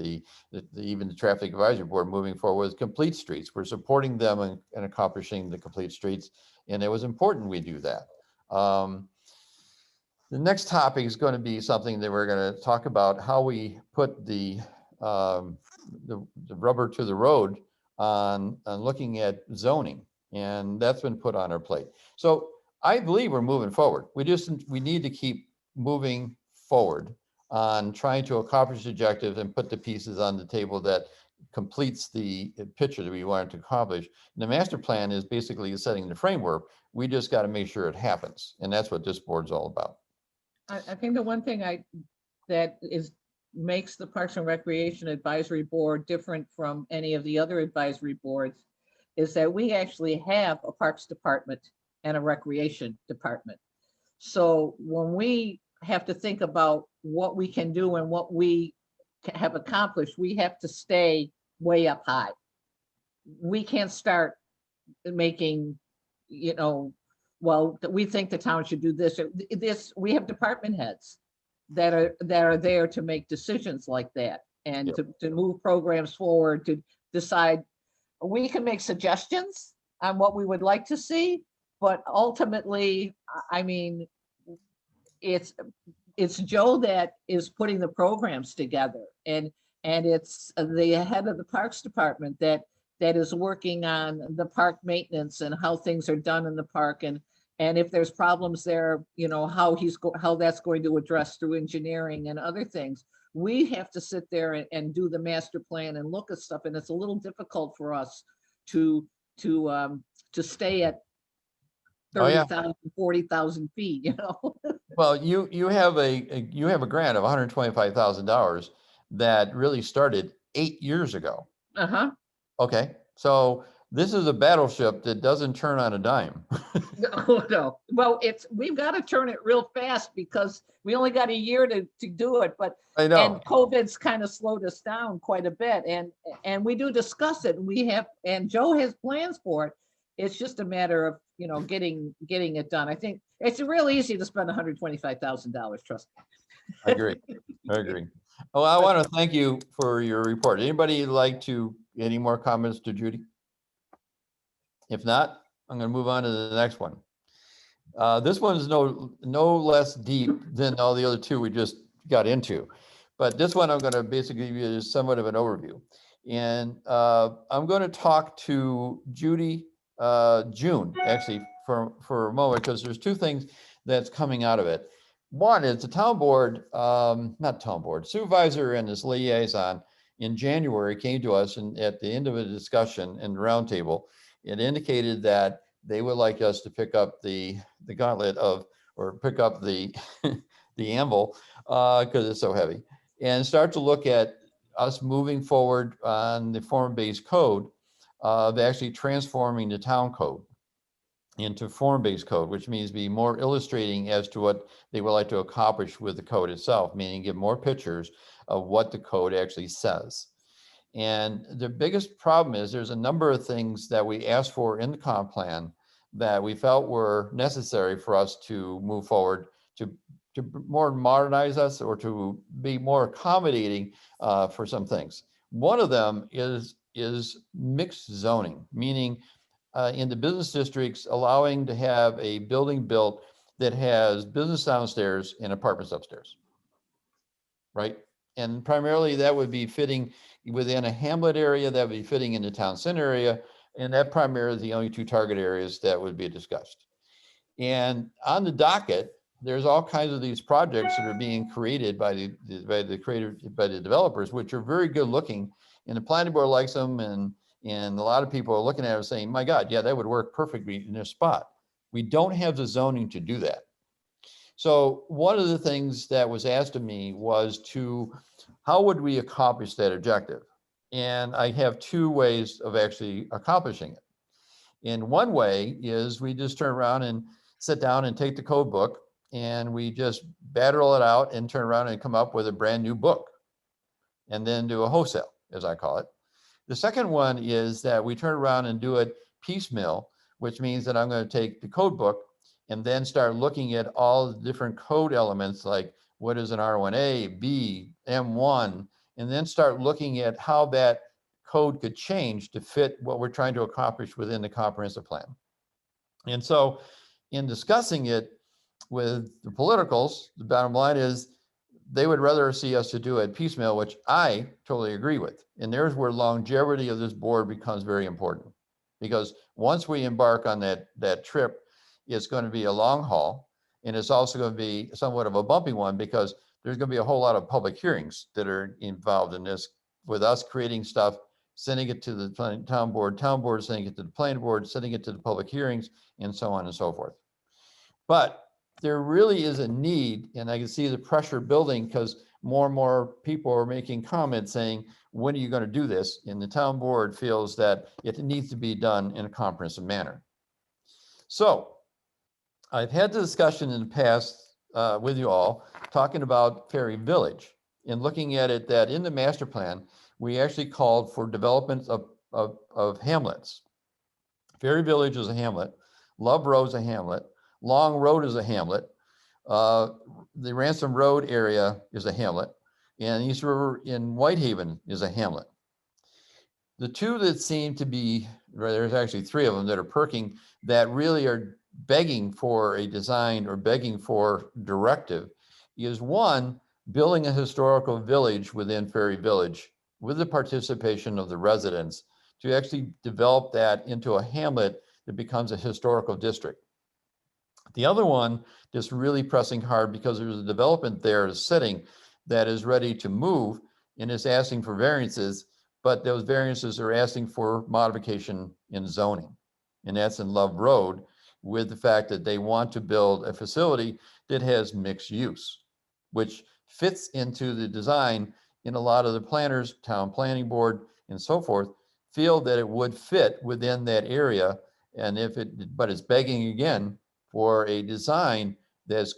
even the traffic advisory board moving forward with complete streets. We're supporting them and accomplishing the complete streets. And it was important we do that. The next topic is going to be something that we're going to talk about, how we put the rubber to the road on looking at zoning. And that's been put on our plate. So I believe we're moving forward. We need to keep moving forward on trying to accomplish the objectives and put the pieces on the table that completes the picture that we wanted to accomplish. And the master plan is basically setting the framework. We just got to make sure it happens. And that's what this board's all about. I think the one thing that makes the Parks and Recreation Advisory Board different from any of the other advisory boards is that we actually have a Parks Department and a Recreation Department. So when we have to think about what we can do and what we have accomplished, we have to stay way up high. We can't start making, well, we think the town should do this. We have department heads that are there to make decisions like that and to move programs forward, to decide. We can make suggestions on what we would like to see, but ultimately, I mean, it's Joe that is putting the programs together, and it's the head of the Parks Department that is working on the park maintenance and how things are done in the park, and if there's problems there, how that's going to address through engineering and other things. We have to sit there and do the master plan and look at stuff, and it's a little difficult for us to stay at 30,000, 40,000 feet, Well, you have a grant of $125,000 that really started 8 years ago. Uh-huh. Okay, so this is a battleship that doesn't turn on a dime. No. Well, we've got to turn it real fast because we only got a year to do it, but I know. And COVID's kind of slowed us down quite a bit, and we do discuss it. And Joe has plans for it. It's just a matter of getting it done. I think it's real easy to spend $125,000. Trust me. I agree. I agree. Well, I want to thank you for your report. Anybody like any more comments to Judy? If not, I'm going to move on to the next one. This one's no less deep than all the other two we just got into, but this one I'm going to basically give you somewhat of an overview. And I'm going to talk to Judy June actually for a moment, because there's two things that's coming out of it. One is the town board, not town board, supervisor and this liaison in January came to us, and at the end of a discussion in the roundtable, it indicated that they would like us to pick up the gauntlet or pick up the anvil because it's so heavy, and start to look at us moving forward on the form-based code of actually transforming the town code into form-based code, which means be more illustrating as to what they would like to accomplish with the code itself, meaning give more pictures of what the code actually says. And the biggest problem is there's a number of things that we asked for in the comp plan that we felt were necessary for us to move forward to more modernize us or to be more accommodating for some things. One of them is mixed zoning, meaning in the business districts, allowing to have a building built that has business downstairs and apartments upstairs, right? And primarily that would be fitting within a hamlet area, that would be fitting in the town center area, and that primarily is the only two target areas that would be discussed. And on the docket, there's all kinds of these projects that are being created by the developers, which are very good looking, and the planning board likes them, and a lot of people are looking at it saying, my God, yeah, that would work perfectly in this spot. We don't have the zoning to do that. So one of the things that was asked of me was how would we accomplish that objective? And I have two ways of actually accomplishing it. And one way is we just turn around and sit down and take the code book and we just battle it out and turn around and come up with a brand new book and then do a wholesale, as I call it. The second one is that we turn around and do it piecemeal, which means that I'm going to take the code book and then start looking at all the different code elements, like what is an R1A, B, M1, and then start looking at how that code could change to fit what we're trying to accomplish within the comprehensive plan. And so in discussing it with the politicals, the bottom line is they would rather see us to do it piecemeal, which I totally agree with. And there's where longevity of this board becomes very important. Because once we embark on that trip, it's going to be a long haul. And it's also going to be somewhat of a bumpy one, because there's going to be a whole lot of public hearings that are involved in this, with us creating stuff, sending it to the town board sending it to the planning board, sending it to the public hearings, and so on and so forth. But there really is a need, and I can see the pressure building, because more and more people are making comments saying, when are you going to do this? And the town board feels that it needs to be done in a comprehensive manner. So I've had the discussion in the past with you all, talking about Ferry Village, and looking at it that in the master plan, we actually called for development of hamlets. Ferry Village is a hamlet, Love Road is a hamlet, Long Road is a hamlet, the Ransom Road area is a hamlet, and East River in Whitehaven is a hamlet. The two that seem to be, there's actually three of them that are perking, that really are begging for a design or begging for directive, is one, building a historical village within Ferry Village with the participation of the residents to actually develop that into a hamlet that becomes a historical district. The other one that's really pressing hard, because there's a development there sitting that is ready to move and is asking for variances, but those variances are asking for modification in zoning. And that's in Love Road, with the fact that they want to build a facility that has mixed use, which fits into the design. In a lot of the planners, town planning board, and so forth, feel that it would fit within that area. And if it, but it's begging again for a design that's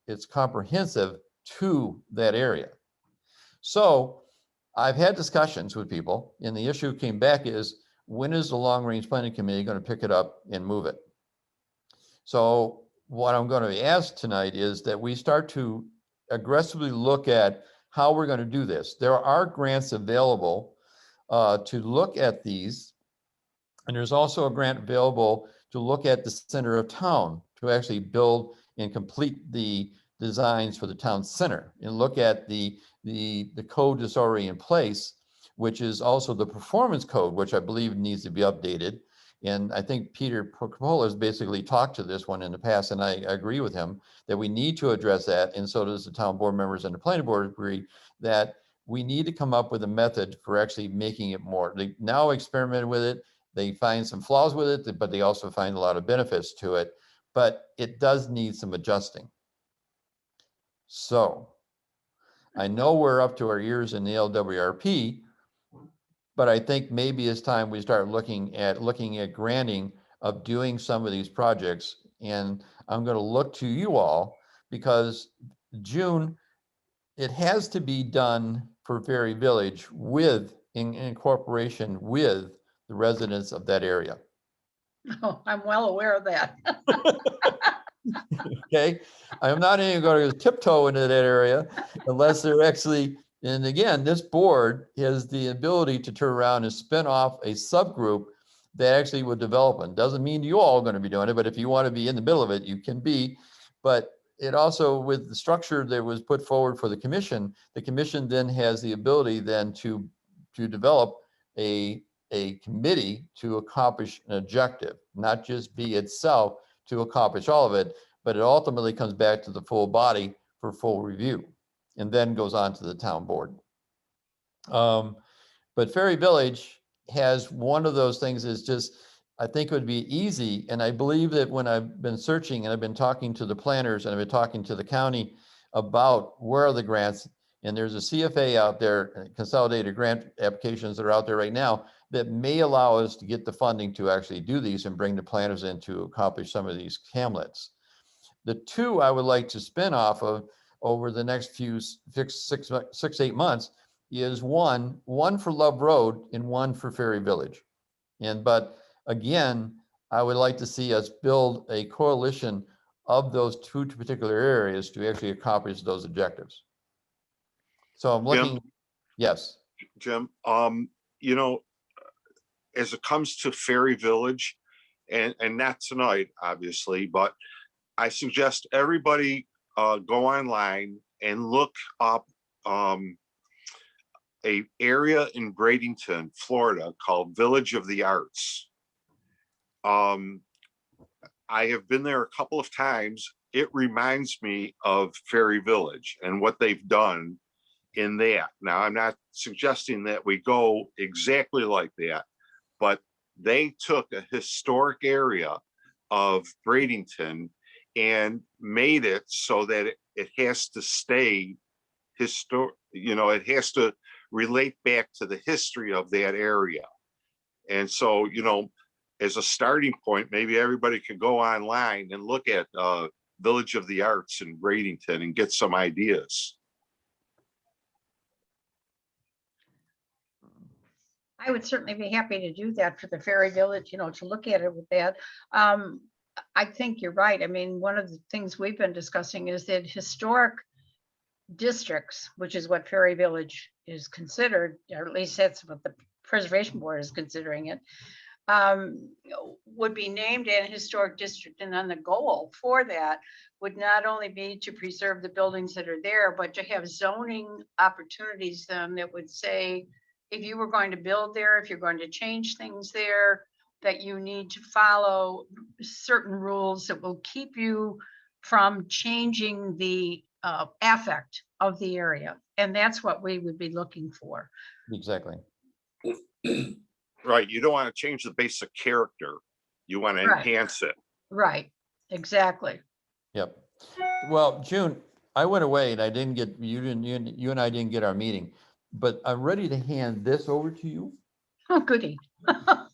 it's comprehensive to that area. So I've had discussions with people, and the issue came back is, when is the long range planning committee going to pick it up and move it? So what I'm going to ask tonight is that we start to aggressively look at how we're going to do this. There are grants available to look at these. And there's also a grant available to look at the center of town, to actually build and complete the designs for the town center, and look at the code that's already in place, which is also the performance code, which I believe needs to be updated. And I think Peter Procola has basically talked to this one in the past, and I agree with him that we need to address that. And so does the town board members and the planning board agree that we need to come up with a method for actually making it more. They now experimented with it. They find some flaws with it, but they also find a lot of benefits to it. But it does need some adjusting. So I know we're up to our ears in the LWRP, but I think maybe it's time we start looking at granting of doing some of these projects. And I'm going to look to you all, because June, it has to be done for Ferry Village in cooperation with the residents of that area. Oh, I'm well aware of that. Okay, I'm not even going to tiptoe into that area unless they're actually, and again, this board has the ability to turn around and spin off a subgroup that actually would develop it. Doesn't mean you all are going to be doing it, but if you want to be in the middle of it, you can be. But it also, with the structure that was put forward for the commission then has the ability then to develop a committee to accomplish an objective, not just be itself to accomplish all of it, but it ultimately comes back to the full body for full review, and then goes on to the town board. But Ferry Village has one of those things is just, I think it would be easy. And I believe that when I've been searching and I've been talking to the planners and I've been talking to the county about where are the grants, and there's a CFA out there, consolidated grant applications that are out there right now that may allow us to get the funding to actually do these and bring the planners in to accomplish some of these hamlets. The two I would like to spin off of over the next few 6-8 months is one for Love Road and one for Ferry Village. But again, I would like to see us build a coalition of those two particular areas to actually accomplish those objectives. So I'm looking, yes. Jim, you know, as it comes to Ferry Village, and not tonight, obviously, but I suggest everybody go online and look up a area in Bradenton, Florida called Village of the Arts. I have been there a couple of times. It reminds me of Ferry Village and what they've done in that. Now, I'm not suggesting that we go exactly like that, but they took a historic area of Bradenton and made it so that it has to stay historic, you know, it has to relate back to the history of that area. And so, you know, as a starting point, maybe everybody could go online and look at Village of the Arts in Bradenton and get some ideas. I would certainly be happy to do that for the Ferry Village, you know, to look at it with that. I think you're right. I mean, one of the things we've been discussing is that historic districts, which is what Ferry Village is considered, or at least that's what the Preservation Board is considering it, would be named in a historic district. And then the goal for that would not only be to preserve the buildings that are there, but to have zoning opportunities then that would say, if you were going to build there, if you're going to change things there, that you need to follow certain rules that will keep you from changing the affect of the area. And that's what we would be looking for. Exactly. Right. You don't want to change the basic character. You want to Right. enhance it. Right, exactly. Yep. Well, June, I went away and I didn't get, you and I didn't get our meeting, but I'm ready to hand this over to you. Oh, goody. I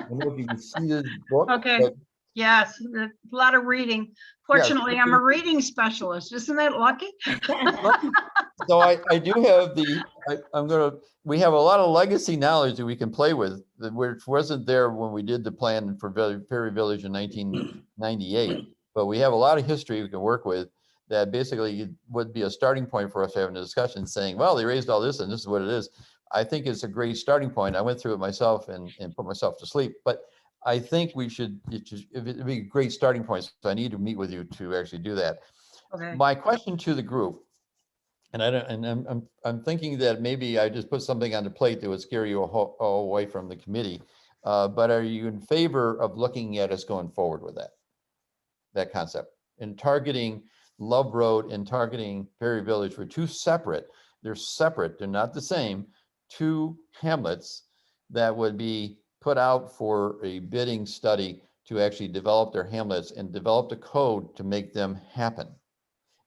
don't know if you can see this book. Okay. but- Yes, a lot of reading. Fortunately, I'm a reading specialist. Isn't that lucky? So I do have we have a lot of legacy knowledge that we can play with, which wasn't there when we did the plan for Ferry Village in 1998. But we have a lot of history we can work with that basically would be a starting point for us having a discussion saying, well, they raised all this and this is what it is. I think it's a great starting point. I went through it myself and put myself to sleep, but I think it'd be a great starting point. So I need to meet with you to actually do that. Okay. My question to the group, and I'm thinking that maybe I just put something on the plate that would scare you all away from the committee. But are you in favor of looking at us going forward with that concept and targeting Love Road and targeting Ferry Village for two separate? They're separate. They're not the same. Two hamlets that would be put out for a bidding study to actually develop their hamlets and develop the code to make them happen.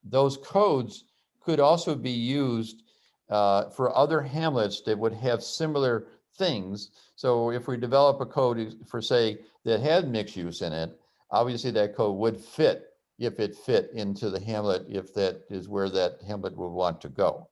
Those codes could also be used for other hamlets that would have similar things. So if we develop a code for, say, that had mixed use in it, obviously that code would fit if it fit into the hamlet, if that is where that hamlet would want to go.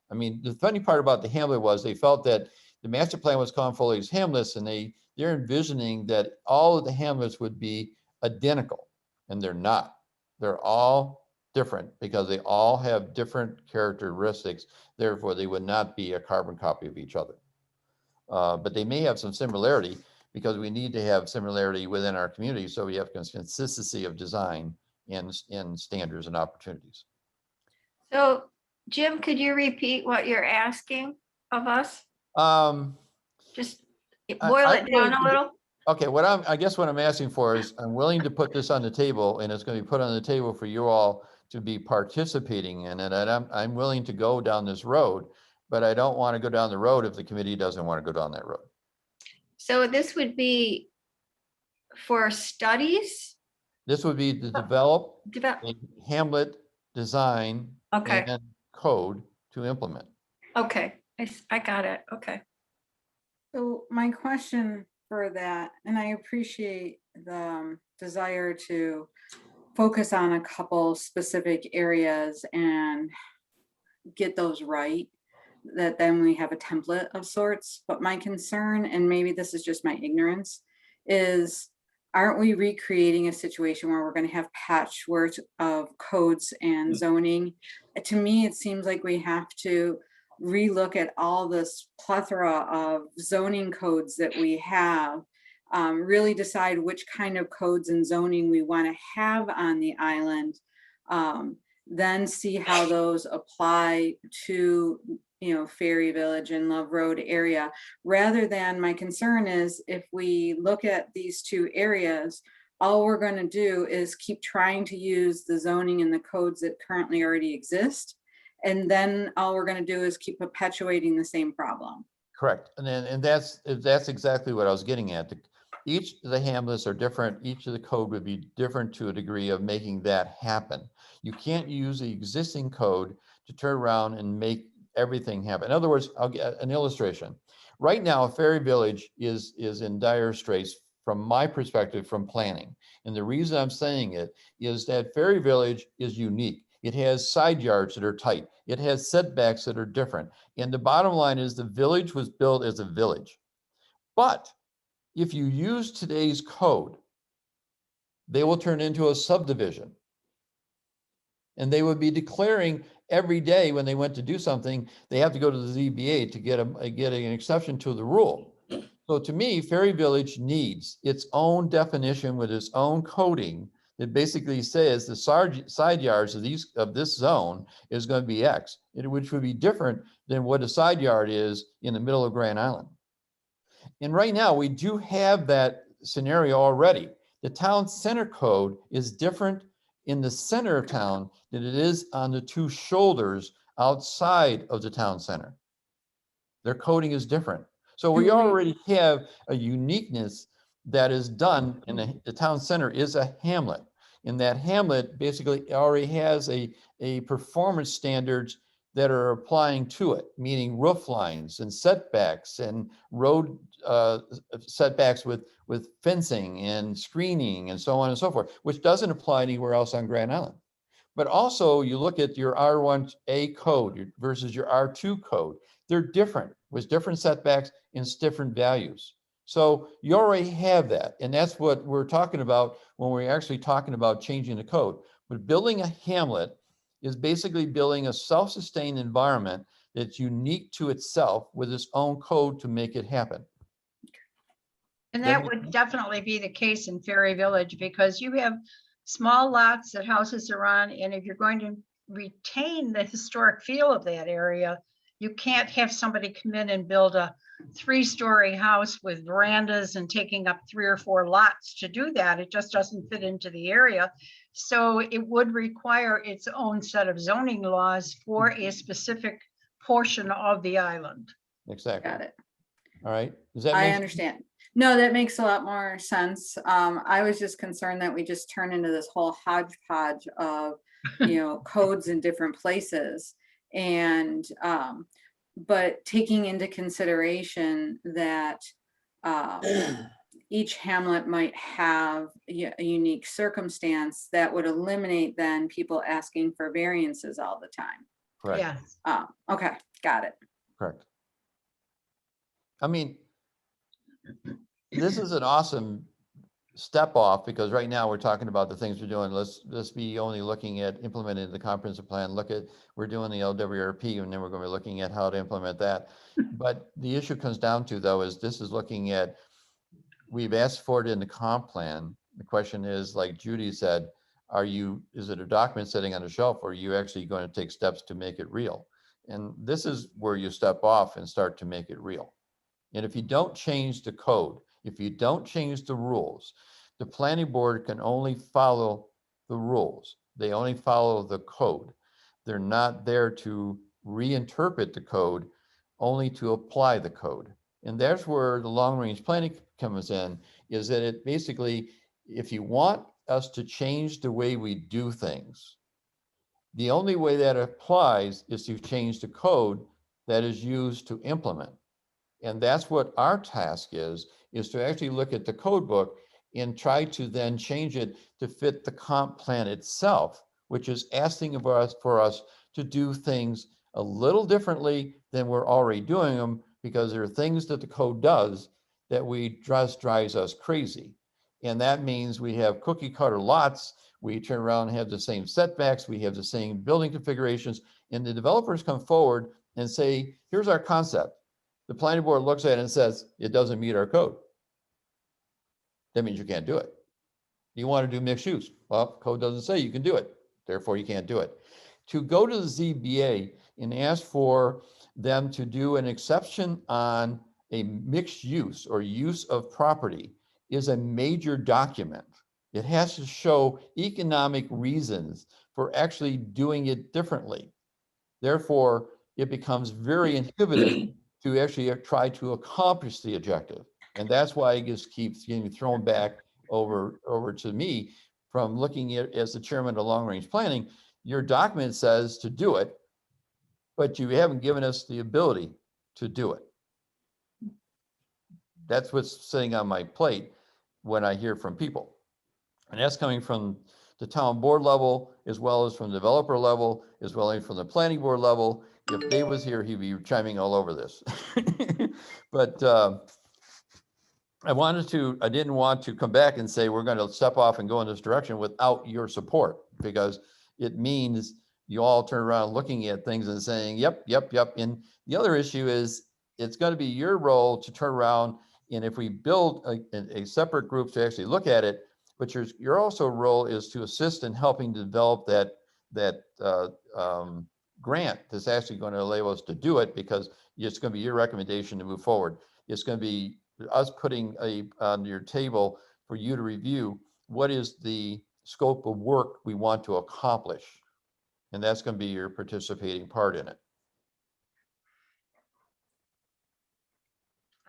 I mean, the funny part about the hamlet was they felt that the master plan was calling for these hamlets, and they're envisioning that all of the hamlets would be identical, and they're not. They're all different because they all have different characteristics. Therefore, they would not be a carbon copy of each other. But they may have some similarity because we need to have similarity within our community, so we have consistency of design and standards and opportunities. So Jim, could you repeat what you're asking of us? Just boil it down a little. Okay, I guess what I'm asking for is I'm willing to put this on the table, and it's going to be put on the table for you all to be participating in it. And I'm willing to go down this road, but I don't want to go down the road if the committee doesn't want to go down that road. So this would be for studies? This would be to develop a hamlet design Okay, and code to implement. okay, I got it, okay. So my question for that, and I appreciate the desire to focus on a couple specific areas and get those right, that then we have a template of sorts. But my concern, and maybe this is just my ignorance, is aren't we recreating a situation where we're going to have patchwork of codes and zoning? To me, it seems like we have to relook at all this plethora of zoning codes that we have, really decide which kind of codes and zoning we want to have on the island, then see how those apply to, you know, Ferry Village and Love Road area, rather than, my concern is if we look at these two areas, all we're going to do is keep trying to use the zoning and the codes that currently already exist. And then all we're going to do is keep perpetuating the same problem. Correct. And that's exactly what I was getting at. Each of the hamlets are different. Each of the code would be different to a degree of making that happen. You can't use the existing code to turn around and make everything happen. In other words, I'll get an illustration. Right now, Ferry Village is in dire straits from my perspective from planning. And the reason I'm saying it is that Ferry Village is unique. It has side yards that are tight. It has setbacks that are different. And the bottom line is the village was built as a village. But if you use today's code, they will turn into a subdivision. And they would be declaring every day when they went to do something, they have to go to the ZBA to get an exception to the rule. So to me, Ferry Village needs its own definition with its own coding that basically says the side yards of this zone is going to be X, which would be different than what a side yard is in the middle of Grand Island. And right now we do have that scenario already. The town center code is different in the center of town than it is on the two shoulders outside of the town center. Their coding is different. So we already have a uniqueness that is done, and the town center is a hamlet. And that hamlet basically already has a performance standards that are applying to it, meaning roof lines and setbacks and road setbacks with fencing and screening and so on and so forth, which doesn't apply anywhere else on Grand Island. But also you look at your R1A code versus your R2 code. They're different with different setbacks and different values. So you already have that. And that's what we're talking about when we're actually talking about changing the code. But building a hamlet is basically building a self-sustained environment that's unique to itself with its own code to make it happen. And that would definitely be the case in Ferry Village, because you have small lots that houses are on, and if you're going to retain the historic feel of that area, you can't have somebody come in and build a 3-story house with verandas and taking up 3 or 4 lots to do that. It just doesn't fit into the area. So it would require its own set of zoning laws for a specific portion of the island. Exactly. Got it. All right. Does that I make understand. No, that makes a lot more sense. I was just concerned that we just turn into this whole hodgepodge of, you know, codes in different places. And, but taking into consideration that each hamlet might have a unique circumstance, that would eliminate then people asking for variances all the time. correct? Yeah. Okay, got it. Correct. I mean, this is an awesome step off, because right now we're talking about the things we're doing. Let's be only looking at implementing the comprehensive plan. We're doing the LWRP, and then we're going to be looking at how to implement that. But the issue comes down to, though, is this is looking at, we've asked for it in the comp plan. The question is, like Judy said, is it a document sitting on a shelf, or are you actually going to take steps to make it real? And this is where you step off and start to make it real. And if you don't change the code, if you don't change the rules, the planning board can only follow the rules. They only follow the code. They're not there to reinterpret the code, only to apply the code. And that's where the long range planning comes in, is that it basically, if you want us to change the way we do things, the only way that applies is to change the code that is used to implement. And that's what our task is to actually look at the code book and try to then change it to fit the comp plan itself, which is asking for us to do things a little differently than we're already doing them, because there are things that the code does that drives us crazy. And that means we have cookie cutter lots. We turn around and have the same setbacks. We have the same building configurations. And the developers come forward and say, here's our concept. The planning board looks at it and says, it doesn't meet our code. That means you can't do it. You want to do mixed use. Well, code doesn't say you can do it. Therefore, you can't do it. To go to the ZBA and ask for them to do an exception on a mixed use or use of property is a major document. It has to show economic reasons for actually doing it differently. Therefore, it becomes very inhibitive to actually try to accomplish the objective. And that's why it just keeps getting thrown back over to me from looking at as the chairman of long range planning. Your document says to do it, but you haven't given us the ability to do it. That's what's sitting on my plate when I hear from people. And that's coming from the town board level, as well as from the developer level, as well as from the planning board level. If Dave was here, he'd be chiming all over this. But I didn't want to come back and say, we're going to step off and go in this direction without your support, because it means you all turn around looking at things and saying, yep, yep, yep. And the other issue is it's going to be your role to turn around. And if we build a separate group to actually look at it, but your also role is to assist in helping to develop that grant that's actually going to allow us to do it, because it's going to be your recommendation to move forward. It's going to be us putting on your table for you to review what is the scope of work we want to accomplish. And that's going to be your participating part in it.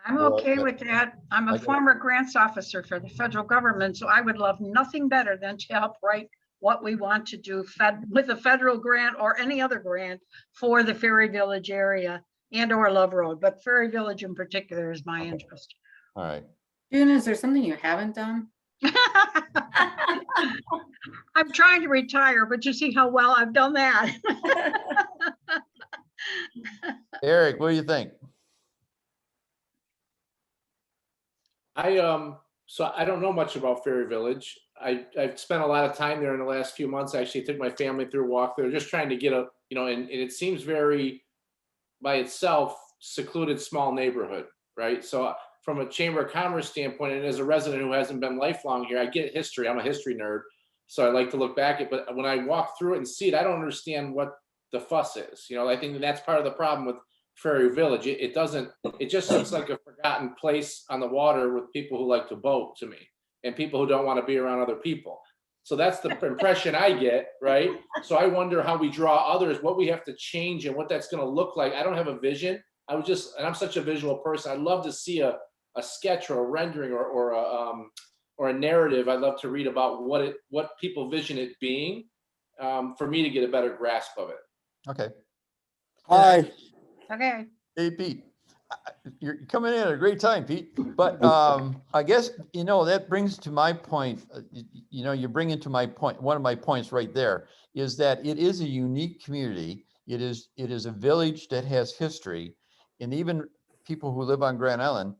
I'm Well, okay with that. I'm I a get it. former grants officer for the federal government, so I would love nothing better than to help write what we want to do with a federal grant or any other grant for the Ferry Village area and or Love Road, but Ferry Village in particular is my interest. All right. June, is there something you haven't done? I'm trying to retire, but you see how well I've done that. Eric, what do you think? So I don't know much about Ferry Village. I've spent a lot of time there in the last few months. I actually took my family through a walk there, just trying to get and it seems very by itself secluded small neighborhood, right? So from a Chamber of Commerce standpoint, and as a resident who hasn't been lifelong here, I get history. I'm a history nerd, so I like to look back at. But when I walk through it and see it, I don't understand what the fuss is. I think that's part of the problem with Ferry Village. It just looks like a forgotten place on the water with people who like to boat to me, and people who don't want to be around other people. So that's the impression I get, right? So I wonder how we draw others, what we have to change and what that's going to look like. I don't have a vision. And I'm such a visual person. I'd love to see a sketch or a rendering or a narrative. I'd love to read about what people vision it being, for me to get a better grasp of it. Okay. Hi. Okay. Hey, Pete, you're coming in at a great time, Pete. But I guess, that brings to my point, you bring into my point, one of my points right there is that it is a unique community. It is a village that has history, and even people who live on Grand Island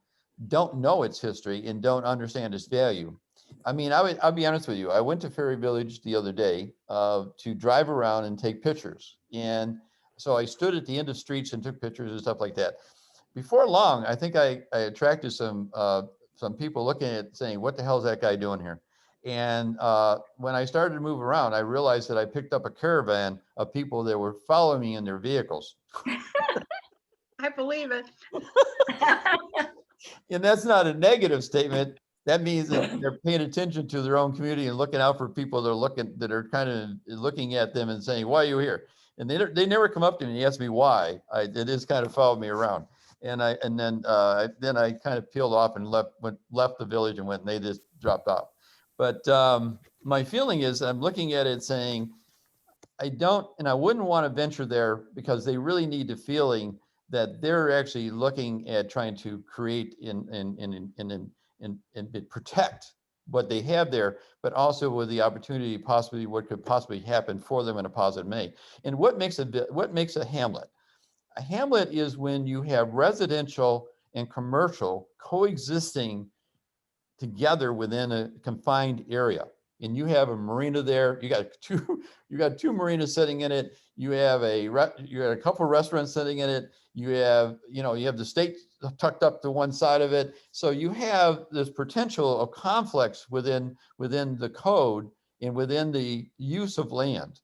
don't know its history and don't understand its value. I mean, I'll be honest with you. I went to Ferry Village the other day to drive around and take pictures. And so I stood at the end of streets and took pictures and stuff like that. Before long, I think I attracted some people looking at saying, what the hell is that guy doing here? And when I started to move around, I realized that I picked up a caravan of people that were following me in their vehicles. I believe it. And that's not a negative statement. That means that they're paying attention to their own community and looking out for people that are kind of looking at them and saying, why are you here? And they never come up to me and ask me why. It just kind of followed me around. And then I kind of peeled off and left the village and went, and they just dropped off. But my feeling is I'm looking at it saying, I wouldn't want to venture there, because they really need the feeling that they're actually looking at trying to create and protect what they have there, but also with the opportunity, possibly what could possibly happen for them in a positive way. And what makes a hamlet? A hamlet is when you have residential and commercial coexisting together within a confined area. And you have a marina there, you got two marinas sitting in it, you have a couple of restaurants sitting in it, you have the state tucked up to one side of it. So you have this potential of conflicts within the code and within the use of land.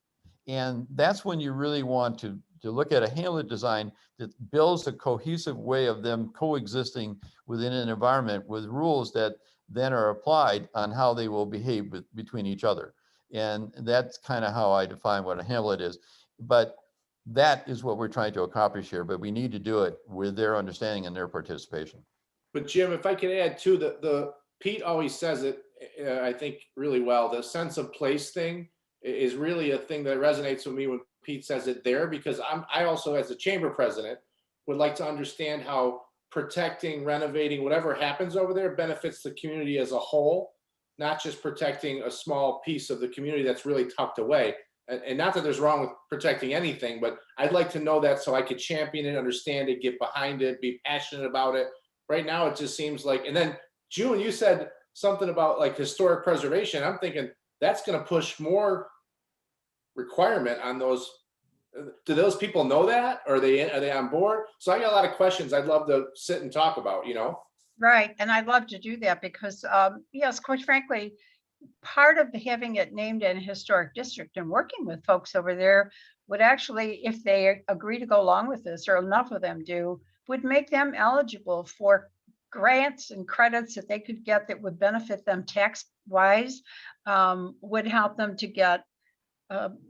And that's when you really want to look at a hamlet design that builds a cohesive way of them coexisting within an environment with rules that then are applied on how they will behave between each other. And that's kind of how I define what a hamlet is. But that is what we're trying to accomplish here, but we need to do it with their understanding and their participation. But Jim, if I could add too, the Pete always says it, I think really well, the sense of place thing is really a thing that resonates with me when Pete says it there, because I also, as a chamber president, would like to understand how protecting, renovating, whatever happens over there benefits the community as a whole, not just protecting a small piece of the community that's really tucked away. And not that there's wrong with protecting anything, but I'd like to know that so I could champion it, understand it, get behind it, be passionate about it. Right now, it just seems like, and then June, you said something about like historic preservation. I'm thinking that's going to push more requirement on those. Do those people know that? Are they on board? So I got a lot of questions I'd love to sit and talk about, Right, and I'd love to do that because, yes, quite frankly, part of having it named in a historic district and working with folks over there would actually, if they agree to go along with this, or enough of them do, would make them eligible for grants and credits that they could get that would benefit them tax-wise, would help them to get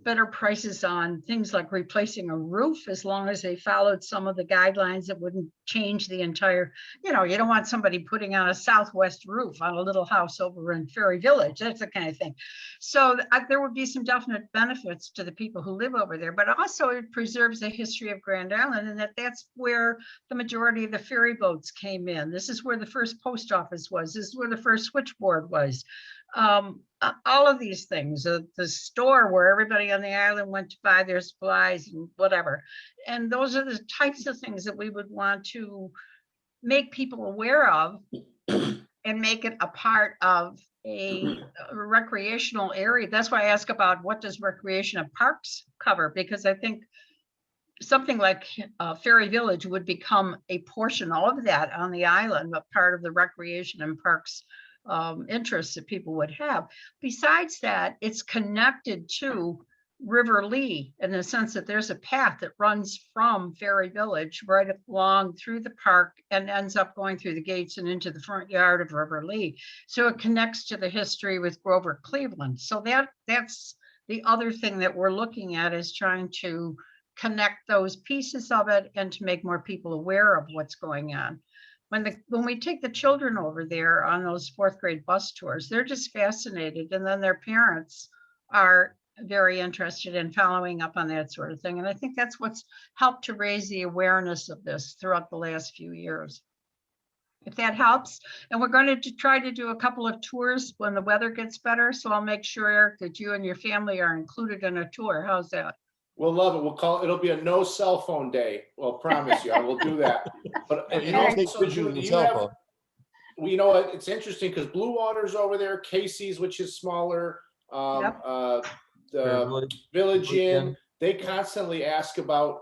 better prices on things like replacing a roof, as long as they followed some of the guidelines that wouldn't change the entire, you don't want somebody putting on a southwest roof on a little house over in Ferry Village. That's the kind of thing. So there would be some definite benefits to the people who live over there, but also it preserves the history of Grand Island, and that's where the majority of the ferry boats came in. This is where the first post office was. This is where the first switchboard was. All of these things, the store where everybody on the island went to buy their supplies and whatever. And those are the types of things that we would want to make people aware of and make it a part of a recreational area. That's why I ask about what does recreation of parks cover, because I think something like Ferry Village would become a portion of that on the island, but part of the recreation and parks interests that people would have. Besides that, it's connected to River Lee in the sense that there's a path that runs from Ferry Village right along through the park and ends up going through the gates and into the front yard of River Lee. So it connects to the history with Grover Cleveland. So that's the other thing that we're looking at, is trying to connect those pieces of it and to make more people aware of what's going on. When we take the children over there on those fourth grade bus tours, they're just fascinated. And then their parents are very interested in following up on that sort of thing. And I think that's what's helped to raise the awareness of this throughout the last few years. If that helps. And we're going to try to do a couple of tours when the weather gets better. So I'll make sure, Eric, that you and your family are included in a tour. How's that? We'll love it. It'll be a no cell phone day. Well, promise you, I will do that. But You don't take also, pictures June, of do the you cell have, phone. well, you know what? It's interesting because Blue Water's over there, Casey's, which is smaller, Yep. the Village Inn. They constantly ask about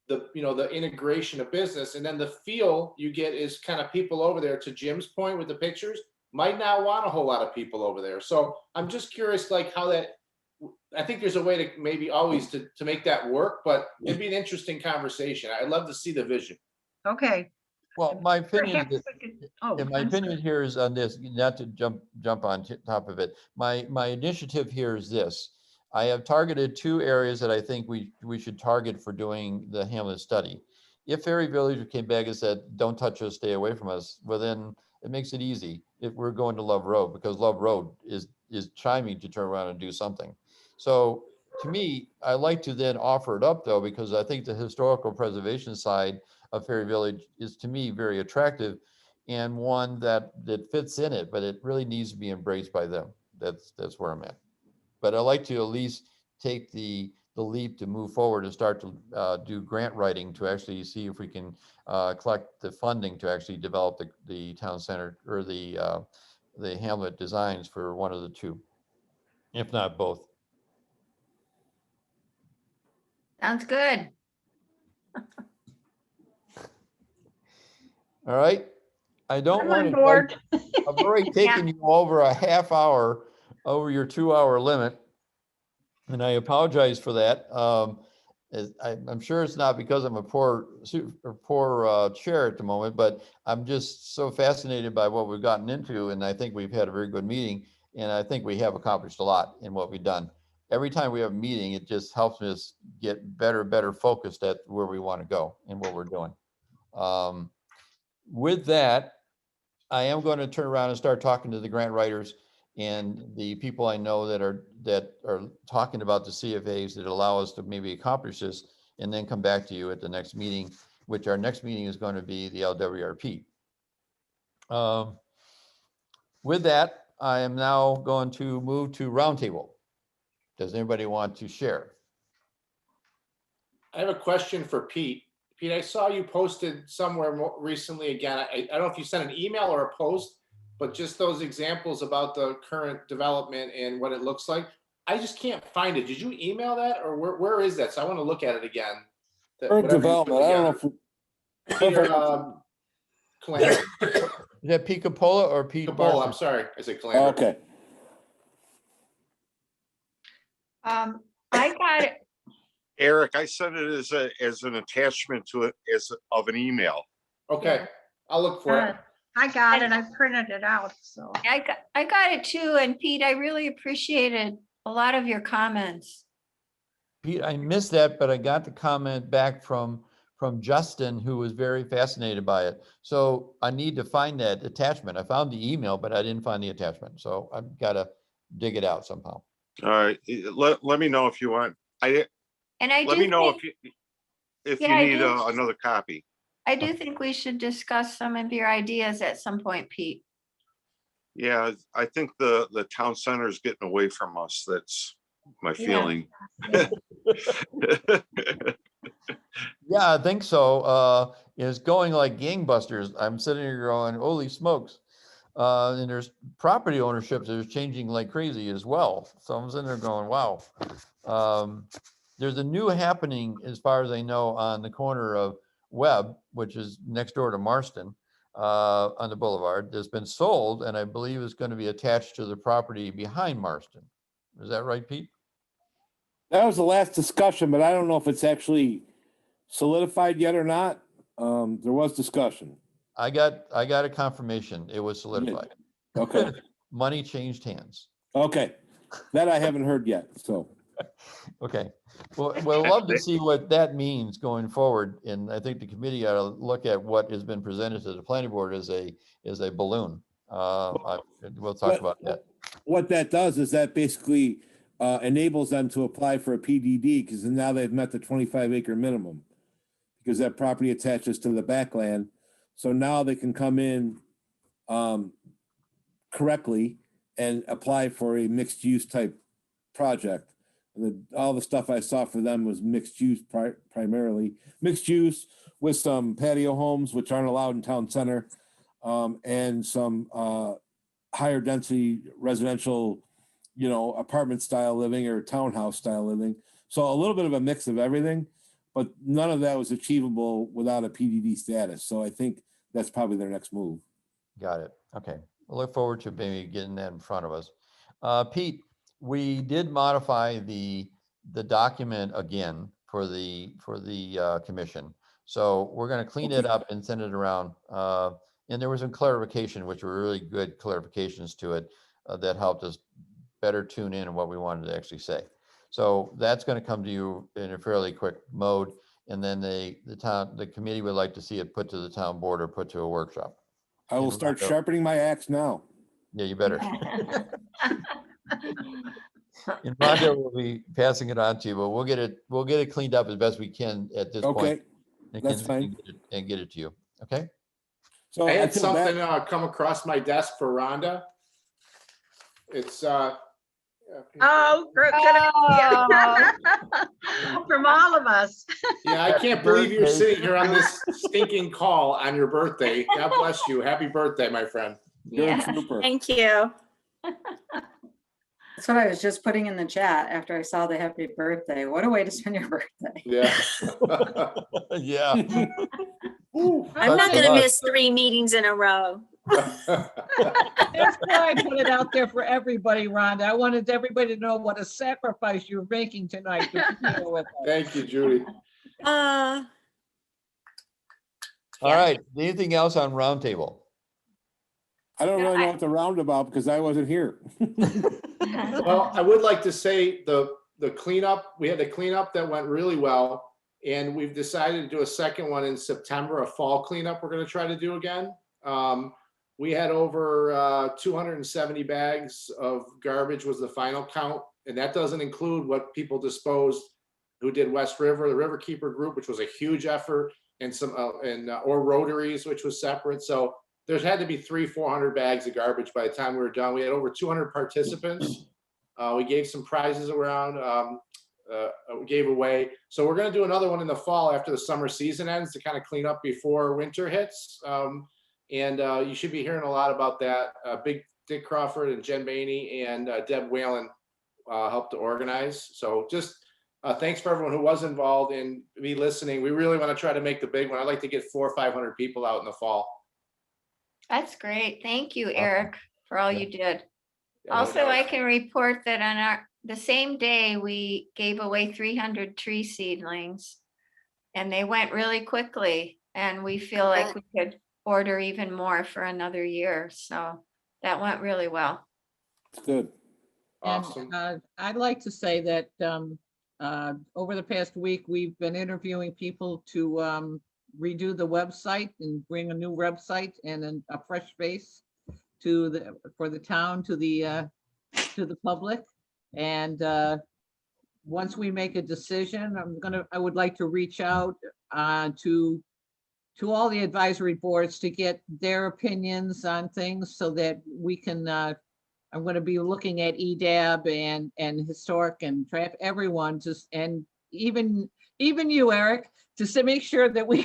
the integration of business, and then the feel you get is kind of people over there. To Jim's point with the pictures, might not want a whole lot of people over there. So I'm just curious, like how that. I think there's a way to maybe always to make that work, but it'd be an interesting conversation. I'd love to see the vision. Okay. Well, my opinion, Perhaps we could- oh, and my I'm opinion sorry. here is on this, not to jump on top of it. My initiative here is this. I have targeted two areas that I think we should target for doing the Hamlet study. If Ferry Village came back and said, don't touch us, stay away from us, well then it makes it easy if we're going to Love Road, because Love Road is chiming to turn around and do something. So to me, I like to then offer it up though, because I think the historical preservation side of Ferry Village is to me very attractive and one that fits in it, but it really needs to be embraced by them. That's where I'm at. But I like to at least take the leap to move forward and start to do grant writing to actually see if we can collect the funding to actually develop the town center or the the hamlet designs for one of the two, if not both. Sounds good. All right. I don't I'm want on to, board. I've already taken you over a half hour over your 2-hour limit. And I apologize for that. I'm sure it's not because I'm a poor chair at the moment, but I'm just so fascinated by what we've gotten into. And I think we've had a very good meeting. And I think we have accomplished a lot in what we've done. Every time we have a meeting, it just helps us get better focused at where we want to go and what we're doing. With that, I am going to turn around and start talking to the grant writers and the people I know that are talking about the CFAs that allow us to maybe accomplish this, and then come back to you at the next meeting, which our next meeting is going to be the LWRP. With that, I am now going to move to roundtable. Does anybody want to share? I have a question for Pete. Pete, I saw you posted somewhere more recently again. I don't know if you sent an email or a post, but just those examples about the current development and what it looks like. I just can't find it. Did you email that, or where is that? So I want to look at it again. Current development, I don't know if. Peter, Calamity. Is that Pete Capola or Pete Capola, Barson? I'm sorry. I said Calamity. Okay, I got it. Eric, I sent it as an attachment to it of an email. Okay, I'll look for it. I got it. I printed it out, so. I got it too. And Pete, I really appreciated a lot of your comments. Pete, I missed that, but I got the comment back from Justin, who was very fascinated by it. So I need to find that attachment. I found the email, but I didn't find the attachment. So I've got to dig it out somehow. All right, let me know if you want. Let me know if you need another copy. I do think we should discuss some of your ideas at some point, Pete. Yeah, I think the town center is getting away from us. That's my feeling. Yeah, I think so. It's going like gangbusters. I'm sitting here going, holy smokes. And there's property ownerships that are changing like crazy as well. So I'm sitting there going, wow. There's a new happening, as far as I know, on the corner of Webb, which is next door to Marston, on the boulevard, that's been sold, and I believe is going to be attached to the property behind Marston. Is that right, Pete? that was the last discussion, but I don't know if it's actually solidified yet or not. There was discussion. I got a confirmation. It was solidified. Okay, Money changed hands. okay. That I haven't heard yet, so. Okay. Well, we'll love to see what that means going forward. And I think the committee ought to look at what has been presented to the planning board as a balloon. We'll talk about that. What that does is that basically enables them to apply for a PDD, because now they've met the 25-acre minimum, because that property attaches to the backland. So now they can come in correctly and apply for a mixed use type project. And all the stuff I saw for them was mixed use, primarily mixed use with some patio homes, which aren't allowed in town center, and some higher density residential, apartment style living or townhouse style living. So a little bit of a mix of everything, but none of that was achievable without a PDD status. So I think that's probably their next move. Got it. Okay. I look forward to maybe getting that in front of us. Pete, we did modify the document again for the commission. So we're going to clean it up and send it around. And there was some clarification, which were really good clarifications to it that helped us better tune in on what we wanted to actually say. So that's going to come to you in a fairly quick mode. And then the committee would like to see it put to the town board or put to a workshop. I will start sharpening my axe now. Yeah, you better. And Rhonda will be passing it on to you, but we'll get it cleaned up as best we can at this point. Okay, that's fine. And get it to you. Okay. So I had feel something bad. come across my desk for Rhonda. It's Oh, good idea. From all of us. yeah, I can't believe you're sitting here on this stinking call on your birthday. God bless you. Happy birthday, my friend. You're a Yes. trooper. Thank you. That's what I was just putting in the chat after I saw the happy birthday. What a way to spend your birthday. Yeah. Yeah. I'm not Such gonna a lot. miss 3 meetings in a row. That's why I put it out there for everybody, Rhonda. I wanted everybody to know what a sacrifice you're making tonight to be here with us. Thank you, Judy. Uh, All Yeah. right, anything else on roundtable? I don't No, really know I- what the roundabout because I wasn't here. Well, I would like to say the cleanup, we had a cleanup that went really well. And we've decided to do a second one in September, a fall cleanup we're gonna try to do again. We had over 270 bags of garbage was the final count. And that doesn't include what people disposed who did West River, the Riverkeeper group, which was a huge effort, and some, or Rotaries, which was separate. So there's had to be 300-400 bags of garbage by the time we were done. We had over 200 participants. We gave some prizes around, we gave away. So we're gonna do another one in the fall after the summer season ends to kind of clean up before winter hits. And you should be hearing a lot about that. Big Dick Crawford and Jen Baney and Deb Whalen helped to organize. So just thanks for everyone who was involved in me listening. We really want to try to make the big one. I'd like to get 400 or 500 people out in the fall. That's great. Thank you, Eric, for all you did. Yeah, no Also, doubt. I can report that on the same day, we gave away 300 tree seedlings. And they went really quickly, and we feel like we could order even more for another year. So that went really well. It's good. Awesome. And I'd like to say that over the past week, we've been interviewing people to redo the website and bring a new website and a fresh face for the town, to the public. And once we make a decision, I would like to reach out to all the advisory boards to get their opinions on things so that we can, I'm going to be looking at EDAB and historic and traffic, everyone, just, and even you, Eric, just to make sure that we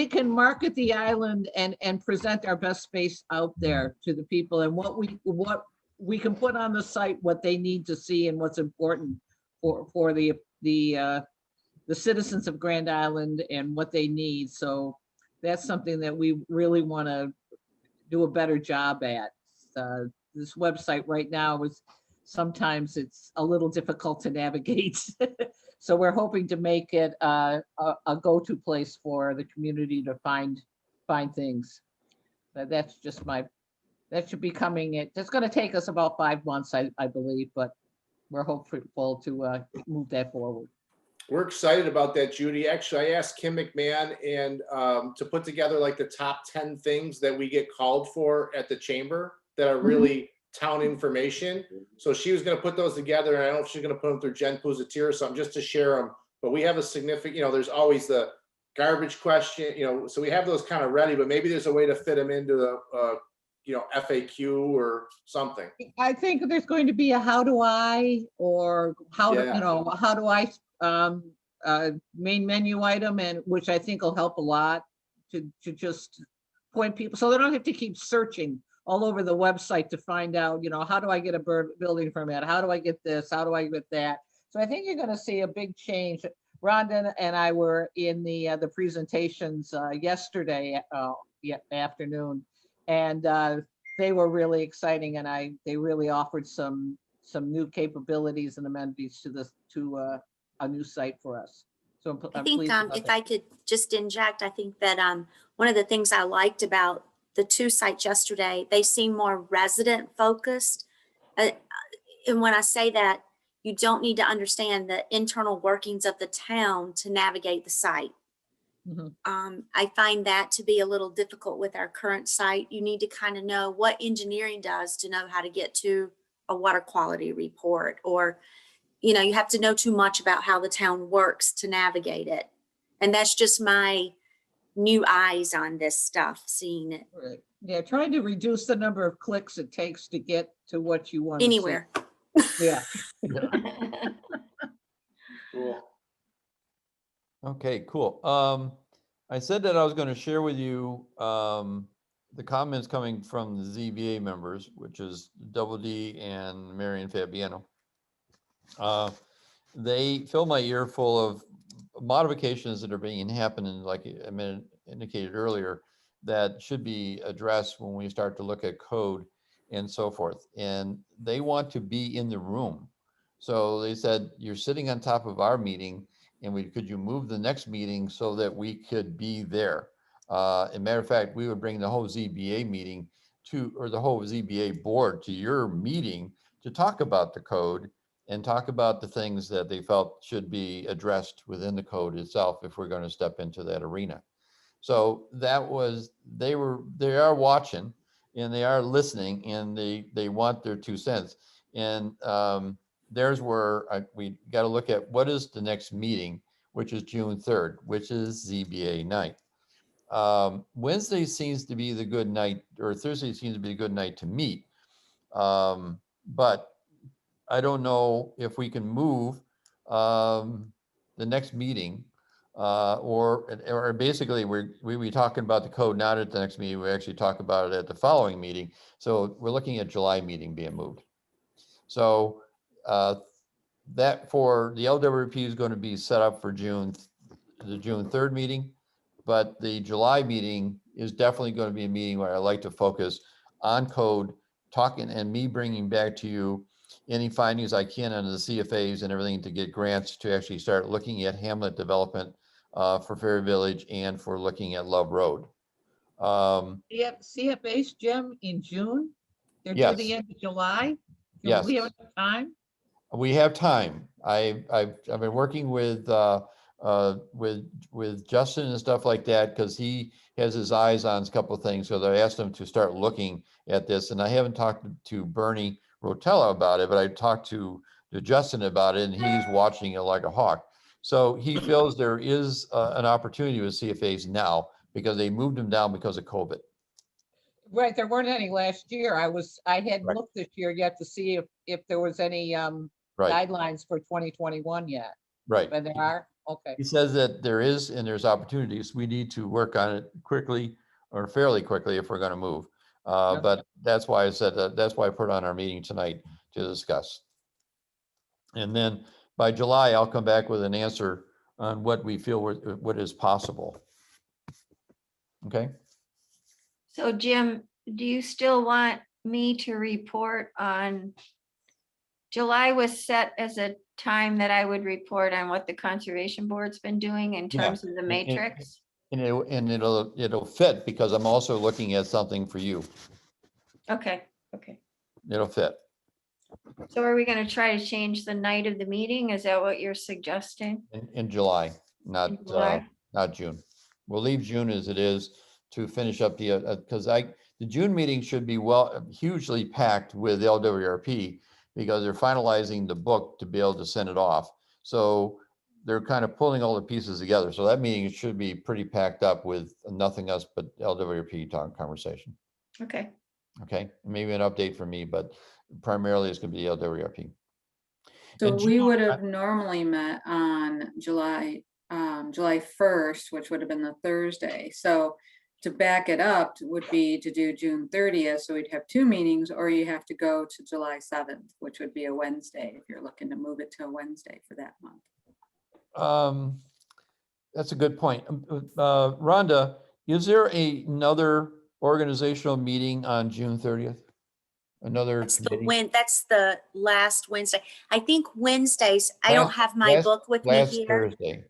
can market the island and present our best space out there to the people, and what we can put on the site, what they need to see and what's important for the citizens of Grand Island and what they need. So that's something that we really want to do a better job at. This website right now sometimes it's a little difficult to navigate. So we're hoping to make it a go-to place for the community to find things. That's just that should be coming. It's going to take us about 5 months, I believe, but we're hopeful to move that forward. We're excited about that, Judy. Actually, I asked Kim McMahon and to put together like the top 10 things that we get called for at the chamber that are really town information. So she was going to put those together, and I don't know if she's going to put them through Jen Pusatir or something just to share them. But we have a significant, there's always the garbage question, so we have those kind of ready, but maybe there's a way to fit them into the, FAQ or something. I think there's going to be a how do I, or how do, Yeah. how do I main menu item, and which I think will help a lot to just point people, so they don't have to keep searching all over the website to find out, how do I get a building permit? How do I get this? How do I get that? So I think you're going to see a big change. Rhonda and I were in the presentations yesterday afternoon, and they were really exciting, and they really offered some new capabilities and amenities to a new site for us. So I think if I could just inject, I think that one of the things I liked about the 2 sites yesterday, they seem more resident focused. And when I say that, you don't need to understand the internal workings of the town to navigate the site. I find that to be a little difficult with our current site. You need to kind of know what engineering does to know how to get to a water quality report, or, you have to know too much about how the town works to navigate it. And that's just my new eyes on this stuff, seeing it Right. Yeah, trying to reduce the number of clicks it takes to get to what you want. anywhere. Yeah. Cool. Okay, cool. I said that I was going to share with you the comments coming from the ZBA members, which is Double D and Marion Fabiano. They fill my ear full of modifications that are being happening, like I indicated earlier, that should be addressed when we start to look at code and so forth. And they want to be in the room. So they said, you're sitting on top of our meeting, and could you move the next meeting so that we could be there? As a matter of fact, we would bring the whole ZBA meeting or the whole ZBA board to your meeting to talk about the code and talk about the things that they felt should be addressed within the code itself if we're going to step into that arena. So that was, they are watching and they are listening, and they want their 2 cents. And there's where we got to look at what is the next meeting, which is June 3rd, which is ZBA night. Wednesday seems to be the good night, or Thursday seems to be a good night to meet. But I don't know if we can move the next meeting, or basically we'll be talking about the code not at the next meeting. We actually talk about it at the following meeting. So we're looking at July meeting being moved. So that for the LWP is going to be set up for the June 3rd meeting, but the July meeting is definitely going to be a meeting where I like to focus on code, talking, and me bringing back to you any findings I can on the CFAs and everything to get grants to actually start looking at hamlet development for Fair Village and for looking at Love Road. CFA's, Jim, in June? They're due Yes. the end of July? Yes. We have enough time? We have time. I've been working with Justin and stuff like that, because he has his eyes on a couple of things. So I asked him to start looking at this, and I haven't talked to Bernie Rotella about it, but I talked to Justin about it, and he's watching it like a hawk. So he feels there is an opportunity with CFAs now because they moved them down because of COVID. Right, there weren't any last year. I hadn't Right. looked this year yet to see if there was any Right, guidelines for 2021 yet. right. But there are, okay. He says that there is, and there's opportunities. We need to work on it quickly or fairly quickly if we're going to move. Okay. But that's why I said that, that's why I put on our meeting tonight to discuss. And then by July, I'll come back with an answer on what we feel what is possible. Okay? So Jim, do you still want me to report on? July was set as a time that I would report on what the conservation board's been doing in Yeah, terms of the matrix. And it'll fit because I'm also looking at something for you. Okay, okay. It'll fit. So are we gonna try to change the night of the meeting? Is that what you're suggesting? In July, not In July? not June. We'll leave June as it is to finish up the because the June meeting should be hugely packed with LWRP because they're finalizing the book to be able to send it off. So they're kind of pulling all the pieces together. So that meeting should be pretty packed up with nothing else but LWRP conversation. Okay, Okay, maybe an update from me, but primarily it's going to be LWRP. So In we June, would have normally met on July 1st, which would have been the Thursday. So to back it up would be to do June 30th. So we'd have 2 meetings, or you have to go to July 7th, which would be a Wednesday if you're looking to move it to a Wednesday for that month. That's a good point. Rhonda, is there another organizational meeting on June 30th? Another committee? That's the last Wednesday. I think Wednesdays, I don't have my book with me Last here. Thursday.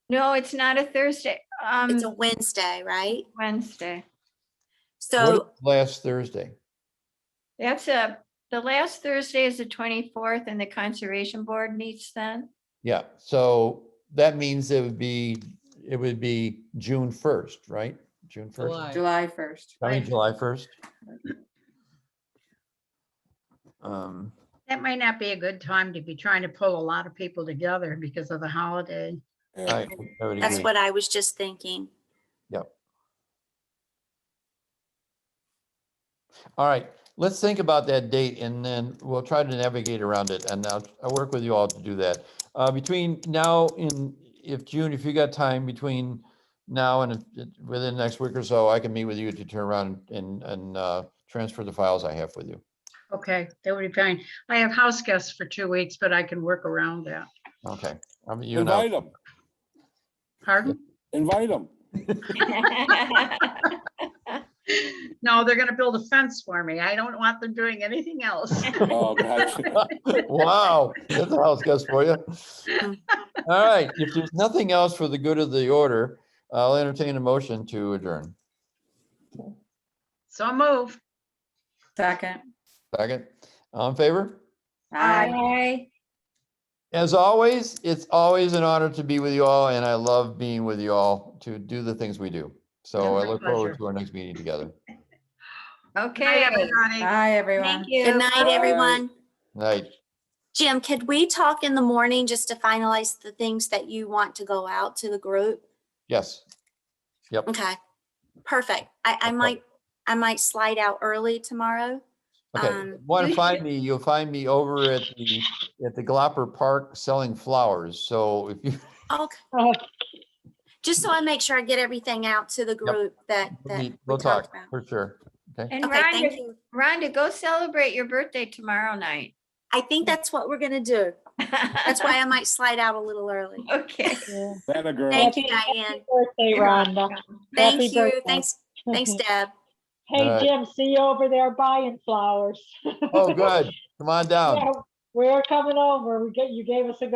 no, it's not a Thursday. It's a Wednesday, right? Wednesday. So What is last Thursday? That's the last Thursday is the 24th and the conservation board meets then. Yeah, so that means it would be June 1st, right? June 1st? July 1st. I mean, July 1st. That might not be a good time to be trying to pull a lot of people together because of the holiday. I would that's agree. what I was just thinking. Yep. All right, let's think about that date and then we'll try to navigate around it, and I'll work with you all to do that. Between now and if you got time between now and within the next week or so, I can meet with you to turn around and transfer the files I have with you. Okay, that would be fine. I have house guests for 2 weeks, but I can work around that. Okay. You and I. Invite them, Pardon? invite them. No, they're gonna build a fence for me. I don't want them doing anything else. Oh, gotcha. Wow, that's a house guest for you. All right, if there's nothing else for the good of the order, I'll entertain a motion to adjourn. So move. Second. Second, all in favor? Aye. Bye. As always, it's always an honor to be with you all, and I love being with you all to do the things we do. So My I look forward pleasure. to our next meeting together. Good night, Okay, everybody. Bye, everyone. thank you. Good night, everyone. Night. Jim, could we talk in the morning just to finalize the things that you want to go out to the group? Yes. Yep. Okay, perfect. I might slide out early tomorrow. Okay. Want to find me? You'll find me over at the Glopper Park selling flowers. So if you Okay, just so I make sure I get everything out to the group that we we'll talked talk about. for sure. Okay. And Okay, thank Rhonda, you. Rhonda, go celebrate your birthday tomorrow night. I think that's what we're gonna do. That's why I might slide out a little early. Okay. Yeah. That a girl. Thank you, Diane. Birthday, Rhonda. Thank Happy you. birthday. Thanks, Deb. Hey, All right. Jim, see you over there buying flowers. Oh, good. Come on down. Yeah, we're coming over. You gave us a good